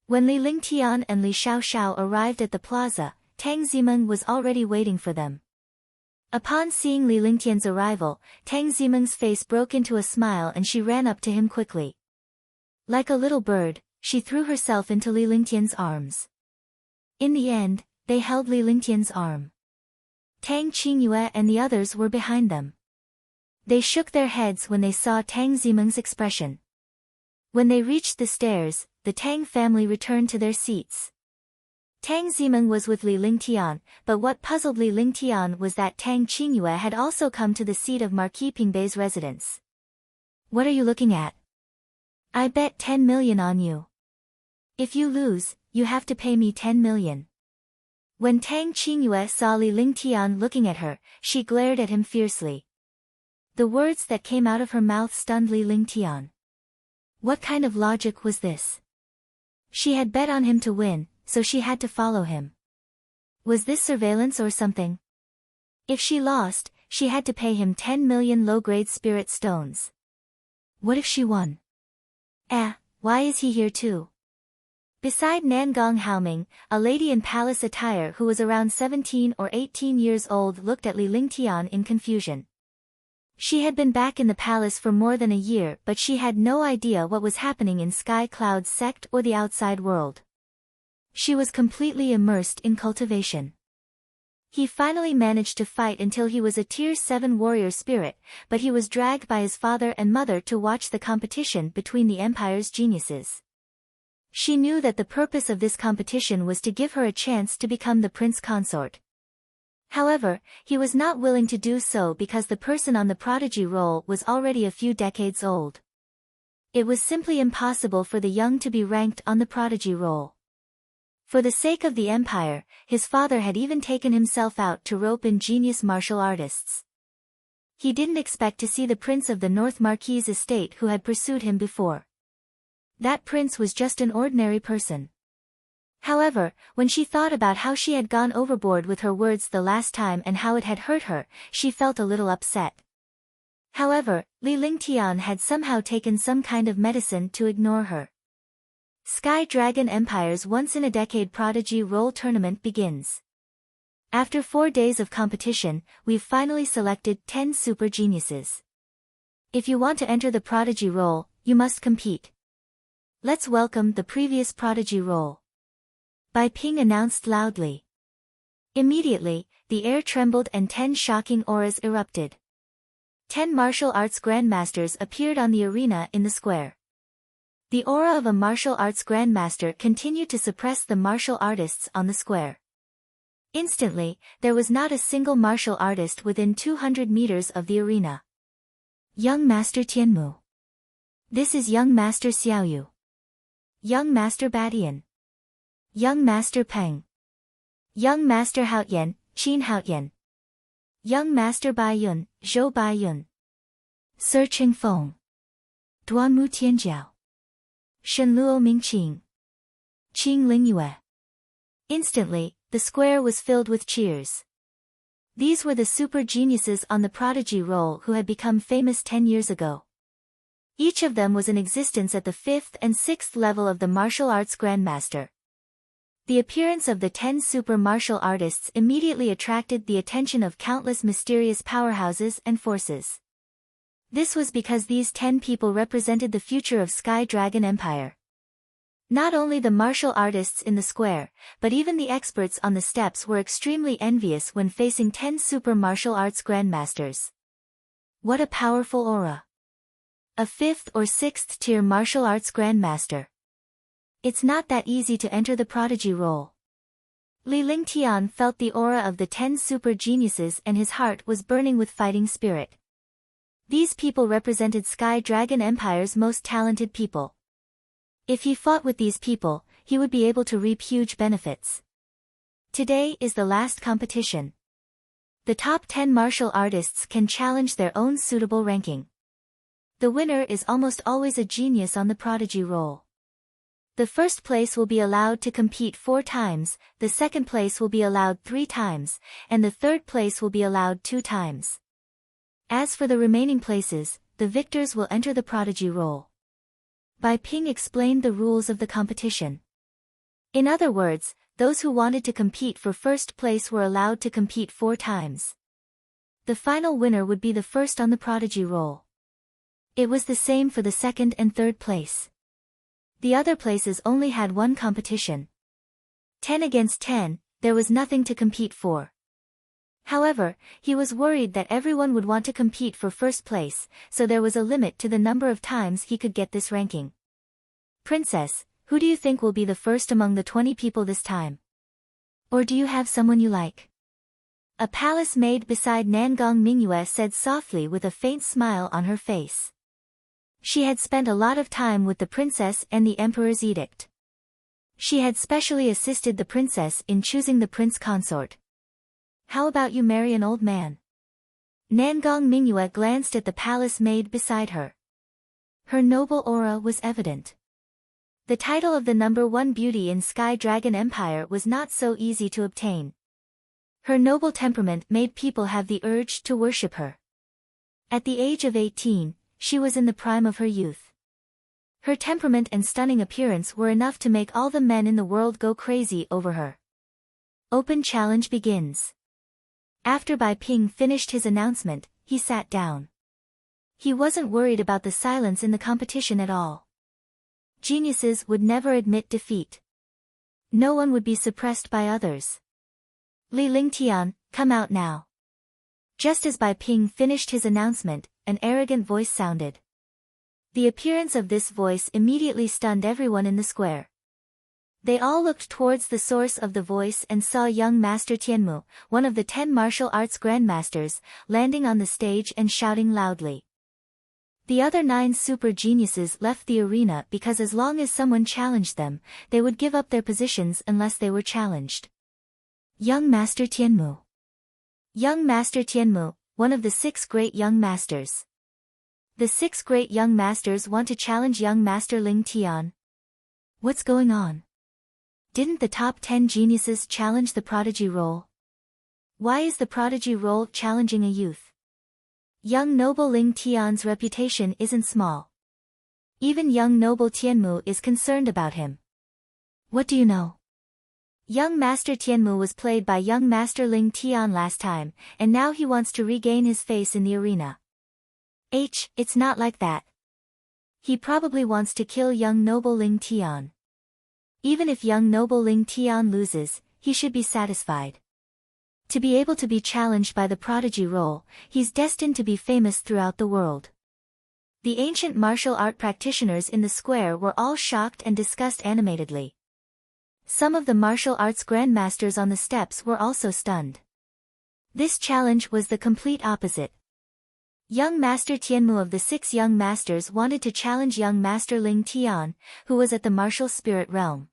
When Li Lingtian and Li Xiaoxiao arrived at the plaza, Tang Zimeng was already waiting for them. Upon seeing Li Lingtian's arrival, Tang Zimeng's face broke into a smile and she ran up to him quickly. Like a little bird, she threw herself into Li Lingtian's arms. In the end, they held Li Lingtian's arm. Tang Qingyue and the others were behind them. They shook their heads when they saw Tang Zimeng's expression. When they reached the stairs, the Tang family returned to their seats. Tang Zimeng was with Li Lingtian, but what puzzled Li Lingtian was that Tang Qingyue had also come to the seat of Marquis Pingbei's residence. What are you looking at? I bet 10 million on you. If you lose, you have to pay me 10 million. When Tang Qingyue saw Li Lingtian looking at her, she glared at him fiercely. The words that came out of her mouth stunned Lingtian. What kind of logic was this? She had bet on him to win, so she had to follow him. Was this surveillance or something? If she lost, she had to pay him 10 million low-grade spirit stones. What if she won? Why is he here too? Beside Nangong Haoming, a lady in palace attire who was around 17 or 18 years old looked at Li Lingtian in confusion. She had been back in the palace for more than a year, but she had no idea what was happening in Sky Cloud's sect or the outside world. She was completely immersed in cultivation. He finally managed to fight until he was a Tier 7 warrior spirit, but he was dragged by his father and mother to watch the competition between the Empire's geniuses. She knew that the purpose of this competition was to give her a chance to become the prince consort. However, he was not willing to do so because the person on the Prodigy roll was already a few decades old. It was simply impossible for the young to be ranked on the Prodigy roll. For the sake of the Empire, his father had even taken himself out to rope in genius martial artists. He didn't expect to see the prince of the North Marquis estate who had pursued him before. That prince was just an ordinary person. However, when she thought about how she had gone overboard with her words the last time and how it had hurt her, she felt a little upset. However, Li Lingtian had somehow taken some kind of medicine to ignore her. Sky Dragon Empire's once-in-a-decade Prodigy Roll Tournament begins. After 4 days of competition, we've finally selected 10 super geniuses. If you want to enter the Prodigy Roll, you must compete. Let's welcome the previous Prodigy Roll. Bai Ping announced loudly. Immediately, the air trembled and 10 shocking auras erupted. 10 martial arts grandmasters appeared on the arena in the square. The aura of a martial arts grandmaster continued to suppress the martial artists on the square. Instantly, there was not a single martial artist within 200 meters of the arena. Young Master Tianmu. This is Young Master Xiaoyu. Young Master Badian. Young Master Peng. Young Master Haotian, Qin Haotian. Young Master Baiyun, Zhou Baiyun. Sir Qingfeng. Duanmu Tianjiao. Shenluo Mingqing. Qing Lingyue. Instantly, the square was filled with cheers. These were the super geniuses on the Prodigy roll who had become famous 10 years ago. Each of them was in existence at the 5th and 6th level of the martial arts grandmaster. The appearance of the 10 super martial artists immediately attracted the attention of countless mysterious powerhouses and forces. This was because these 10 people represented the future of Sky Dragon Empire. Not only the martial artists in the square, but even the experts on the steps were extremely envious when facing 10 super martial arts grandmasters. What a powerful aura! A 5th or 6th tier martial arts grandmaster. It's not that easy to enter the Prodigy roll. Li Lingtian felt the aura of the 10 super geniuses and his heart was burning with fighting spirit. These people represented Sky Dragon Empire's most talented people. If he fought with these people, he would be able to reap huge benefits. Today is the last competition. The top 10 martial artists can challenge their own suitable ranking. The winner is almost always a genius on the Prodigy roll. The first place will be allowed to compete 4 times, the second place will be allowed 3 times, and the third place will be allowed 2 times. As for the remaining places, the victors will enter the Prodigy roll. Bai Ping explained the rules of the competition. In other words, those who wanted to compete for first place were allowed to compete 4 times. The final winner would be the first on the Prodigy roll. It was the same for the second and third place. The other places only had 1 competition. 10 against 10, there was nothing to compete for. However, he was worried that everyone would want to compete for first place, so there was a limit to the number of times he could get this ranking. Princess, who do you think will be the first among the 20 people this time? Or do you have someone you like? A palace maid beside Nangong Mingyue said softly with a faint smile on her face. She had spent a lot of time with the princess and the emperor's edict. She had specially assisted the princess in choosing the prince consort. How about you marry an old man? Nangong Mingyue glanced at the palace maid beside her. Her noble aura was evident. The title of the #1 beauty in Sky Dragon Empire was not so easy to obtain. Her noble temperament made people have the urge to worship her. At the age of 18, she was in the prime of her youth. Her temperament and stunning appearance were enough to make all the men in the world go crazy over her. Open challenge begins. After Bai Ping finished his announcement, he sat down. He wasn't worried about the silence in the competition at all. Geniuses would never admit defeat. No one would be suppressed by others. Lingtian, come out now. Just as Bai Ping finished his announcement, an arrogant voice sounded. The appearance of this voice immediately stunned everyone in the square. They all looked towards the source of the voice and saw young Master Tianmu, one of the 10 martial arts grandmasters, landing on the stage and shouting loudly. The other 9 super geniuses left the arena because as long as someone challenged them, they would give up their positions unless they were challenged. Young Master Tianmu. Young Master Tianmu, one of the 6 great young masters. The 6 great young masters want to challenge young Master Lingtian. What's going on? Didn't the top 10 geniuses challenge the Prodigy role? Why is the Prodigy role challenging a youth? Young noble Lingtian's reputation isn't small. Even young noble Tianmu is concerned about him. What do you know? Young Master Tianmu was played by young Master Lingtian last time, and now he wants to regain his face in the arena. It's not like that. He probably wants to kill young noble Lingtian. Even if young noble Lingtian loses, he should be satisfied. To be able to be challenged by the Prodigy role, he's destined to be famous throughout the world. The ancient martial art practitioners in the square were all shocked and discussed animatedly. Some of the martial arts grandmasters on the steps were also stunned. This challenge was the complete opposite. Young Master Tianmu of the 6 young masters wanted to challenge young Master Lingtian, who was at the martial spirit realm.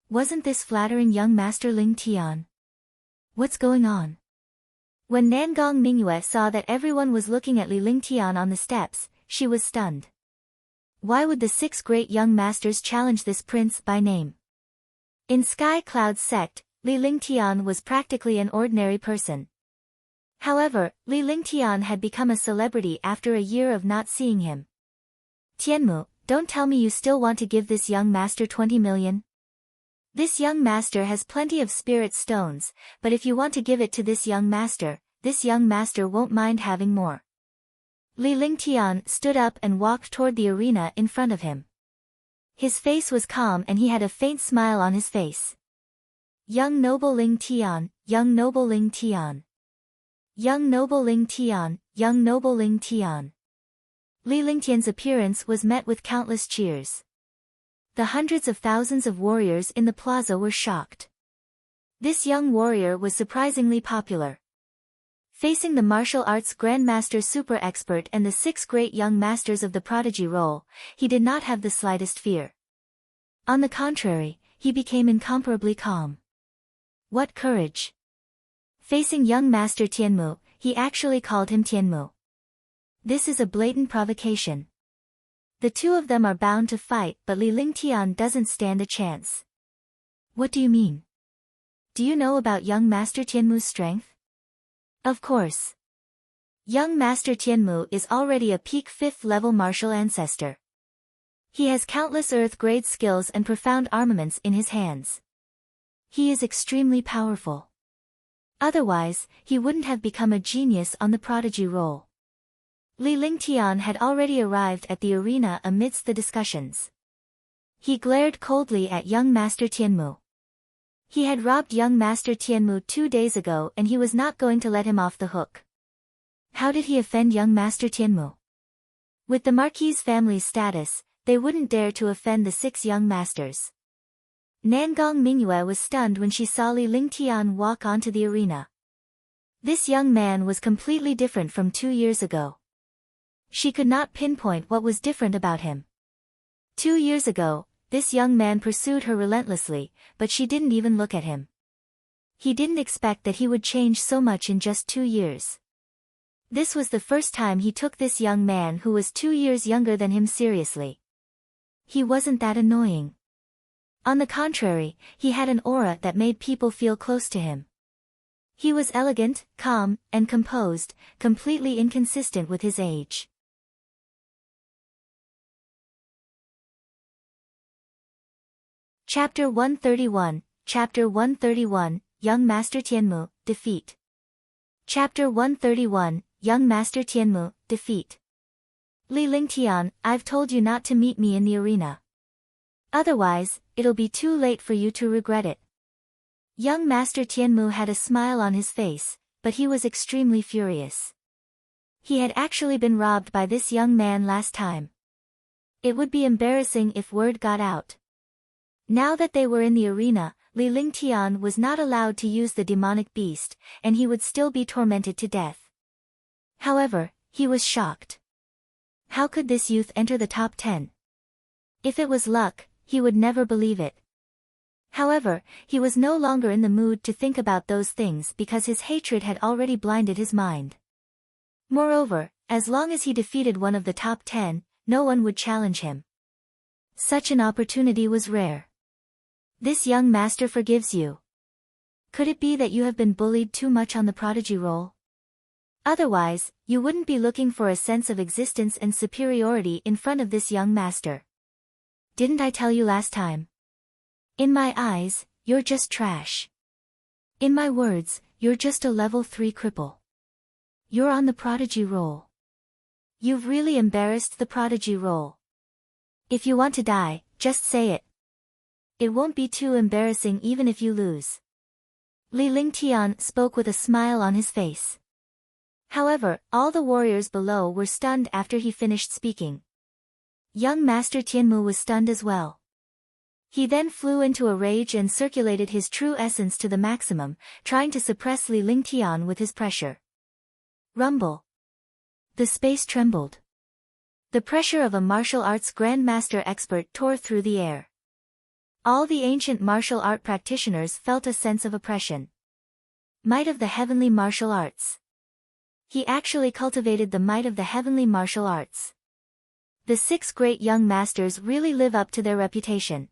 Wasn't this flattering young Master Lingtian? What's going on? When Nangong Mingyue saw that everyone was looking at Lingtian on the steps, she was stunned. Why would the 6 great young masters challenge this prince by name? In Sky Cloud's sect, Lingtian was practically an ordinary person. However, Lingtian had become a celebrity after a year of not seeing him. Tianmu, don't tell me you still want to give this young master 20 million? This young master has plenty of spirit stones, but if you want to give it to this young master won't mind having more. Lingtian stood up and walked toward the arena in front of him. His face was calm and he had a faint smile on his face. Young noble Lingtian, young noble Lingtian. Young noble Lingtian, young noble Lingtian. Lingtian's appearance was met with countless cheers. The hundreds of thousands of warriors in the plaza were shocked. This young warrior was surprisingly popular. Facing the martial arts grandmaster super expert and the 6 great young masters of the Prodigy role, he did not have the slightest fear. On the contrary, he became incomparably calm. What courage! Facing young Master Tianmu, he actually called him Tianmu. This is a blatant provocation. The 2 of them are bound to fight, but Lingtian doesn't stand a chance. What do you mean? Do you know about young Master Tianmu's strength? Of course. Young Master Tianmu is already a peak 5th level martial ancestor. He has countless earth-grade skills and profound armaments in his hands. He is extremely powerful. Otherwise, he wouldn't have become a genius on the Prodigy role. Lingtian had already arrived at the arena amidst the discussions. He glared coldly at young Master Tianmu. He had robbed young Master Tianmu 2 days ago and he was not going to let him off the hook. How did he offend young Master Tianmu? With the Marquis family's status, they wouldn't dare to offend the 6 young masters. Nangong Mingyue was stunned when she saw Lingtian walk onto the arena. This young man was completely different from 2 years ago. She could not pinpoint what was different about him. 2 years ago, this young man pursued her relentlessly, but she didn't even look at him. He didn't expect that he would change so much in just 2 years. This was the first time he took this young man who was 2 years younger than him seriously. He wasn't that annoying. On the contrary, he had an aura that made people feel close to him. He was elegant, calm, and composed, completely inconsistent with his age. Chapter 131, Chapter 131, Young Master Tianmu, Defeat. Chapter 131, Young Master Tianmu, Defeat. Lingtian, I've told you not to meet me in the arena. Otherwise, it'll be too late for you to regret it. Young Master Tianmu had a smile on his face, but he was extremely furious. He had actually been robbed by this young man last time. It would be embarrassing if word got out. Now that they were in the arena, Lingtian was not allowed to use the demonic beast, and he would still be tormented to death. However, he was shocked. How could this youth enter the top 10? If it was luck, he would never believe it. However, he was no longer in the mood to think about those things because his hatred had already blinded his mind. Moreover, as long as he defeated one of the top 10, no one would challenge him. Such an opportunity was rare. This young master forgives you. Could it be that you have been bullied too much on the prodigy role? Otherwise, you wouldn't be looking for a sense of existence and superiority in front of this young master. Didn't I tell you last time? In my eyes, you're just trash. In my words, you're just a level 3 cripple. You're on the prodigy role. You've really embarrassed the prodigy role. If you want to die, just say it. It won't be too embarrassing even if you lose. Lingtian spoke with a smile on his face. However, all the warriors below were stunned after he finished speaking. Young Master Tianmu was stunned as well. He then flew into a rage and circulated his true essence to the maximum, trying to suppress Lingtian with his pressure. Rumble. The space trembled. The pressure of a martial arts grandmaster expert tore through the air. All the ancient martial art practitioners felt a sense of oppression. Might of the heavenly martial arts. He actually cultivated the might of the heavenly martial arts. The 6 great young masters really live up to their reputation.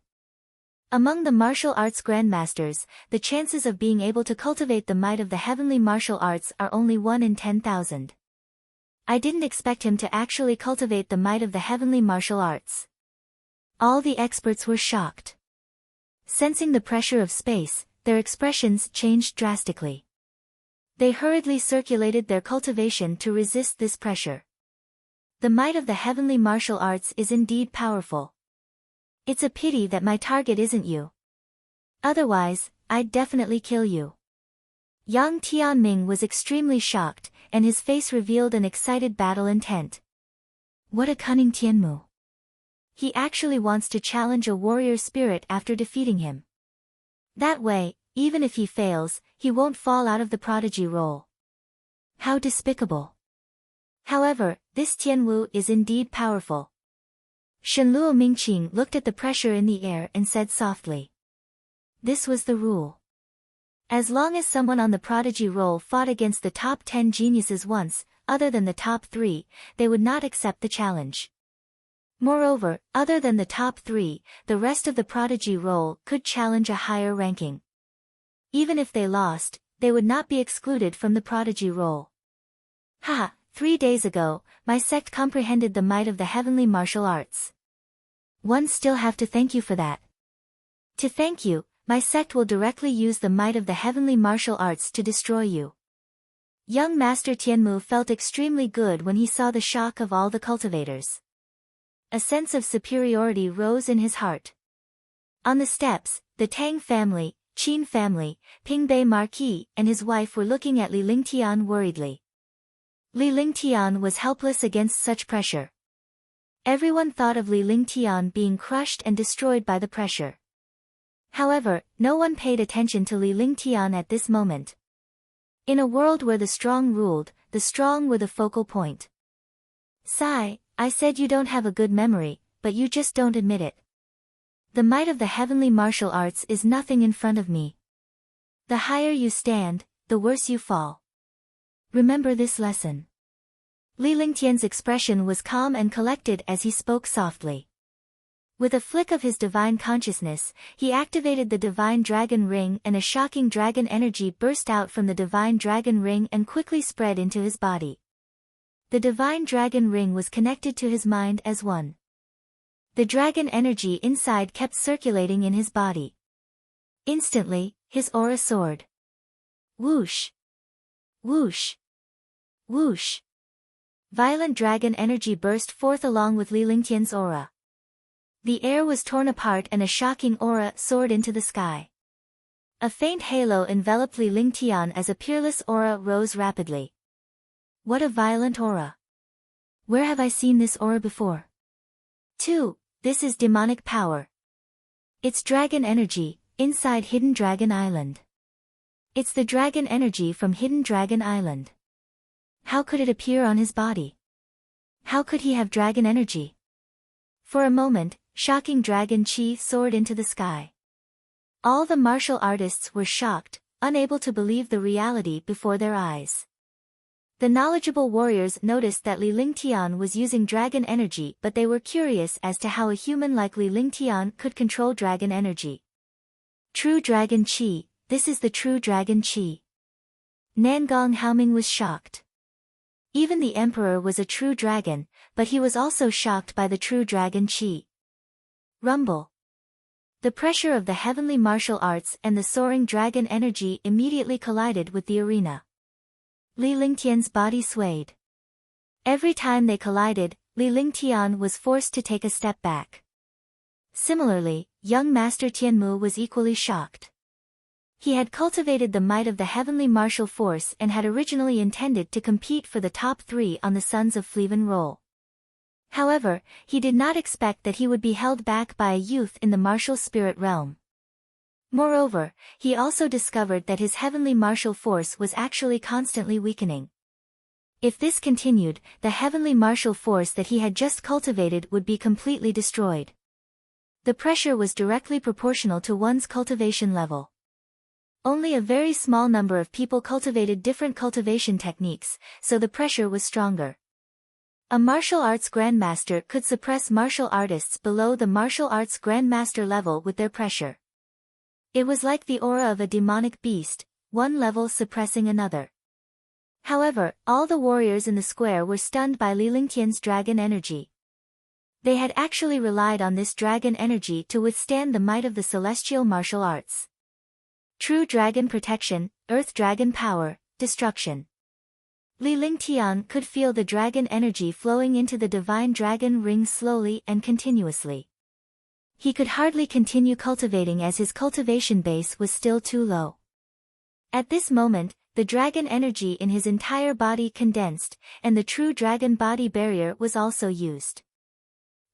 Among the martial arts grandmasters, the chances of being able to cultivate the might of the heavenly martial arts are only 1 in 10,000. I didn't expect him to actually cultivate the might of the heavenly martial arts. All the experts were shocked. Sensing the pressure of space, their expressions changed drastically. They hurriedly circulated their cultivation to resist this pressure. The might of the heavenly martial arts is indeed powerful. It's a pity that my target isn't you. Otherwise, I'd definitely kill you. Young Tianming was extremely shocked, and his face revealed an excited battle intent. What a cunning Tianmu. He actually wants to challenge a warrior spirit after defeating him. That way, even if he fails, he won't fall out of the prodigy role. How despicable. However, this Tianwu is indeed powerful. Shenluo Mingqing looked at the pressure in the air and said softly. This was the rule. As long as someone on the prodigy role fought against the top 10 geniuses once, other than the top 3, they would not accept the challenge. Moreover, other than the top 3, the rest of the prodigy role could challenge a higher ranking. Even if they lost, they would not be excluded from the prodigy role. Haha, 3 days ago, my sect comprehended the might of the heavenly martial arts. One still have to thank you for that. To thank you, my sect will directly use the might of the heavenly martial arts to destroy you. Young Master Tianmu felt extremely good when he saw the shock of all the cultivators. A sense of superiority rose in his heart. On the steps, the Tang family, Qin family, Pingbei Marquis, and his wife were looking at Lingtian worriedly. Lingtian was helpless against such pressure. Everyone thought of Lingtian being crushed and destroyed by the pressure. However, no one paid attention to Lingtian at this moment. In a world where the strong ruled, the strong were the focal point. Sigh, I said you don't have a good memory, but you just don't admit it. The might of the heavenly martial arts is nothing in front of me. The higher you stand, the worse you fall. Remember this lesson. Lingtian's expression was calm and collected as he spoke softly. With a flick of his divine consciousness, he activated the divine dragon ring, and a shocking dragon energy burst out from the divine dragon ring and quickly spread into his body. The divine dragon ring was connected to his mind as one. The dragon energy inside kept circulating in his body. Instantly, his aura soared. Whoosh! Whoosh! Whoosh! Violent dragon energy burst forth along with Lingtian's aura. The air was torn apart and a shocking aura soared into the sky. A faint halo enveloped Lingtian as a peerless aura rose rapidly. What a violent aura! Where have I seen this aura before? 2. This is demonic power. It's dragon energy, inside Hidden Dragon Island. It's the dragon energy from Hidden Dragon Island. How could it appear on his body? How could he have dragon energy? For a moment, shocking dragon chi soared into the sky. All the martial artists were shocked, unable to believe the reality before their eyes. The knowledgeable warriors noticed that Lingtian was using dragon energy, but they were curious as to how a human like Lingtian could control dragon energy. True dragon chi, this is the true dragon chi. Nangong Haoming was shocked. Even the emperor was a true dragon, but he was also shocked by the true dragon chi. Rumble. The pressure of the heavenly martial arts and the soaring dragon energy immediately collided with the arena. Lingtian's body swayed. Every time they collided, Lingtian was forced to take a step back. Similarly, young Master Tianmu was equally shocked. He had cultivated the might of the heavenly martial force and had originally intended to compete for the top 3 on the Sons of Fleven roll. However, he did not expect that he would be held back by a youth in the martial spirit realm. Moreover, he also discovered that his heavenly martial force was actually constantly weakening. If this continued, the heavenly martial force that he had just cultivated would be completely destroyed. The pressure was directly proportional to one's cultivation level. Only a very small number of people cultivated different cultivation techniques, so the pressure was stronger. A martial arts grandmaster could suppress martial artists below the martial arts grandmaster level with their pressure. It was like the aura of a demonic beast, one level suppressing another. However, all the warriors in the square were stunned by Lingtian's dragon energy. They had actually relied on this dragon energy to withstand the might of the celestial martial arts. True dragon protection, earth dragon power, destruction. Lingtian could feel the dragon energy flowing into the divine dragon ring slowly and continuously. He could hardly continue cultivating as his cultivation base was still too low. At this moment, the dragon energy in his entire body condensed, and the true dragon body barrier was also used.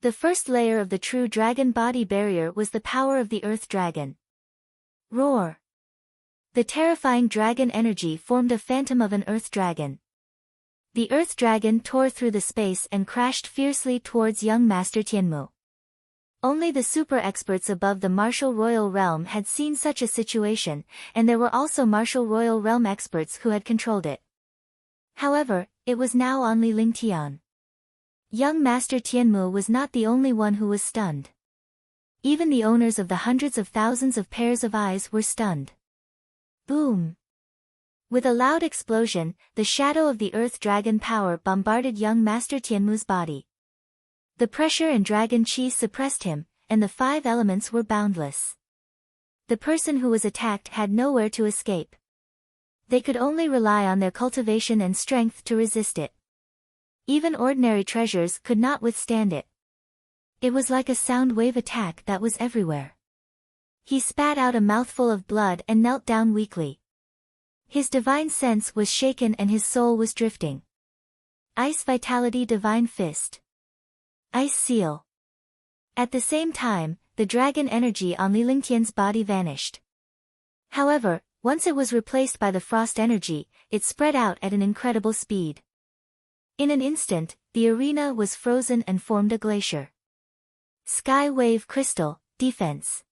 The first layer of the true dragon body barrier was the power of the earth dragon. Roar! The terrifying dragon energy formed a phantom of an earth dragon. The earth dragon tore through the space and crashed fiercely towards young Master Tianmu. Only the super experts above the martial royal realm had seen such a situation, and there were also martial royal realm experts who had controlled it. However, it was now on Lingtian. Young Master Tianmu was not the only one who was stunned. Even the owners of the hundreds of thousands of pairs of eyes were stunned. Boom! With a loud explosion, the shadow of the earth dragon power bombarded young Master Tianmu's body. The pressure and dragon chi suppressed him, and the 5 elements were boundless. The person who was attacked had nowhere to escape. They could only rely on their cultivation and strength to resist it. Even ordinary treasures could not withstand it. It was like a sound wave attack that was everywhere. He spat out a mouthful of blood and knelt down weakly. His divine sense was shaken and his soul was drifting. Ice Vitality Divine Fist. Ice Seal. At the same time, the dragon energy on Lingtian's body vanished. However, once it was replaced by the frost energy, it spread out at an incredible speed. In an instant, the arena was frozen and formed a glacier. Sky Wave Crystal, Defense.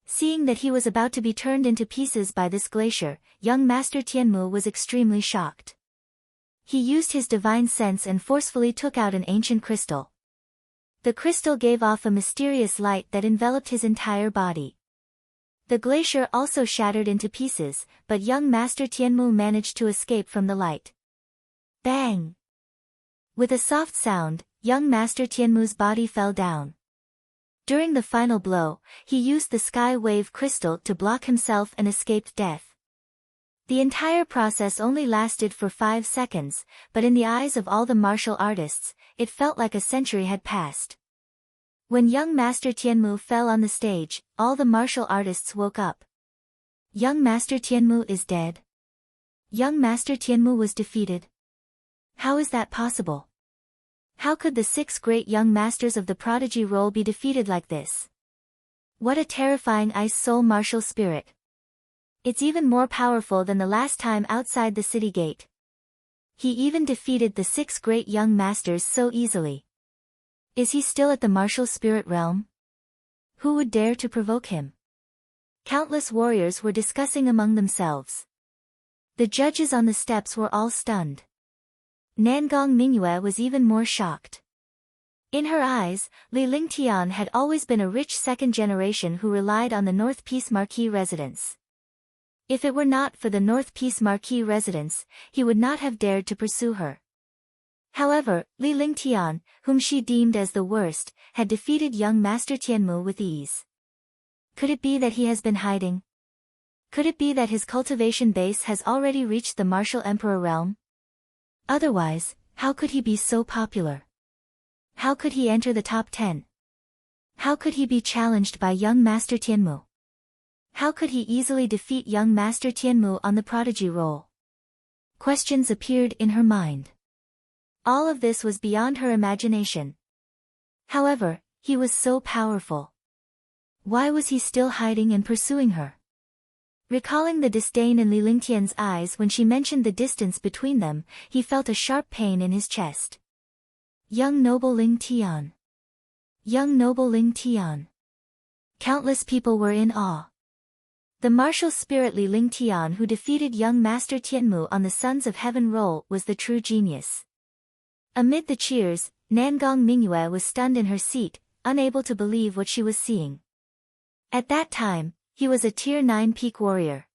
Seeing that he was about to be turned into pieces by this glacier, young Master Tianmu was extremely shocked. He used his divine sense and forcefully took out an ancient crystal. The crystal gave off a mysterious light that enveloped his entire body. The glacier also shattered into pieces, but young Master Tianmu managed to escape from the light. Bang! With a soft sound, young Master Tianmu's body fell down. During the final blow, he used the sky wave crystal to block himself and escaped death. The entire process only lasted for 5 seconds, but in the eyes of all the martial artists, it felt like a century had passed. When young Master Tianmu fell on the stage, all the martial artists woke up. Young Master Tianmu is dead. Young Master Tianmu was defeated. How is that possible? How could the 6 great young masters of the Prodigy role be defeated like this? What a terrifying ice soul martial spirit. It's even more powerful than the last time outside the city gate. He even defeated the 6 great young masters so easily. Is he still at the martial spirit realm? Who would dare to provoke him? Countless warriors were discussing among themselves. The judges on the steps were all stunned. Nangong Mingyue was even more shocked. In her eyes, Li Lingtian had always been a rich second generation who relied on the North Peace Marquis residence. If it were not for the North Peace Marquis residence, he would not have dared to pursue her. However, Li Lingtian, whom she deemed as the worst, had defeated young Master Tianmu with ease. Could it be that he has been hiding? Could it be that his cultivation base has already reached the martial emperor realm? Otherwise, how could he be so popular? How could he enter the top 10? How could he be challenged by young Master Tianmu? How could he easily defeat young Master Tianmu on the Prodigy role? Questions appeared in her mind. All of this was beyond her imagination. However, he was so powerful. Why was he still hiding and pursuing her? Recalling the disdain in Li Lingtian's eyes when she mentioned the distance between them, he felt a sharp pain in his chest. Young noble Lingtian. Young noble Lingtian. Countless people were in awe. The martial spirit Li Lingtian who defeated young Master Tianmu on the Sons of Heaven role was the true genius. Amid the cheers, Nangong Mingyue was stunned in her seat, unable to believe what she was seeing. At that time, he was a Tier 9 peak warrior.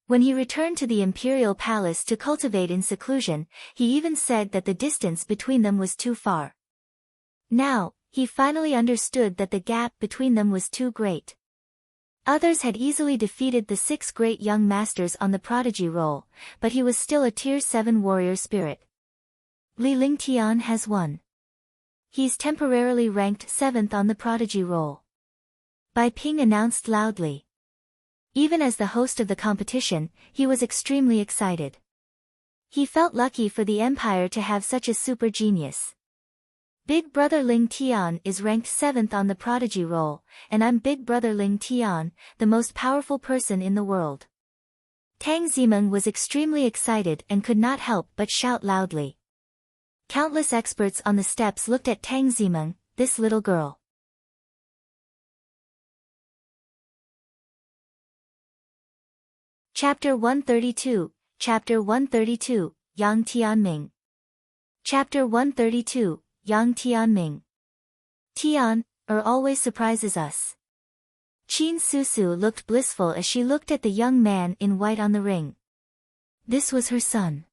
When he returned to the imperial palace to cultivate in seclusion, he even said that the distance between them was too far. Now, he finally understood that the gap between them was too great. Others had easily defeated the 6 great young masters on the Prodigy role, but he was still a Tier 7 warrior spirit. Li Lingtian has won. He's temporarily ranked 7th on the Prodigy role. Bai Ping announced loudly. Even as the host of the competition, he was extremely excited. He felt lucky for the empire to have such a super genius. Big Brother Lingtian is ranked 7th on the Prodigy role, and I'm Big Brother Lingtian, the most powerful person in the world. Tang Zimeng was extremely excited and could not help but shout loudly. Countless experts on the steps looked at Tang Zimeng, this little girl. Chapter 132, Chapter 132, Yang Tianming. Chapter 132, Yang Tianming. Tian, always surprises us. Qin Susu looked blissful as she looked at the young man in white on the ring. This was her son.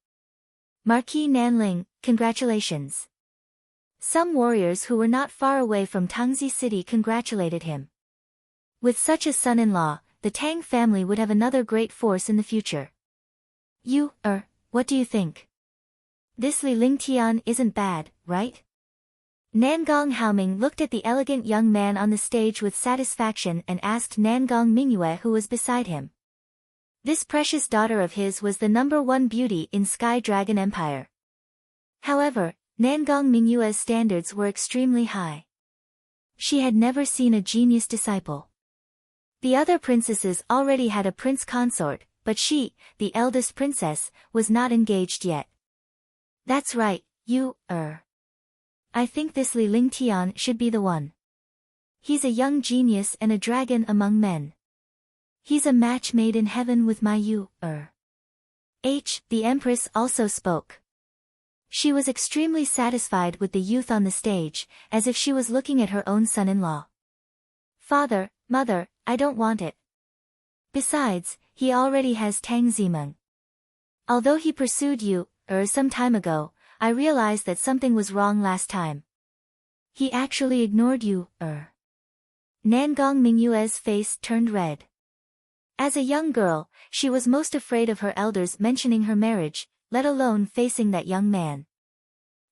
Marquis Nanling, congratulations. Some warriors who were not far away from Tangzi City congratulated him. With such a son-in-law, the Tang family would have another great force in the future. What do you think? This Li Lingtian isn't bad, right? Nangong Haoming looked at the elegant young man on the stage with satisfaction and asked Nangong Mingyue who was beside him. This precious daughter of his was the #1 beauty in Sky Dragon Empire. However, Nangong Mingyue's standards were extremely high. She had never seen a genius disciple. The other princesses already had a prince consort, but she, the eldest princess, was not engaged yet. That's right, I think this Li Lingtian should be the one. He's a young genius and a dragon among men. He's a match made in heaven with my the Empress also spoke. She was extremely satisfied with the youth on the stage, as if she was looking at her own son-in-law. Father, mother, I don't want it. Besides, he already has Tang Zimeng. Although he pursued you, some time ago, I realized that something was wrong last time. He actually ignored you, Nangong Mingyue's face turned red. As a young girl, she was most afraid of her elders mentioning her marriage, let alone facing that young man.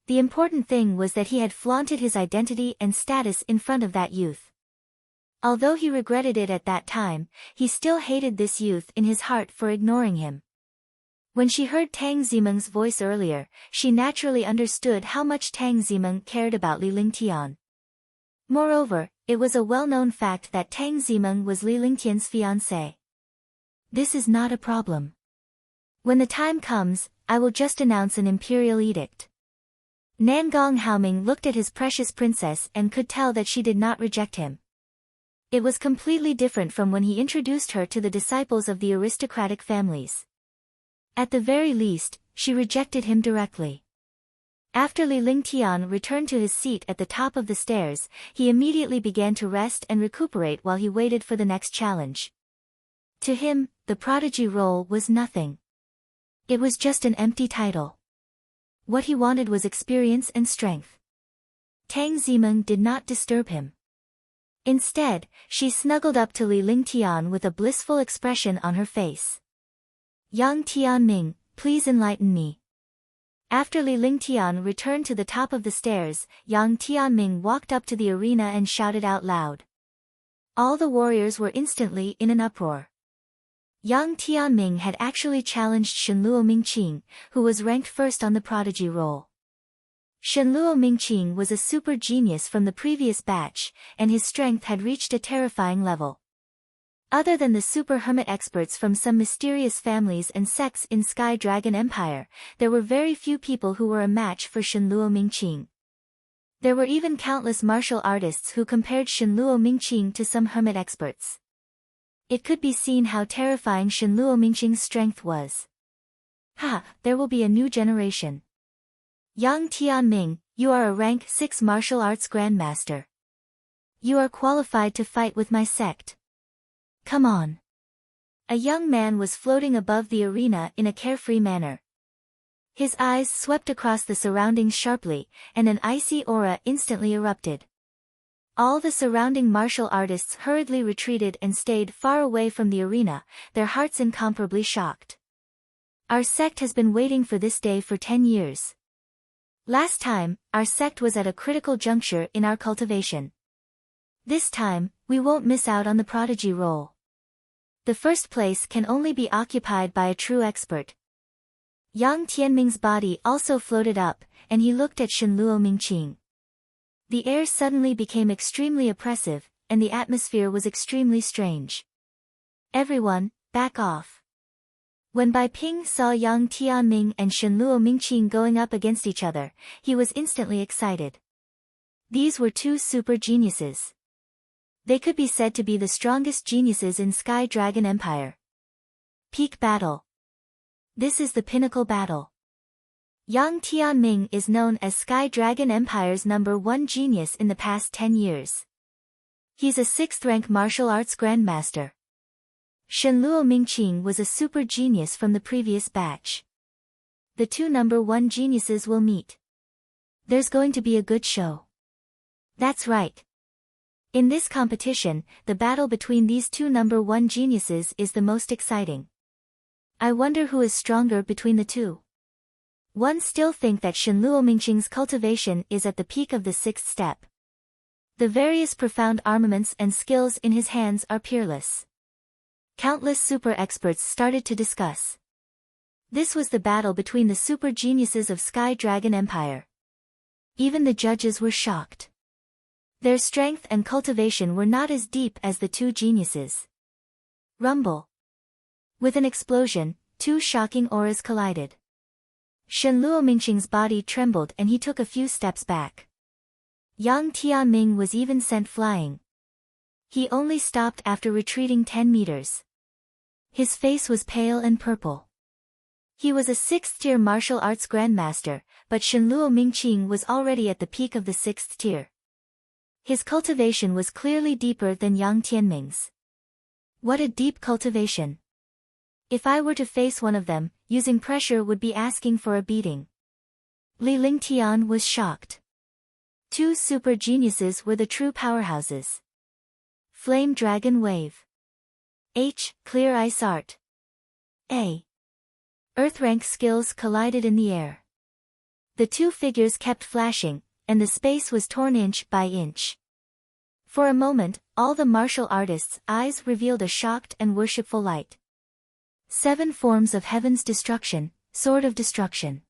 The important thing was that he had flaunted his identity and status in front of that youth. Although he regretted it at that time, he still hated this youth in his heart for ignoring him. When she heard Tang Zimeng's voice earlier, she naturally understood how much Tang Zimeng cared about Lingtian. Moreover, it was a well-known fact that Tang Zimeng was Lingtian's fiancé. This is not a problem. When the time comes, I will just announce an imperial edict. Nangong Haoming looked at his precious princess and could tell that she did not reject him. It was completely different from when he introduced her to the disciples of the aristocratic families. At the very least, she rejected him directly. After Lingtian returned to his seat at the top of the stairs, he immediately began to rest and recuperate while he waited for the next challenge. To him, the Prodigy role was nothing. It was just an empty title. What he wanted was experience and strength. Tang Zimeng did not disturb him. Instead, she snuggled up to Lingtian with a blissful expression on her face. Young Tianming, please enlighten me. After Lingtian returned to the top of the stairs, Yang Tianming walked up to the arena and shouted out loud. All the warriors were instantly in an uproar. Yang Tianming had actually challenged Shenluo Mingqing, who was ranked first on the Prodigy roll. Shenluo Mingqing was a super genius from the previous batch, and his strength had reached a terrifying level. Other than the super hermit experts from some mysterious families and sects in Sky Dragon Empire, there were very few people who were a match for Shenluo Mingqing. There were even countless martial artists who compared Shenluo Mingqing to some hermit experts. It could be seen how terrifying Shenluo Mingqing's strength was. There will be a new generation. Yang Tianming, you are a rank 6 martial arts grandmaster. You are qualified to fight with my sect. Come on. A young man was floating above the arena in a carefree manner. His eyes swept across the surroundings sharply, and an icy aura instantly erupted. All the surrounding martial artists hurriedly retreated and stayed far away from the arena, their hearts incomparably shocked. Our sect has been waiting for this day for 10 years. Last time, our sect was at a critical juncture in our cultivation. This time, we won't miss out on the Prodigy role. The first place can only be occupied by a true expert. Yang Tianming's body also floated up, and he looked at Shenluo Mingqing. The air suddenly became extremely oppressive, and the atmosphere was extremely strange. Everyone, back off. When Bai Ping saw Yang Tianming and Shenluo Mingqing going up against each other, he was instantly excited. These were two super geniuses. They could be said to be the strongest geniuses in Sky Dragon Empire. Peak battle. This is the pinnacle battle. Yang Tianming is known as Sky Dragon Empire's #1 genius in the past 10 years. He's a 6th rank martial arts grandmaster. Shenluo Mingqing was a super genius from the previous batch. The two #1 geniuses will meet. There's going to be a good show. That's right. In this competition, the battle between these two #1 geniuses is the most exciting. I wonder who is stronger between the two. One still think that Shenluo Mingqing's cultivation is at the peak of the 6th step. The various profound armaments and skills in his hands are peerless. Countless super experts started to discuss. This was the battle between the super geniuses of Sky Dragon Empire. Even the judges were shocked. Their strength and cultivation were not as deep as the two geniuses. Rumble. With an explosion, two shocking auras collided. Shenluo Mingqing's body trembled and he took a few steps back. Yang Tianming was even sent flying. He only stopped after retreating 10 meters. His face was pale and purple. He was a 6th-tier martial arts grandmaster, but Shenluo Mingqing was already at the peak of the 6th tier. His cultivation was clearly deeper than Yang Tianming's. What a deep cultivation. If I were to face one of them, using pressure would be asking for a beating. Lingtian was shocked. Two super geniuses were the true powerhouses. Flame Dragon Wave. H. Clear Ice Art. A. Earth rank skills collided in the air. The two figures kept flashing, and the space was torn inch by inch. For a moment, all the martial artists' eyes revealed a shocked and worshipful light. 7 forms of heaven's destruction, sword of destruction.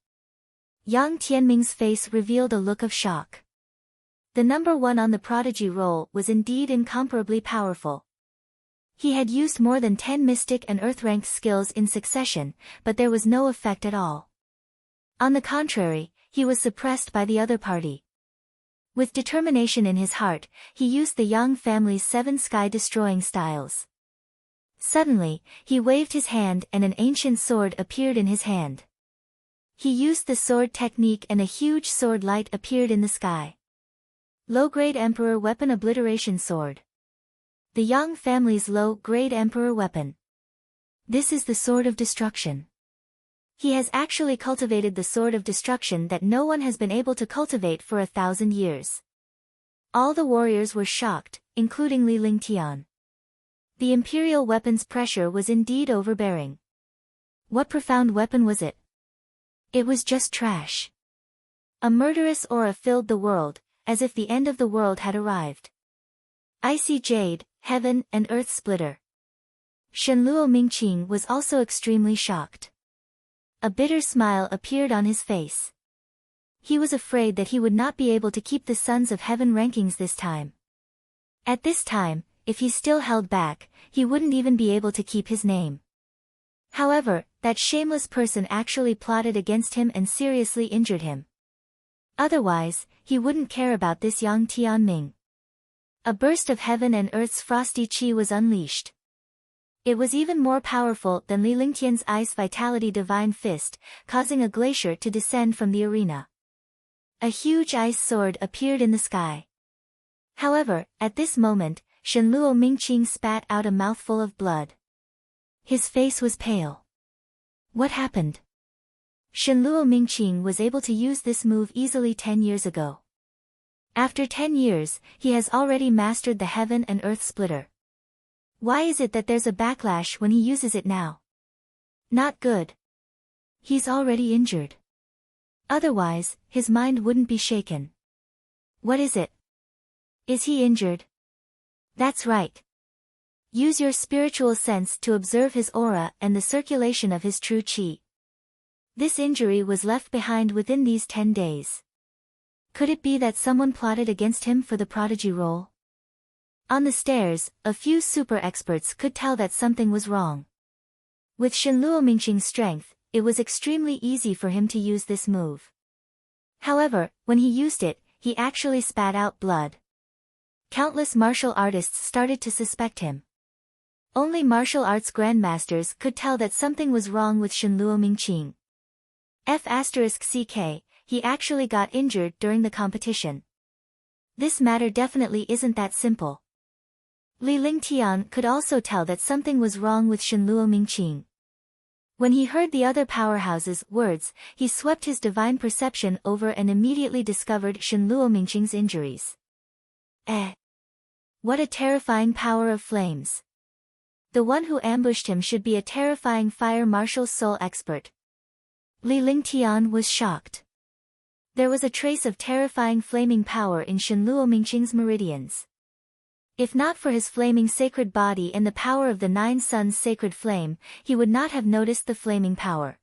Yang Tianming's face revealed a look of shock. The number 1 on the Prodigy roll was indeed incomparably powerful. He had used more than 10 mystic and earth-ranked skills in succession, but there was no effect at all. On the contrary, he was suppressed by the other party. With determination in his heart, he used the Yang family's 7 sky-destroying styles. Suddenly, he waved his hand and an ancient sword appeared in his hand. He used the sword technique and a huge sword light appeared in the sky. Low-grade Emperor Weapon Obliteration Sword. The Yang family's low-grade Emperor weapon. This is the Sword of Destruction. He has actually cultivated the Sword of Destruction that no one has been able to cultivate for 1,000 years. All the warriors were shocked, including Lingtian. The Imperial weapon's pressure was indeed overbearing. What profound weapon was it? It was just trash. A murderous aura filled the world, as if the end of the world had arrived. Icy Jade, Heaven and Earth Splitter. Shenluo Mingqing was also extremely shocked. A bitter smile appeared on his face. He was afraid that he would not be able to keep the Sons of Heaven rankings this time. At this time, if he still held back, he wouldn't even be able to keep his name. However, that shameless person actually plotted against him and seriously injured him. Otherwise, he wouldn't care about this young Tianming. A burst of heaven and earth's frosty chi was unleashed. It was even more powerful than Lingtian's Ice Vitality Divine Fist, causing a glacier to descend from the arena. A huge ice sword appeared in the sky. However, at this moment, Shenluo Mingqing spat out a mouthful of blood. His face was pale. What happened? Shenluo Mingqing was able to use this move easily 10 years ago. After 10 years, he has already mastered the Heaven and Earth Splitter. Why is it that there's a backlash when he uses it now? Not good. He's already injured. Otherwise, his mind wouldn't be shaken. What is it? Is he injured? That's right. Use your spiritual sense to observe his aura and the circulation of his true chi. This injury was left behind within these 10 days. Could it be that someone plotted against him for the Prodigy role? On the stairs, a few super experts could tell that something was wrong. With Shenluo Mingqing's strength, it was extremely easy for him to use this move. However, when he used it, he actually spat out blood. Countless martial artists started to suspect him. Only martial arts grandmasters could tell that something was wrong with Shenluo Mingqing. F***ck, he actually got injured during the competition. This matter definitely isn't that simple. Lingtian could also tell that something was wrong with Shenluo Mingqing. When he heard the other powerhouse's words, he swept his divine perception over and immediately discovered Shenluo Mingqing's injuries. What a terrifying power of flames. The one who ambushed him should be a terrifying fire martial soul expert. Lingtian was shocked. There was a trace of terrifying flaming power in Shenluo Mingqing's meridians. If not for his flaming sacred body and the power of the 9 suns' sacred flame, he would not have noticed the flaming power.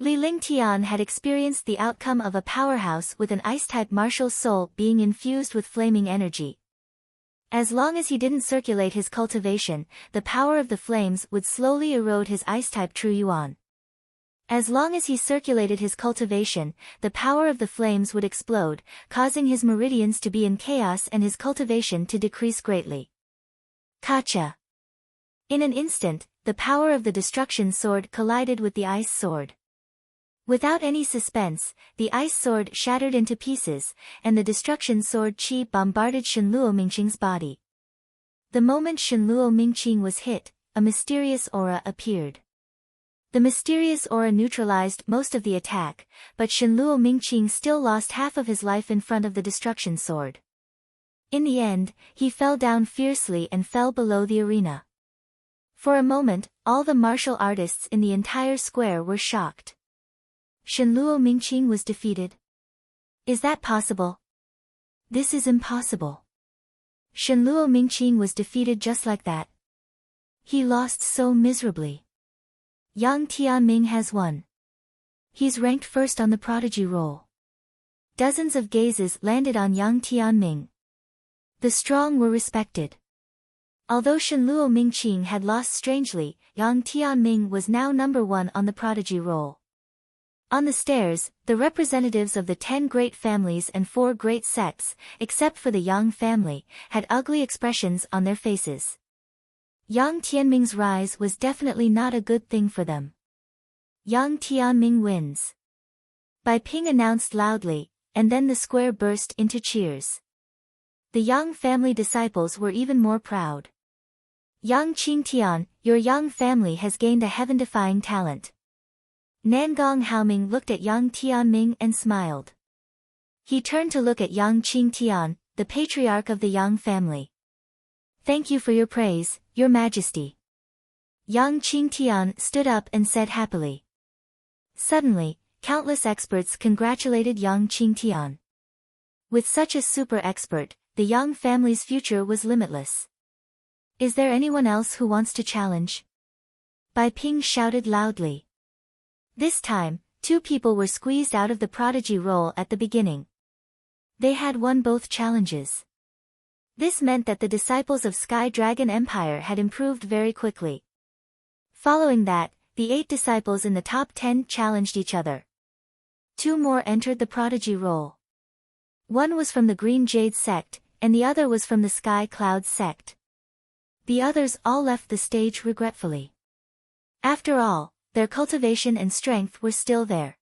Lingtian had experienced the outcome of a powerhouse with an ice-type martial soul being infused with flaming energy. As long as he didn't circulate his cultivation, the power of the flames would slowly erode his ice-type true yuan. As long as he circulated his cultivation, the power of the flames would explode, causing his meridians to be in chaos and his cultivation to decrease greatly. Kacha! In an instant, the power of the destruction sword collided with the ice sword. Without any suspense, the ice sword shattered into pieces, and the destruction sword Qi bombarded Shenluo Mingqing's body. The moment Shenluo Mingqing was hit, a mysterious aura appeared. The mysterious aura neutralized most of the attack, but Shenluo Mingqing still lost half of his life in front of the destruction sword. In the end, he fell down fiercely and fell below the arena. For a moment, all the martial artists in the entire square were shocked. Shenluo Mingqing was defeated? Is that possible? This is impossible. Shenluo Mingqing was defeated just like that. He lost so miserably. Young Tianming has won. He's ranked first on the Prodigy roll. Dozens of gazes landed on young Tianming. The strong were respected. Although Shenluo Mingqing had lost strangely, young Tianming was now number 1 on the Prodigy roll. On the stairs, the representatives of the 10 great families and 4 great sects, except for the Yang family, had ugly expressions on their faces. Young Tianming's rise was definitely not a good thing for them. Young Tianming wins. Bai Ping announced loudly, and then the square burst into cheers. The Yang family disciples were even more proud. Yang Qingtian, your Yang family has gained a heaven-defying talent. Nangong Haoming looked at young Tianming and smiled. He turned to look at young Qingtian, the patriarch of the Yang family. Thank you for your praise, your majesty. Young Qingtian stood up and said happily. Suddenly, countless experts congratulated young Qingtian. With such a super expert, the Yang family's future was limitless. Is there anyone else who wants to challenge? Bai Ping shouted loudly. This time, 2 people were squeezed out of the Prodigy role at the beginning. They had won both challenges. This meant that the disciples of Sky Dragon Empire had improved very quickly. Following that, the 8 disciples in the top 10 challenged each other. 2 more entered the Prodigy role. One was from the Green Jade sect, and the other was from the Sky Clouds sect. The others all left the stage regretfully. After all, their cultivation and strength were still there.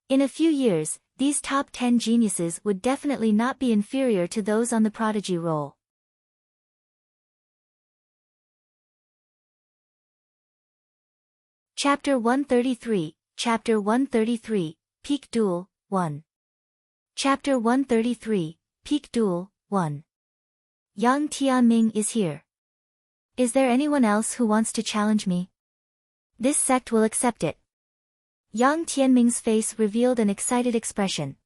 In a few years, these top 10 geniuses would definitely not be inferior to those on the Prodigy roll. Chapter 133, Chapter 133, Peak Duel, 1. Chapter 133, Peak Duel, 1. Young Tianming is here. Is there anyone else who wants to challenge me? This sect will accept it. Young Tianming's face revealed an excited expression.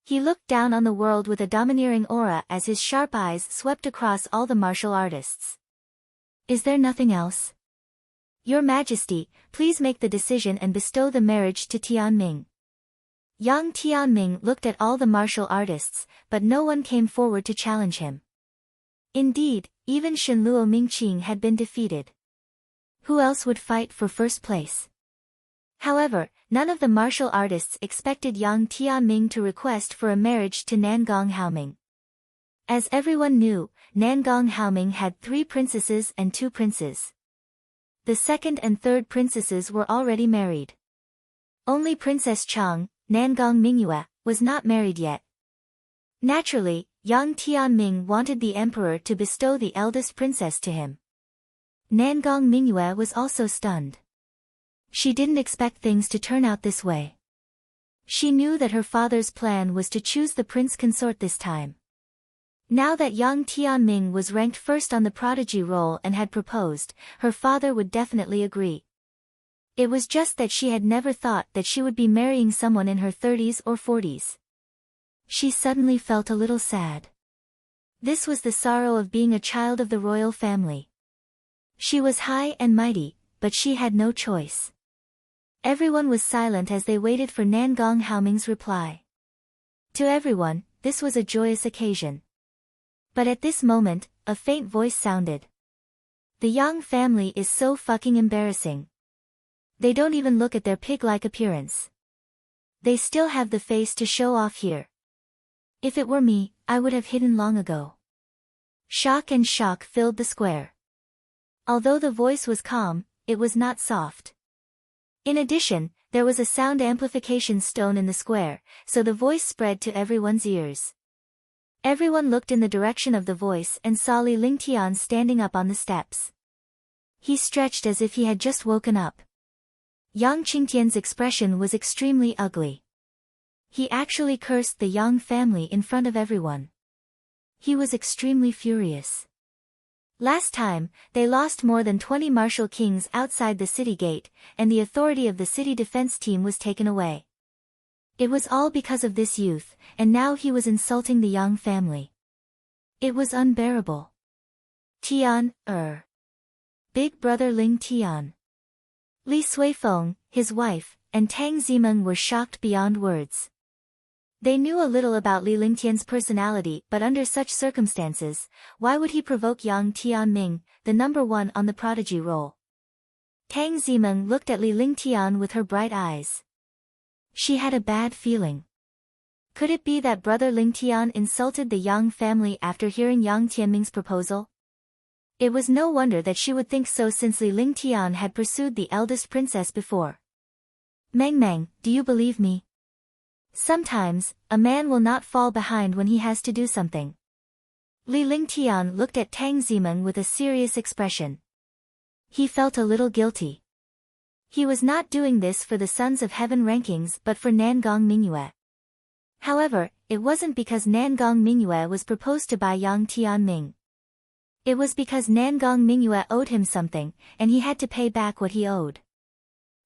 He looked down on the world with a domineering aura as his sharp eyes swept across all the martial artists. Is there nothing else? Your Majesty, please make the decision and bestow the marriage to Tianming. Young Tianming looked at all the martial artists, but no one came forward to challenge him. Indeed, even Shenluo Mingqing had been defeated. Who else would fight for first place? However, none of the martial artists expected young Tianming to request for a marriage to Nangong Haoming. As everyone knew, Nangong Haoming had 3 princesses and 2 princes. The second and third princesses were already married. Only Princess Chang, Nangong Mingyue, was not married yet. Naturally, young Tianming wanted the emperor to bestow the eldest princess to him. Nangong Mingyue was also stunned. She didn't expect things to turn out this way. She knew that her father's plan was to choose the prince consort this time. Now that young Tianming was ranked first on the Prodigy roll and had proposed, her father would definitely agree. It was just that she had never thought that she would be marrying someone in her 30s or 40s. She suddenly felt a little sad. This was the sorrow of being a child of the royal family. She was high and mighty, but she had no choice. Everyone was silent as they waited for Nangong Haoming's reply. To everyone, this was a joyous occasion. But at this moment, a faint voice sounded. The Yang family is so fucking embarrassing. They don't even look at their pig-like appearance. They still have the face to show off here. If it were me, I would have hidden long ago. Shock and shock filled the square. Although the voice was calm, it was not soft. In addition, there was a sound amplification stone in the square, so the voice spread to everyone's ears. Everyone looked in the direction of the voice and saw Lingtian standing up on the steps. He stretched as if he had just woken up. Yang Qingtian's expression was extremely ugly. He actually cursed the Yang family in front of everyone. He was extremely furious. Last time, they lost more than 20 martial kings outside the city gate, and the authority of the city defense team was taken away. It was all because of this youth, and now he was insulting the Yang family. It was unbearable. Tian, Big brother Lingtian. Li Suifeng, his wife, and Tang Zimeng were shocked beyond words. They knew a little about Li Lingtian's personality, but under such circumstances, why would he provoke young Tianming, the number one on the Prodigy roll? Tang Zimeng looked at Li Lingtian with her bright eyes. She had a bad feeling. Could it be that brother Lingtian insulted the Yang family after hearing Yang Tianming's proposal? It was no wonder that she would think so since Li Lingtian had pursued the eldest princess before. Meng, do you believe me? Sometimes, a man will not fall behind when he has to do something. Li Lingtian looked at Tang Zimeng with a serious expression. He felt a little guilty. He was not doing this for the Sons of Heaven rankings but for Nangong Mingyue. However, it wasn't because Nangong Mingyue was proposed to by Yang Tianming. It was because Nangong Mingyue owed him something, and he had to pay back what he owed.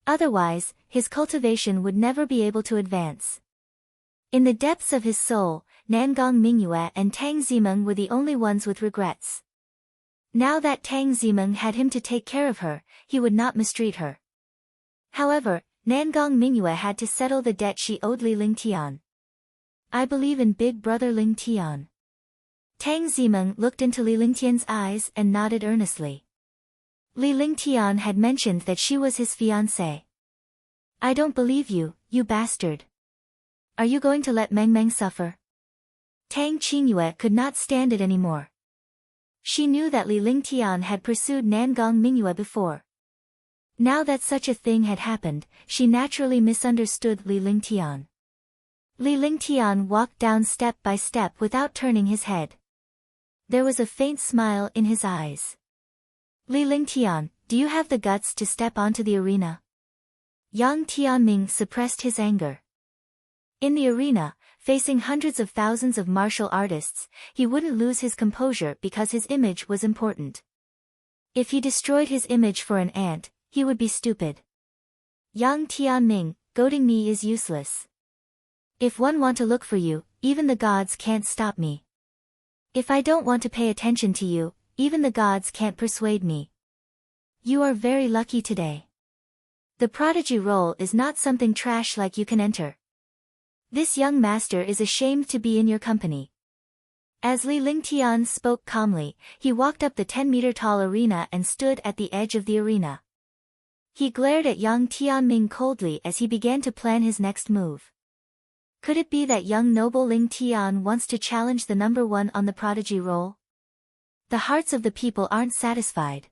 Otherwise, his cultivation would never be able to advance. In the depths of his soul, Nangong Mingyue and Tang Zimeng were the only ones with regrets. Now that Tang Zimeng had him to take care of her, he would not mistreat her. However, Nangong Mingyue had to settle the debt she owed Li Lingtian. I believe in big brother Lingtian. Tang Zimeng looked into Li Lingtian's eyes and nodded earnestly. Li Lingtian had mentioned that she was his fiancée. I don't believe you, you bastard. Are you going to let Meng suffer? Tang Qingyue could not stand it anymore. She knew that Li Lingtian had pursued Nangong Mingyue before. Now that such a thing had happened, she naturally misunderstood Li Lingtian. Li Lingtian walked down step by step without turning his head. There was a faint smile in his eyes. Li Lingtian, do you have the guts to step onto the arena? Yang Tianming suppressed his anger. In the arena, facing hundreds of thousands of martial artists, he wouldn't lose his composure because his image was important. If he destroyed his image for an ant, he would be stupid. Yang Tianming, goading me is useless. If one want to look for you, even the gods can't stop me. If I don't want to pay attention to you, even the gods can't persuade me. You are very lucky today. The Prodigy role is not something trash like you can enter. This young master is ashamed to be in your company. As Li Lingtian spoke calmly, he walked up the 10-meter-tall arena and stood at the edge of the arena. He glared at young Tianming coldly as he began to plan his next move. Could it be that young noble Lingtian wants to challenge the number one on the Prodigy role? The hearts of the people aren't satisfied.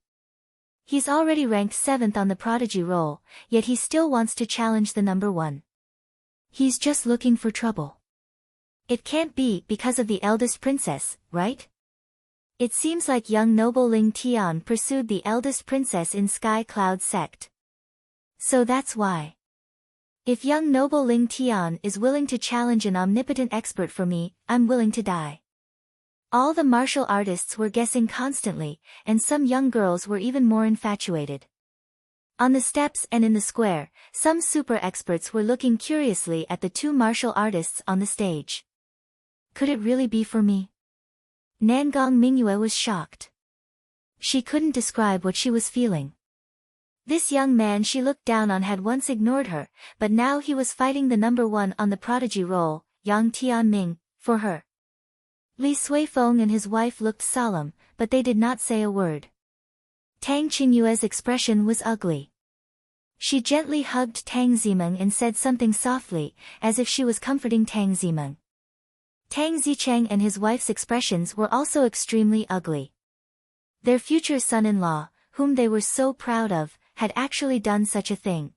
He's already ranked 7th on the Prodigy role, yet he still wants to challenge the number one. He's just looking for trouble. It can't be because of the eldest princess, right? It seems like young noble Lingtian pursued the eldest princess in Sky Cloud sect. So that's why. If young noble Lingtian is willing to challenge an omnipotent expert for me, I'm willing to die. All the martial artists were guessing constantly, and some young girls were even more infatuated. On the steps and in the square, some super experts were looking curiously at the two martial artists on the stage. Could it really be for me? Nangong Mingyue was shocked. She couldn't describe what she was feeling. This young man she looked down on had once ignored her, but now he was fighting the number one on the Prodigy role, Yang Tianming, for her. Li Suifeng and his wife looked solemn, but they did not say a word. Tang Qingyue's expression was ugly. She gently hugged Tang Zimeng and said something softly, as if she was comforting Tang Zimeng. Tang Zicheng and his wife's expressions were also extremely ugly. Their future son-in-law, whom they were so proud of, had actually done such a thing.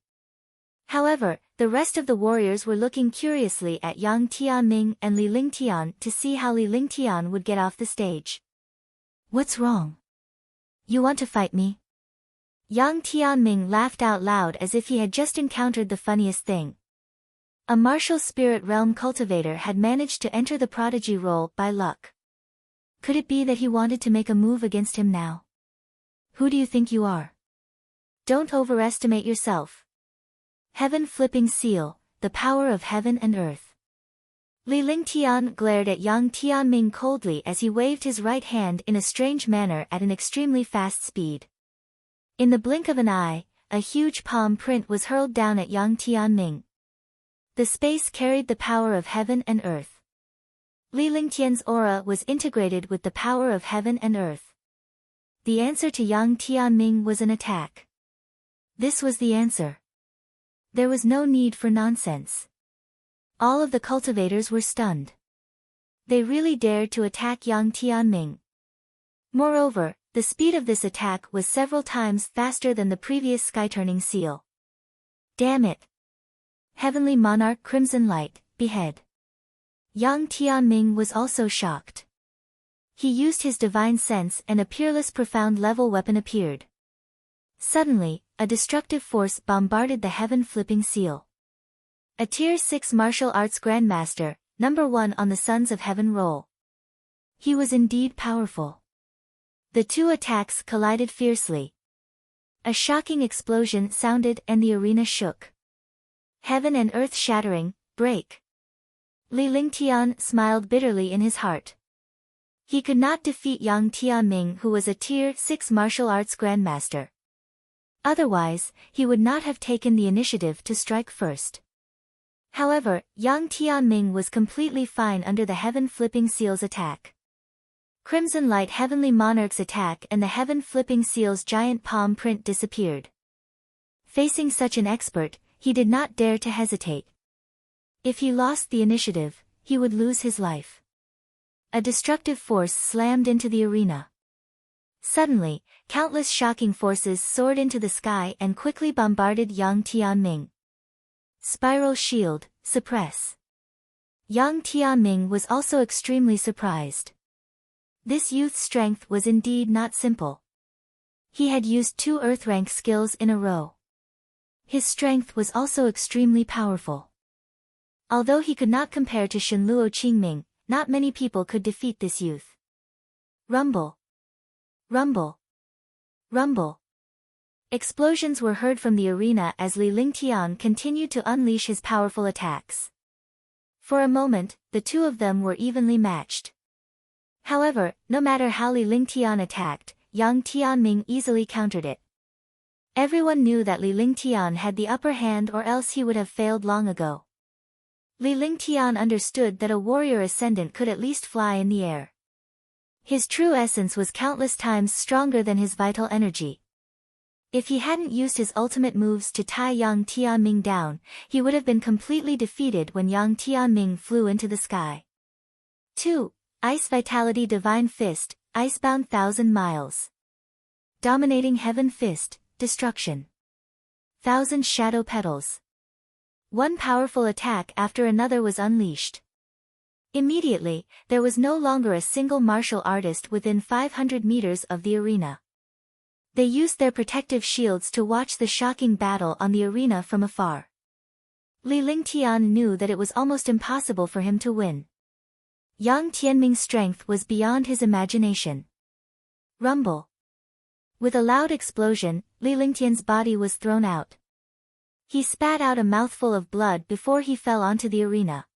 However, the rest of the warriors were looking curiously at young Tianming and Lingtian to see how Lingtian would get off the stage. "What's wrong? You want to fight me?" Young Tianming laughed out loud as if he had just encountered the funniest thing. A martial spirit realm cultivator had managed to enter the Prodigy role by luck. Could it be that he wanted to make a move against him now? "Who do you think you are? Don't overestimate yourself." Heaven flipping seal, the power of heaven and earth. Lingtian glared at young Tianming coldly as he waved his right hand in a strange manner at an extremely fast speed. In the blink of an eye, a huge palm print was hurled down at young Tianming. The space carried the power of heaven and earth. Lingtian's aura was integrated with the power of heaven and earth. The answer to young Tianming was an attack. This was the answer. There was no need for nonsense. All of the cultivators were stunned. They really dared to attack young Tianming. Moreover, the speed of this attack was several times faster than the previous sky-turning seal. Damn it! Heavenly Monarch Crimson Light, behead. Young Tianming was also shocked. He used his divine sense and a peerless profound level weapon appeared. Suddenly, a destructive force bombarded the heaven-flipping seal. A Tier 6 martial arts grandmaster, number 1 on the Sons of Heaven roll. He was indeed powerful. The two attacks collided fiercely. A shocking explosion sounded and the arena shook. Heaven and earth shattering, break. Lingtian smiled bitterly in his heart. He could not defeat young Tianming, who was a Tier 6 martial arts grandmaster. Otherwise, he would not have taken the initiative to strike first. However, young Tianming was completely fine under the heaven-flipping seal's attack. Crimson Light Heavenly Monarch's attack and the heaven-flipping seal's giant palm print disappeared. Facing such an expert, he did not dare to hesitate. If he lost the initiative, he would lose his life. A destructive force slammed into the arena. Suddenly, countless shocking forces soared into the sky and quickly bombarded young Tianming. Spiral Shield, suppress. Young Tianming was also extremely surprised. This youth's strength was indeed not simple. He had used 2 Earth rank skills in a row. His strength was also extremely powerful. Although he could not compare to Shenluo Qingming, not many people could defeat this youth. Rumble. Rumble. Rumble. Explosions were heard from the arena as Lingtian continued to unleash his powerful attacks. For a moment, the two of them were evenly matched. However, no matter how Lingtian attacked, young Tianming easily countered it. Everyone knew that Lingtian had the upper hand, or else he would have failed long ago. Lingtian understood that a warrior ascendant could at least fly in the air. His true essence was countless times stronger than his vital energy. If he hadn't used his ultimate moves to tie young Tianming down, he would have been completely defeated when young Tianming flew into the sky. 2. Ice Vitality Divine Fist, Icebound 1,000 miles. Dominating Heaven Fist, Destruction. 1,000 Shadow Petals. One powerful attack after another was unleashed. Immediately, there was no longer a single martial artist within 500 meters of the arena. They used their protective shields to watch the shocking battle on the arena from afar. Lingtian knew that it was almost impossible for him to win. Young Tianming's strength was beyond his imagination. Rumble. With a loud explosion, Lingtian's body was thrown out. He spat out a mouthful of blood before he fell onto the arena.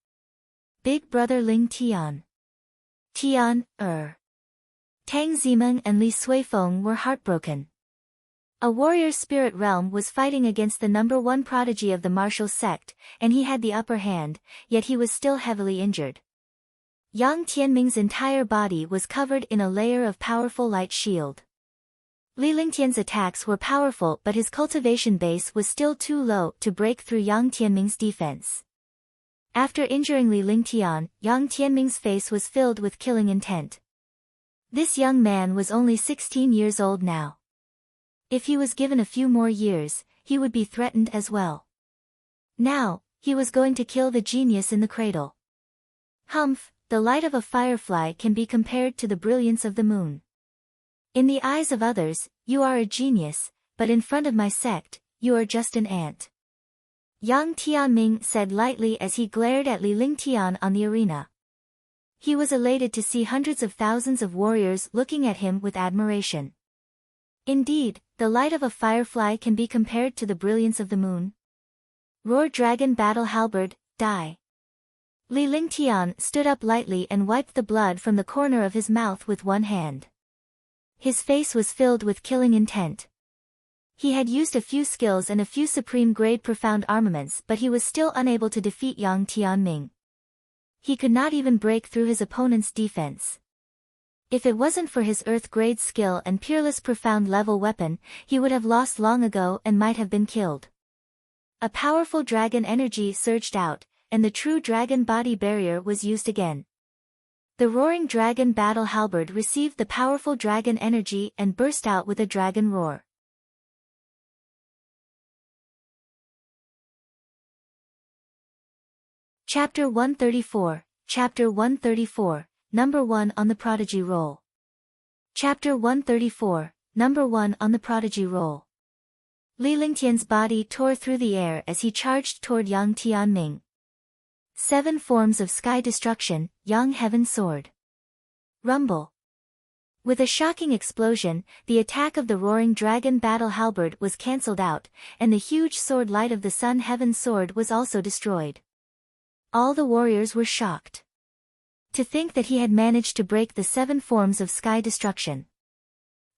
Big Brother Lingtian. Tang Zimeng and Li Suifeng were heartbroken. A warrior spirit realm was fighting against the number 1 prodigy of the martial sect, and he had the upper hand, yet he was still heavily injured. Young Tianming's entire body was covered in a layer of powerful light shield. Lingtian's attacks were powerful, but his cultivation base was still too low to break through young Tianming's defense. After injuring Lingtian, young Tianming's face was filled with killing intent. This young man was only 16 years old now. If he was given a few more years, he would be threatened as well. Now, he was going to kill the genius in the cradle. Humph, the light of a firefly can be compared to the brilliance of the moon. In the eyes of others, you are a genius, but in front of my sect, you are just an ant. Young Tianming said lightly as he glared at Lingtian on the arena. He was elated to see hundreds of thousands of warriors looking at him with admiration. Indeed, the light of a firefly can be compared to the brilliance of the moon. Roar Dragon Battle Halberd, die. Lingtian stood up lightly and wiped the blood from the corner of his mouth with one hand. His face was filled with killing intent. He had used a few skills and a few supreme-grade profound armaments, but he was still unable to defeat young Tianming. He could not even break through his opponent's defense. If it wasn't for his Earth-grade skill and peerless profound-level weapon, he would have lost long ago and might have been killed. A powerful dragon energy surged out, and the true dragon body barrier was used again. The roaring dragon battle halberd received the powerful dragon energy and burst out with a dragon roar. Chapter 134, Chapter 134, Number 1 on the Prodigy roll. Chapter 134, Number 1 on the Prodigy roll. Lingtian's body tore through the air as he charged toward young Tianming. 7 forms of sky destruction, young heaven sword. Rumble. With a shocking explosion, the attack of the roaring dragon battle halberd was cancelled out, and the huge sword light of the sun heaven sword was also destroyed. All the warriors were shocked. To think that he had managed to break the 7 forms of sky destruction.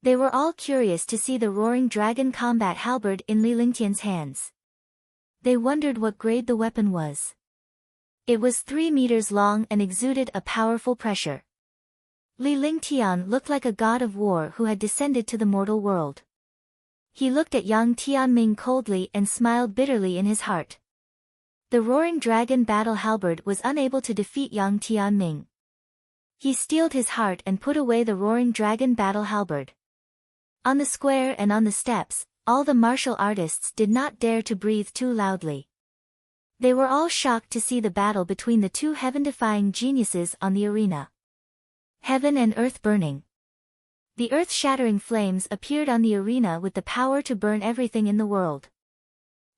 They were all curious to see the roaring dragon combat halberd in Lingtian's hands. They wondered what grade the weapon was. It was 3 meters long and exuded a powerful pressure. Lingtian looked like a god of war who had descended to the mortal world. He looked at young Tianming coldly and smiled bitterly in his heart. The roaring dragon battle halberd was unable to defeat young Tianming. He steeled his heart and put away the roaring dragon battle halberd. On the square and on the steps, all the martial artists did not dare to breathe too loudly. They were all shocked to see the battle between the 2 heaven-defying geniuses on the arena. Heaven and earth burning. The earth-shattering flames appeared on the arena with the power to burn everything in the world.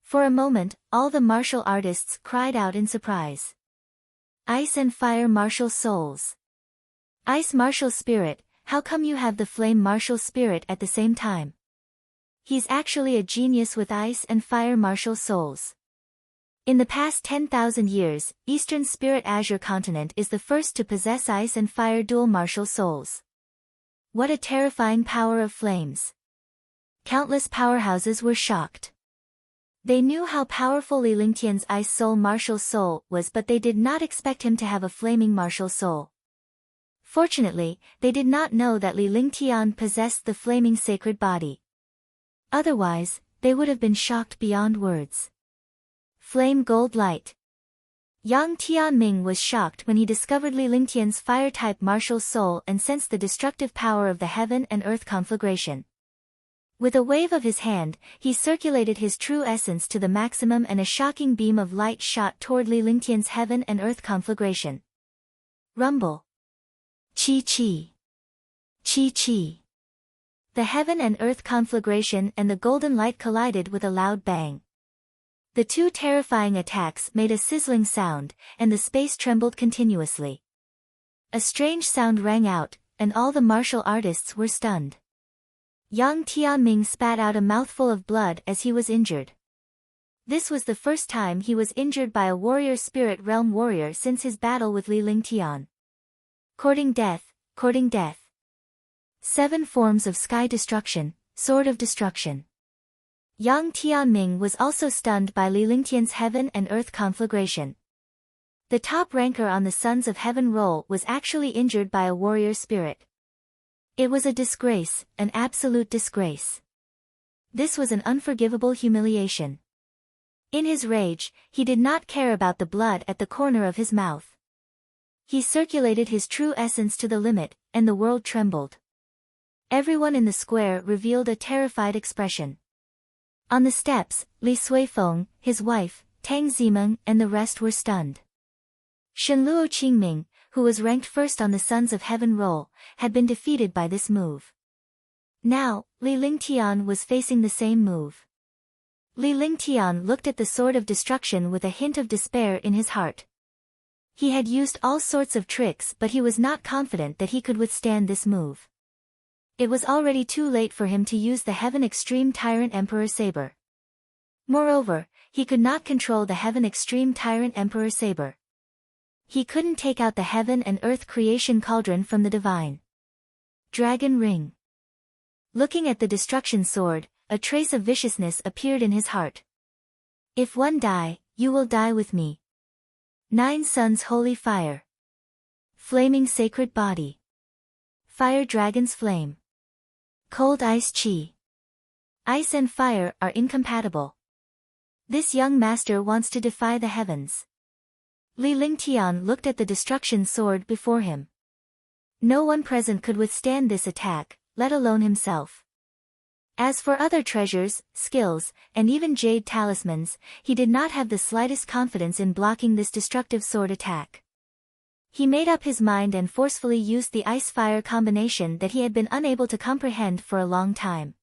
For a moment, all the martial artists cried out in surprise. Ice and fire martial souls. Ice martial spirit, how come you have the flame martial spirit at the same time? He's actually a genius with ice and fire martial souls. In the past 10,000 years, Eastern Spirit Azure Continent is the first to possess ice and fire dual martial souls. What a terrifying power of flames. Countless powerhouses were shocked. They knew how powerful Lingtian's ice soul martial soul was, but they did not expect him to have a flaming martial soul. Fortunately, they did not know that Lingtian possessed the flaming sacred body. Otherwise, they would have been shocked beyond words. Flame gold light. Young Tianming was shocked when he discovered Lingtian's fire-type martial soul and sensed the destructive power of the heaven and earth conflagration. With a wave of his hand, he circulated his true essence to the maximum and a shocking beam of light shot toward Lingtian's heaven and earth conflagration. Rumble. Chi-chi. Chi-chi. The heaven and earth conflagration and the golden light collided with a loud bang. The 2 terrifying attacks made a sizzling sound, and the space trembled continuously. A strange sound rang out, and all the martial artists were stunned. Young Tianming spat out a mouthful of blood as he was injured. This was the first time he was injured by a warrior spirit realm warrior since his battle with Lingtian. Courting death, courting death. 7 forms of sky destruction, sword of destruction. Young Tianming was also stunned by Lingtian's heaven and earth conflagration. The top ranker on the Sons of Heaven roll was actually injured by a warrior spirit. It was a disgrace, an absolute disgrace. This was an unforgivable humiliation. In his rage, he did not care about the blood at the corner of his mouth. He circulated his true essence to the limit, and the world trembled. Everyone in the square revealed a terrified expression. On the steps, Li Suifeng, his wife, Tang Zimeng and the rest were stunned. Shenluo Qingming, who was ranked first on the Sons of Heaven roll, had been defeated by this move. Now, Li Lingtian was facing the same move. Li Lingtian looked at the sword of destruction with a hint of despair in his heart. He had used all sorts of tricks but he was not confident that he could withstand this move. It was already too late for him to use the Heaven Extreme Tyrant Emperor Saber. Moreover, he could not control the Heaven Extreme Tyrant Emperor Saber. He couldn't take out the Heaven and Earth Creation Cauldron from the Divine Dragon Ring. Looking at the Destruction Sword, a trace of viciousness appeared in his heart. If one die, you will die with me. 9 Suns Holy Fire. Flaming Sacred Body. Fire Dragon's Flame. Cold Ice Chi. Ice and fire are incompatible. This young master wants to defy the heavens. Li Lingtian looked at the destruction sword before him. No one present could withstand this attack, let alone himself. As for other treasures, skills, and even jade talismans, he did not have the slightest confidence in blocking this destructive sword attack. He made up his mind and forcefully used the ice-fire combination that he had been unable to comprehend for a long time.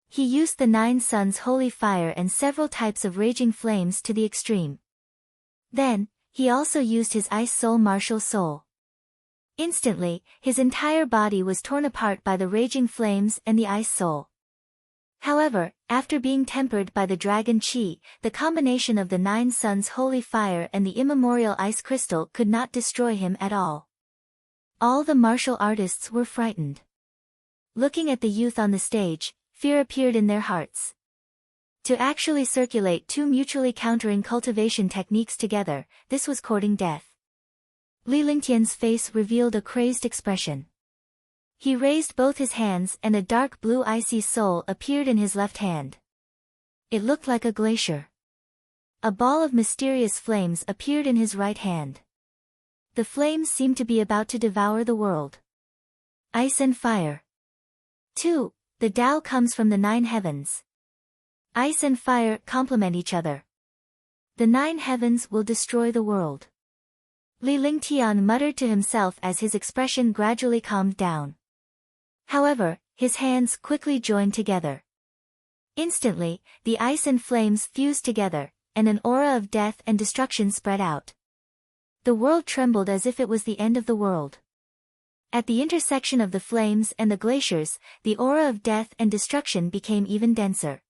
He used the 9 Suns Holy Fire and several types of raging flames to the extreme. Then, he also used his Ice Soul Martial Soul. Instantly, his entire body was torn apart by the raging flames and the Ice Soul. However, after being tempered by the Dragon Chi, the combination of the 9 Suns Holy Fire and the immemorial Ice Crystal could not destroy him at all. All the martial artists were frightened. Looking at the youth on the stage, fear appeared in their hearts. To actually circulate 2 mutually countering cultivation techniques together, this was courting death. Li Lingtian's face revealed a crazed expression. He raised both his hands and a dark blue icy soul appeared in his left hand. It looked like a glacier. A ball of mysterious flames appeared in his right hand. The flames seemed to be about to devour the world. Ice and fire. 2. The Tao comes from the 9 heavens. Ice and fire complement each other. The 9 heavens will destroy the world. Li Lingtian muttered to himself as his expression gradually calmed down. However, his hands quickly joined together. Instantly, the ice and flames fused together, and an aura of death and destruction spread out. The world trembled as if it was the end of the world. At the intersection of the flames and the glaciers, the aura of death and destruction became even denser.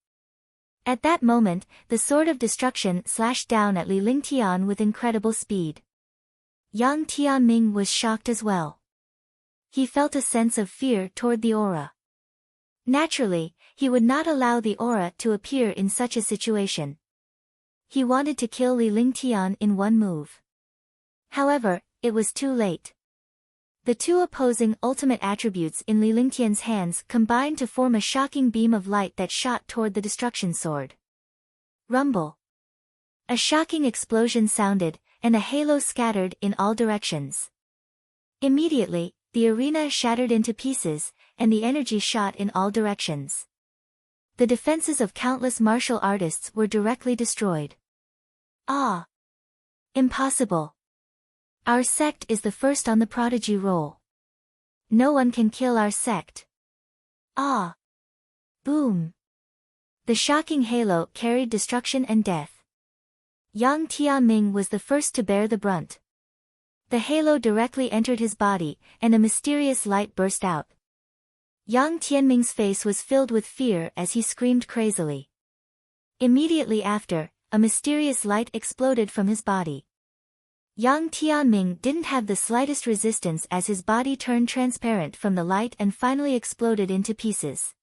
At that moment, the sword of destruction slashed down at Li Lingtian with incredible speed. Young Tianming was shocked as well. He felt a sense of fear toward the aura. Naturally, he would not allow the aura to appear in such a situation. He wanted to kill Li Lingtian in one move. However, it was too late. The 2 opposing ultimate attributes in Li Lingtian's hands combined to form a shocking beam of light that shot toward the destruction sword. Rumble. A shocking explosion sounded, and a halo scattered in all directions. Immediately, the arena shattered into pieces, and the energy shot in all directions. The defenses of countless martial artists were directly destroyed. Ah! Impossible! Our sect is the first on the Prodigy roll. No one can kill our sect. Ah! Boom! The shocking halo carried destruction and death. Yang Tianming was the first to bear the brunt. The halo directly entered his body, and a mysterious light burst out. Yang Tianming's face was filled with fear as he screamed crazily. Immediately after, a mysterious light exploded from his body. Yang Tianming didn't have the slightest resistance as his body turned transparent from the light and finally exploded into pieces.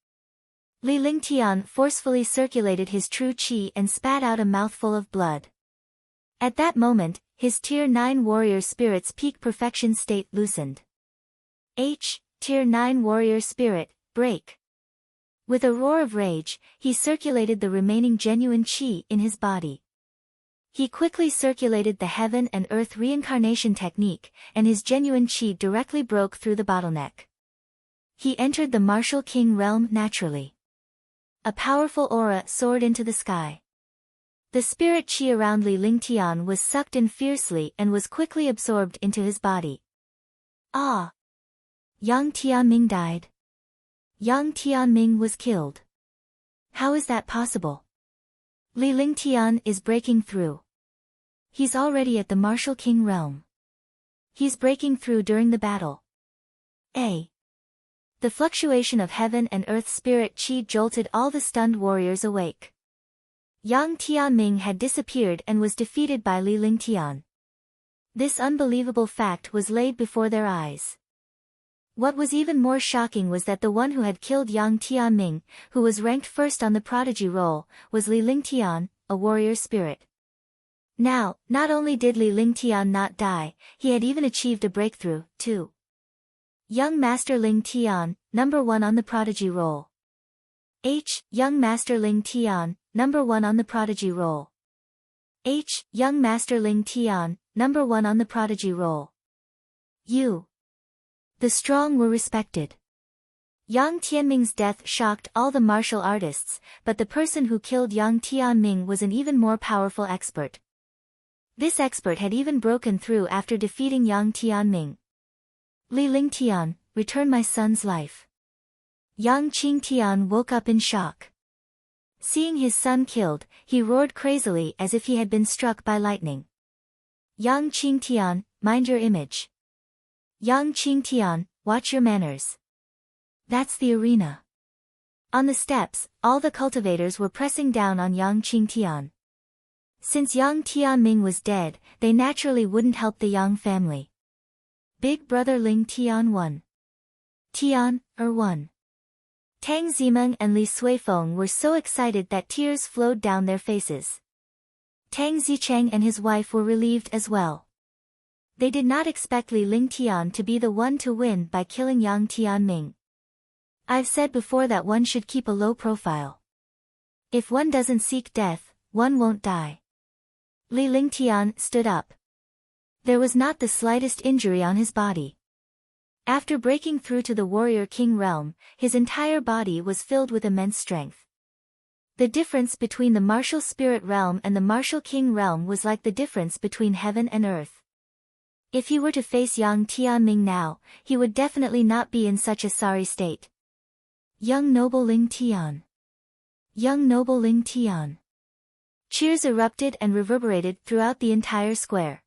Li Lingtian forcefully circulated his true qi and spat out a mouthful of blood. At that moment, his Tier 9 warrior spirit's peak perfection state loosened. Tier 9 warrior spirit, break. With a roar of rage, he circulated the remaining genuine qi in his body. He quickly circulated the heaven and earth reincarnation technique, and his genuine qi directly broke through the bottleneck. He entered the martial king realm naturally. A powerful aura soared into the sky. The spirit chi around Lingtian was sucked in fiercely and was quickly absorbed into his body. Ah! Yang Tianming died. Yang Tianming was killed. How is that possible? Lingtian is breaking through. He's already at the martial king realm. He's breaking through during the battle. The fluctuation of heaven and earth spirit chi jolted all the stunned warriors awake. Yang Tianming had disappeared and was defeated by Lingtian. This unbelievable fact was laid before their eyes. What was even more shocking was that the one who had killed Yang Tianming, who was ranked first on the Prodigy roll, was Lingtian, a warrior spirit. Now, not only did Lingtian not die, he had even achieved a breakthrough, too. Young Master Lingtian, number 1 on the Prodigy roll. Young Master Lingtian, number 1 on the Prodigy roll. Young Master Lingtian, number 1 on the Prodigy roll. The strong were respected. Yang Tianming's death shocked all the martial artists, but the person who killed Yang Tianming was an even more powerful expert. This expert had even broken through after defeating Yang Tianming. Lingtian, return my son's life. Yang Qingtian woke up in shock. Seeing his son killed, he roared crazily as if he had been struck by lightning. Yang Qingtian, mind your image. Yang Qingtian, watch your manners. That's the arena. On the steps, all the cultivators were pressing down on Yang Qingtian. Since Yang Tianming was dead, they naturally wouldn't help the Yang family. Big brother Lingtian won. Tian, won. Tang Zimeng and Li Suifeng were so excited that tears flowed down their faces. Tang Zicheng and his wife were relieved as well. They did not expect Lingtian to be the one to win by killing Yang Tianming. I've said before that one should keep a low profile. If one doesn't seek death, one won't die. Lingtian stood up. There was not the slightest injury on his body. After breaking through to the warrior king realm, his entire body was filled with immense strength. The difference between the martial spirit realm and the martial king realm was like the difference between heaven and earth. If he were to face Yang Tianming now, he would definitely not be in such a sorry state. Young noble Lingtian. Young noble Lingtian. Cheers erupted and reverberated throughout the entire square.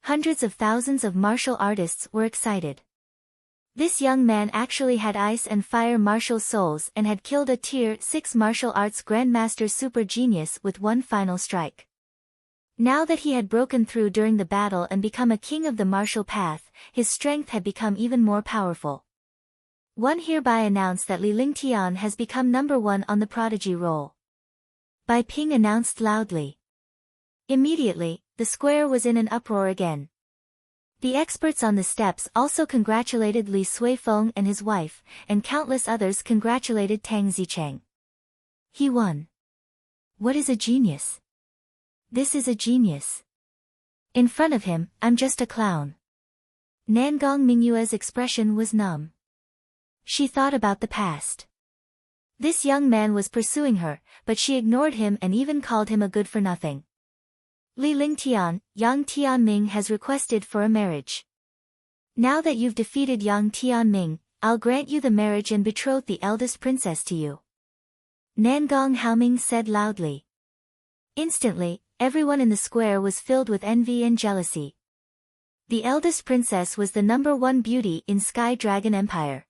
Hundreds of thousands of martial artists were excited. This young man actually had ice and fire martial souls and had killed a Tier 6 martial arts grandmaster super genius with one final strike. Now that he had broken through during the battle and become a king of the martial path, his strength had become even more powerful. One hereby announced that Lingtian has become number 1 on the Prodigy roll. Bai Ping announced loudly. Immediately, the square was in an uproar again. The experts on the steps also congratulated Li Suifeng and his wife, and countless others congratulated Tang Zicheng. He won. What is a genius? This is a genius. In front of him, I'm just a clown. Nangong Mingyue's expression was numb. She thought about the past. This young man was pursuing her, but she ignored him and even called him a good-for-nothing. Lingtian, Yang Tianming has requested for a marriage. Now that you've defeated Yang Tianming, I'll grant you the marriage and betroth the eldest princess to you. Nangong Haoming said loudly. Instantly, everyone in the square was filled with envy and jealousy. The eldest princess was the number 1 beauty in Sky Dragon Empire.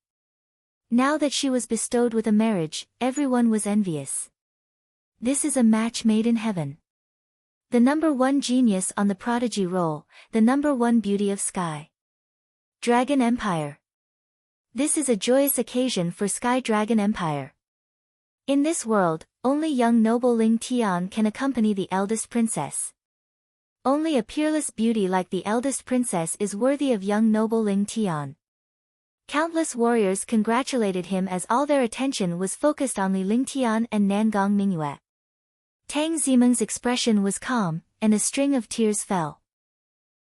Now that she was bestowed with a marriage, everyone was envious. This is a match made in heaven. The number 1 genius on the Prodigy roll, the number 1 beauty of Sky Dragon Empire. This is a joyous occasion for Sky Dragon Empire. In this world, only young noble Lingtian can accompany the eldest princess. Only a peerless beauty like the eldest princess is worthy of young noble Lingtian. Countless warriors congratulated him as all their attention was focused on Lingtian and Nangong Mingyue. Tang Zimeng's expression was calm, and a string of tears fell.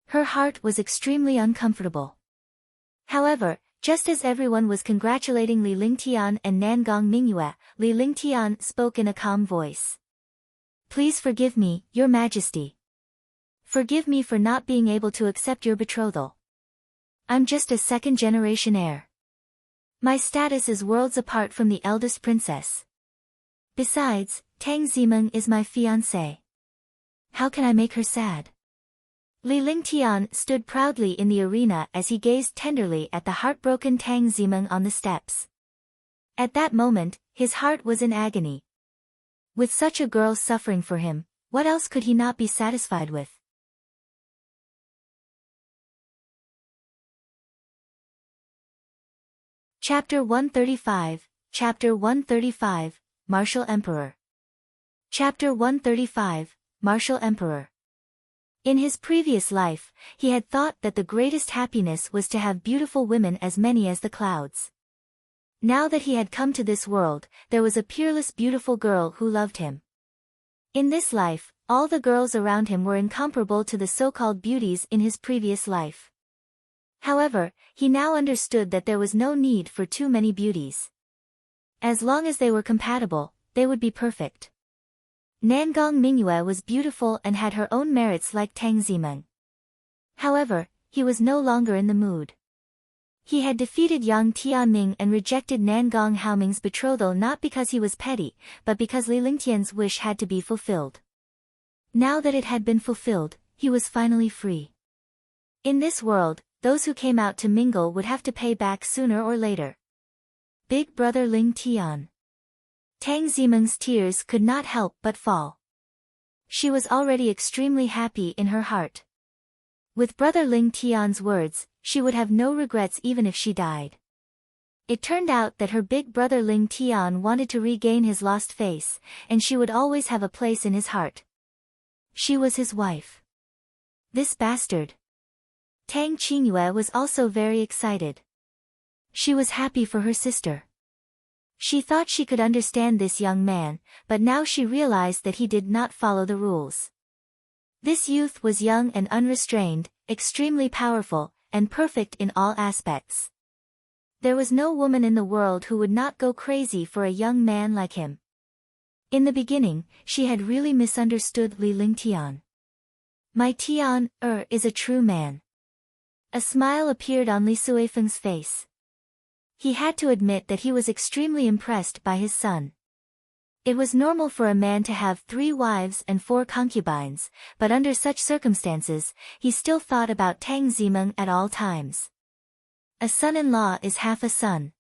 Her heart was extremely uncomfortable. However, Just as everyone was congratulating Li Lingtian and Nangong Mingyue, Li Lingtian spoke in a calm voice. Please forgive me, Your Majesty. Forgive me for not being able to accept your betrothal. I'm just a second-generation heir. My status is worlds apart from the eldest princess. Besides, Tang Zimeng is my fiancé. How can I make her sad? Li Lingtian stood proudly in the arena as he gazed tenderly at the heartbroken Tang Zimeng on the steps. At that moment, his heart was in agony. With such a girl suffering for him, what else could he not be satisfied with? Chapter 135, Chapter 135, Martial Emperor. Chapter 135, Martial Emperor. In his previous life, he had thought that the greatest happiness was to have beautiful women as many as the clouds. Now that he had come to this world, there was a peerless beautiful girl who loved him. In this life, all the girls around him were incomparable to the so-called beauties in his previous life. However, he now understood that there was no need for too many beauties. As long as they were compatible, they would be perfect. Nangong Mingyue was beautiful and had her own merits like Tang Zimeng. However, he was no longer in the mood. He had defeated young Tianming and rejected Nangong Haoming's betrothal not because he was petty, but because Li Lingtian's wish had to be fulfilled. Now that it had been fulfilled, he was finally free. In this world, those who came out to mingle would have to pay back sooner or later. Big brother Lingtian. Tang Zimeng's tears could not help but fall. She was already extremely happy in her heart. With brother Lingtian's words, she would have no regrets even if she died. It turned out that her big brother Lingtian wanted to regain his lost face, and she would always have a place in his heart. She was his wife. This bastard. Tang Qingyue was also very excited. She was happy for her sister. She thought she could understand this young man, but now she realized that he did not follow the rules. This youth was young and unrestrained, extremely powerful, and perfect in all aspects. There was no woman in the world who would not go crazy for a young man like him. In the beginning, she had really misunderstood Li Lingtian. My Tian is a true man. A smile appeared on Li Suifeng's face. He had to admit that he was extremely impressed by his son. It was normal for a man to have 3 wives and 4 concubines, but under such circumstances, he still thought about Tang Zimeng at all times. A son-in-law is half a son.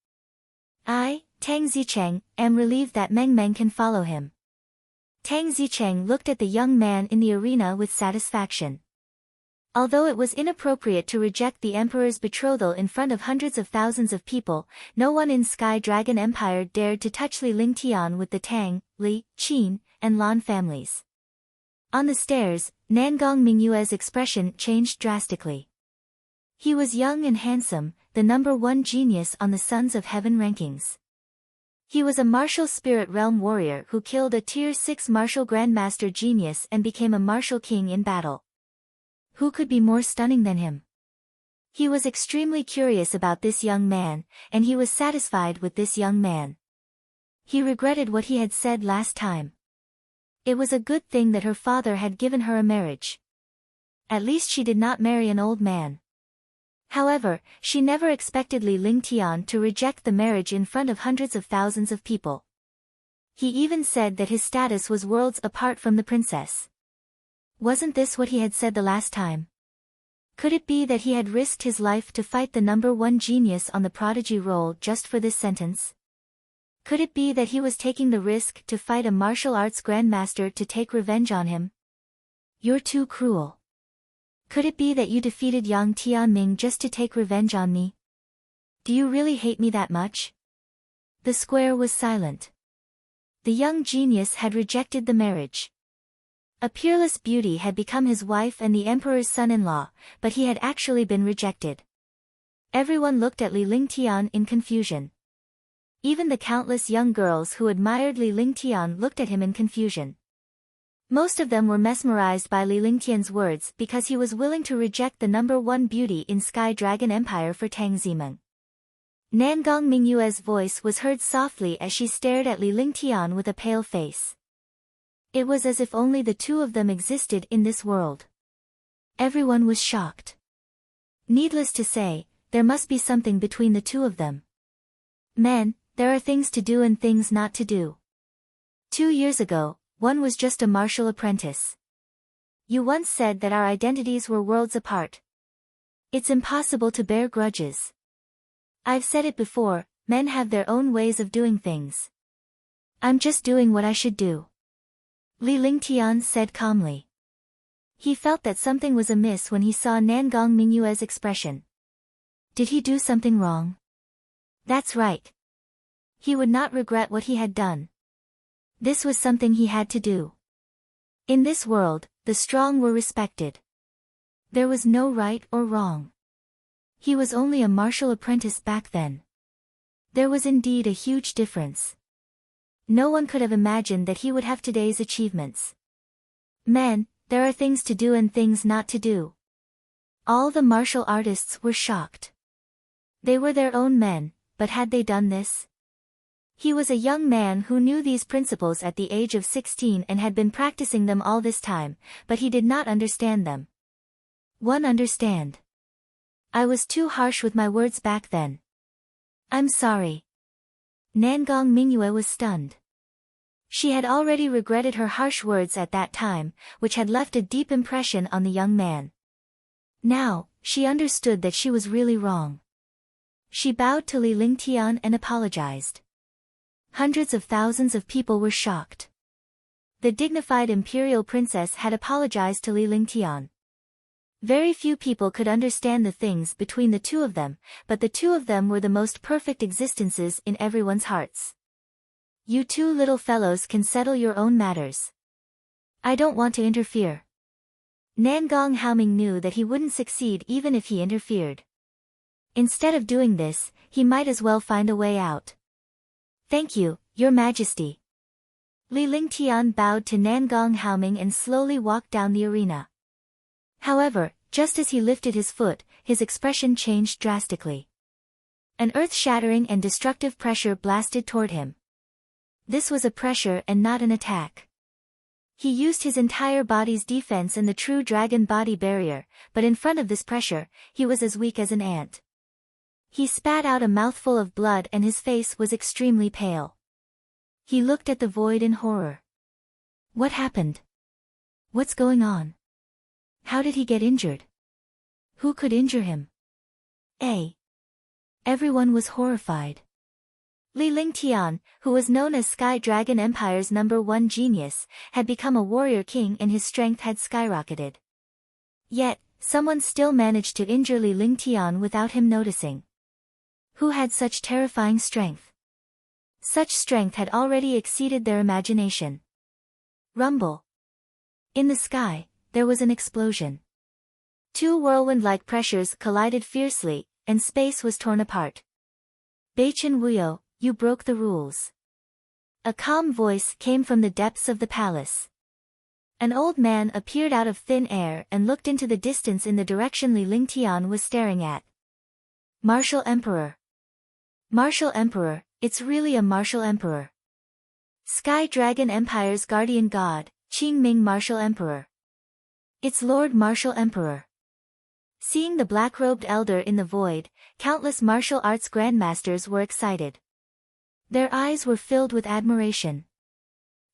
I, Tang Zicheng, am relieved that Meng Meng can follow him. Tang Zicheng looked at the young man in the arena with satisfaction. Although it was inappropriate to reject the emperor's betrothal in front of hundreds of thousands of people, no one in Sky Dragon Empire dared to touch Li Lingtian with the Tang, Li, Qin, and Lan families. On the stairs, Nangong Mingyue's expression changed drastically. He was young and handsome, the #1 genius on the Sons of Heaven rankings. He was a martial spirit realm warrior who killed a Tier 6 martial grandmaster genius and became a martial king in battle. Who could be more stunning than him? He was extremely curious about this young man, and he was satisfied with this young man. He regretted what he had said last time. It was a good thing that her father had given her a marriage. At least she did not marry an old man. However, she never expected Li Lingtian to reject the marriage in front of hundreds of thousands of people. He even said that his status was worlds apart from the princess. Wasn't this what he had said the last time? Could it be that he had risked his life to fight the #1 genius on the Prodigy role just for this sentence? Could it be that he was taking the risk to fight a martial arts grandmaster to take revenge on him? You're too cruel. Could it be that you defeated young Tianming just to take revenge on me? Do you really hate me that much? The square was silent. The young genius had rejected the marriage. A peerless beauty had become his wife and the emperor's son-in-law, but he had actually been rejected. Everyone looked at Li Lingtian in confusion. Even the countless young girls who admired Li Lingtian looked at him in confusion. Most of them were mesmerized by Li Lingtian's words because he was willing to reject the #1 beauty in Sky Dragon Empire for Tang Zimeng. Nangong Mingyue's voice was heard softly as she stared at Li Lingtian with a pale face. It was as if only the two of them existed in this world. Everyone was shocked. Needless to say, there must be something between the two of them. Men, there are things to do and things not to do. 2 years ago, one was just a martial apprentice. You once said that our identities were worlds apart. It's impossible to bear grudges. I've said it before, men have their own ways of doing things. I'm just doing what I should do. Li Lingtian said calmly. He felt that something was amiss when he saw Nangong Mingyue's expression. Did he do something wrong? That's right. He would not regret what he had done. This was something he had to do. In this world, the strong were respected. There was no right or wrong. He was only a martial apprentice back then. There was indeed a huge difference. No one could have imagined that he would have today's achievements. Men, there are things to do and things not to do. All the martial artists were shocked. They were their own men, but had they done this? He was a young man who knew these principles at the age of 16 and had been practicing them all this time, but he did not understand them. Understand. I was too harsh with my words back then. I'm sorry. Nangong Mingyue was stunned. She had already regretted her harsh words at that time, which had left a deep impression on the young man. Now, she understood that she was really wrong. She bowed to Li Lingtian and apologized. Hundreds of thousands of people were shocked. The dignified imperial princess had apologized to Li Lingtian. Very few people could understand the things between the two of them, but the two of them were the most perfect existences in everyone's hearts. You two little fellows can settle your own matters. I don't want to interfere. Nangong Haoming knew that he wouldn't succeed even if he interfered. Instead of doing this, he might as well find a way out. Thank you, Your Majesty. Li Lingtian bowed to Nangong Haoming and slowly walked down the arena. However, just as he lifted his foot, his expression changed drastically. An earth-shattering and destructive pressure blasted toward him. This was a pressure and not an attack. He used his entire body's defense and the true dragon body barrier, but in front of this pressure, he was as weak as an ant. He spat out a mouthful of blood and his face was extremely pale. He looked at the void in horror. What happened? What's going on? How did he get injured? Who could injure him? Everyone was horrified. Li Lingtian, who was known as Sky Dragon Empire's #1 genius, had become a warrior king and his strength had skyrocketed. Yet, someone still managed to injure Li Lingtian without him noticing. Who had such terrifying strength? Such strength had already exceeded their imagination. Rumble. In the sky, there was an explosion. Two whirlwind-like pressures collided fiercely, and space was torn apart. Beichen Wuyo, you broke the rules. A calm voice came from the depths of the palace. An old man appeared out of thin air and looked into the distance in the direction Li Lingtian was staring at. Martial Emperor. Martial Emperor, it's really a Martial Emperor. Sky Dragon Empire's guardian god, Tianming Martial Emperor. It's Lord Martial Emperor. Seeing the black-robed elder in the void, countless martial arts grandmasters were excited. Their eyes were filled with admiration.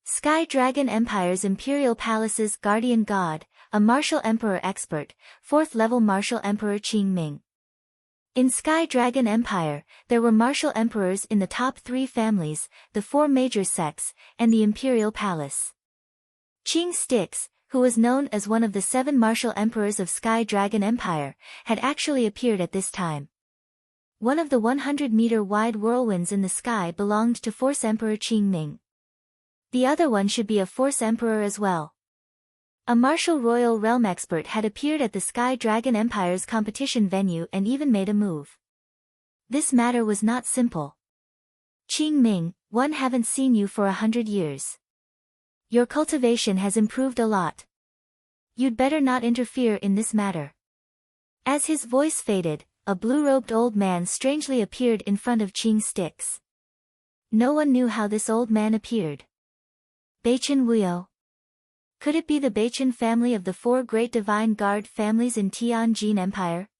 Sky Dragon Empire's Imperial Palace's guardian god, a martial emperor expert, 4th-level martial emperor Tianming. In Sky Dragon Empire, there were martial emperors in the top 3 families, the 4 major sects, and the Imperial Palace. Qing Styx, who was known as one of the 7 martial emperors of Sky Dragon Empire, had actually appeared at this time. One of the 100-meter-wide whirlwinds in the sky belonged to Force Emperor Tianming. The other one should be a Force Emperor as well. A martial royal realm expert had appeared at the Sky Dragon Empire's competition venue and even made a move. This matter was not simple. Tianming, one haven't seen you for 100 years. Your cultivation has improved a lot. You'd better not interfere in this matter. As his voice faded, a blue-robed old man strangely appeared in front of Qing Stix. No one knew how this old man appeared. Beichen Wuyo. Could it be the Beichen family of the four great divine guard families in Tianjin Empire?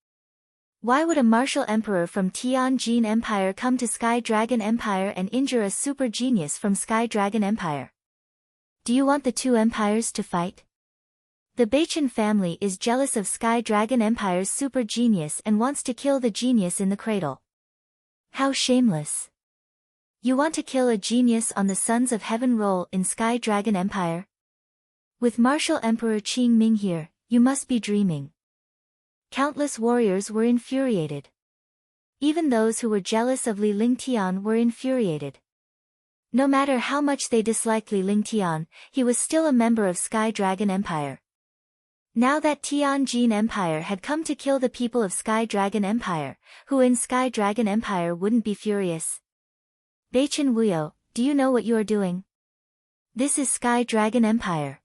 Why would a martial emperor from Tianjin Empire come to Sky Dragon Empire and injure a super genius from Sky Dragon Empire? Do you want the two empires to fight? The Beichen family is jealous of Sky Dragon Empire's super genius and wants to kill the genius in the cradle. How shameless. You want to kill a genius on the Sons of Heaven role in Sky Dragon Empire? With martial Emperor Qing Ming here, you must be dreaming. Countless warriors were infuriated. Even those who were jealous of Li Lingtian were infuriated. No matter how much they disliked Li Lingtian, he was still a member of Sky Dragon Empire. Now that Tianjin Empire had come to kill the people of Sky Dragon Empire, who in Sky Dragon Empire wouldn't be furious? Beichen Wuyo, do you know what you are doing? This is Sky Dragon Empire.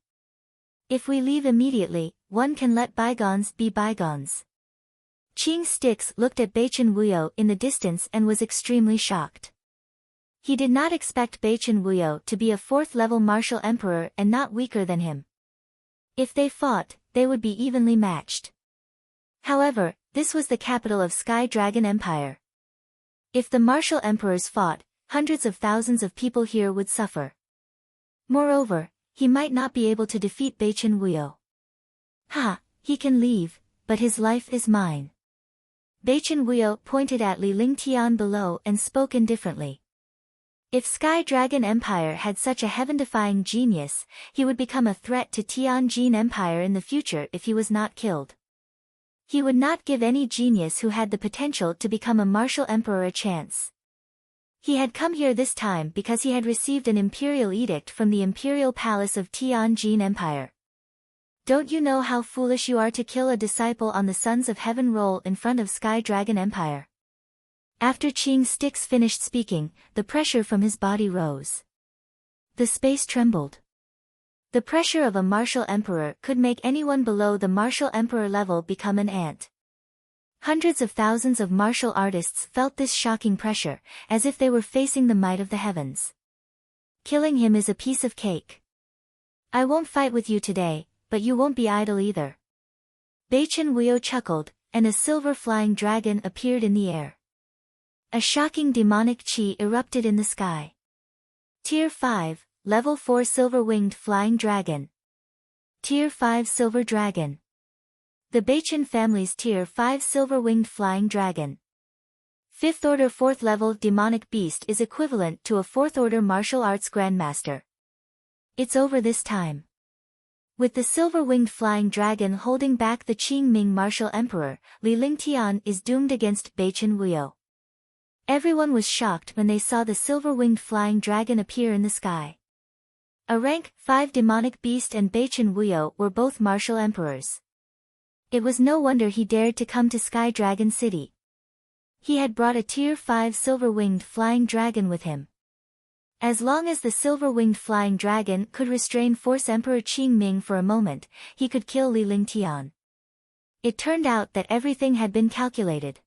If we leave immediately, one can let bygones be bygones. Qing Stix looked at Beichen Wuyo in the distance and was extremely shocked. He did not expect Beichen Wuyo to be a fourth-level martial emperor and not weaker than him. If they fought, they would be evenly matched. However, this was the capital of Sky Dragon Empire. If the martial emperors fought, hundreds of thousands of people here would suffer. Moreover, he might not be able to defeat Beichen Wuyo. Ha, he can leave, but his life is mine. Beichen Wuyo pointed at Li Lingtian below and spoke indifferently. If Sky Dragon Empire had such a heaven-defying genius, he would become a threat to Tianjin Empire in the future if he was not killed. He would not give any genius who had the potential to become a martial emperor a chance. He had come here this time because he had received an imperial edict from the imperial palace of Tianjin Empire. Don't you know how foolish you are to kill a disciple on the Sons of Heaven role in front of Sky Dragon Empire? After Qing Stix finished speaking, the pressure from his body rose. The space trembled. The pressure of a martial emperor could make anyone below the martial emperor level become an ant. Hundreds of thousands of martial artists felt this shocking pressure, as if they were facing the might of the heavens. Killing him is a piece of cake. I won't fight with you today, but you won't be idle either. Beichen Wuyo chuckled, and a silver flying dragon appeared in the air. A shocking demonic chi erupted in the sky. Tier 5, Level 4 Silver-Winged Flying Dragon. Tier 5 Silver Dragon. The Beichen family's Tier 5 Silver-Winged Flying Dragon. 5th Order 4th Level Demonic Beast is equivalent to a 4th Order Martial Arts Grandmaster. It's over this time. With the Silver-Winged Flying Dragon holding back the Qing Ming Martial Emperor, Li Lingtian is doomed against Beichen Wuyo. Everyone was shocked when they saw the Silver-Winged Flying Dragon appear in the sky. A rank 5 demonic beast and Beichen Wuyo were both martial emperors. It was no wonder he dared to come to Sky Dragon City. He had brought a Tier 5 Silver-Winged Flying Dragon with him. As long as the Silver-Winged Flying Dragon could restrain Force Emperor Qing Ming for a moment, he could kill Li Lingtian. It turned out that everything had been calculated.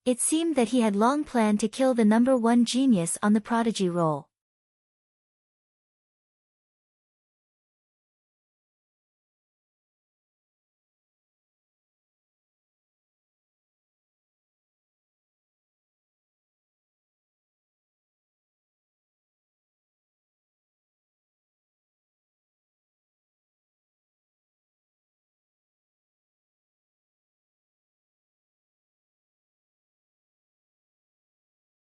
It seemed that he had long planned to kill the #1 genius on the Prodigy role.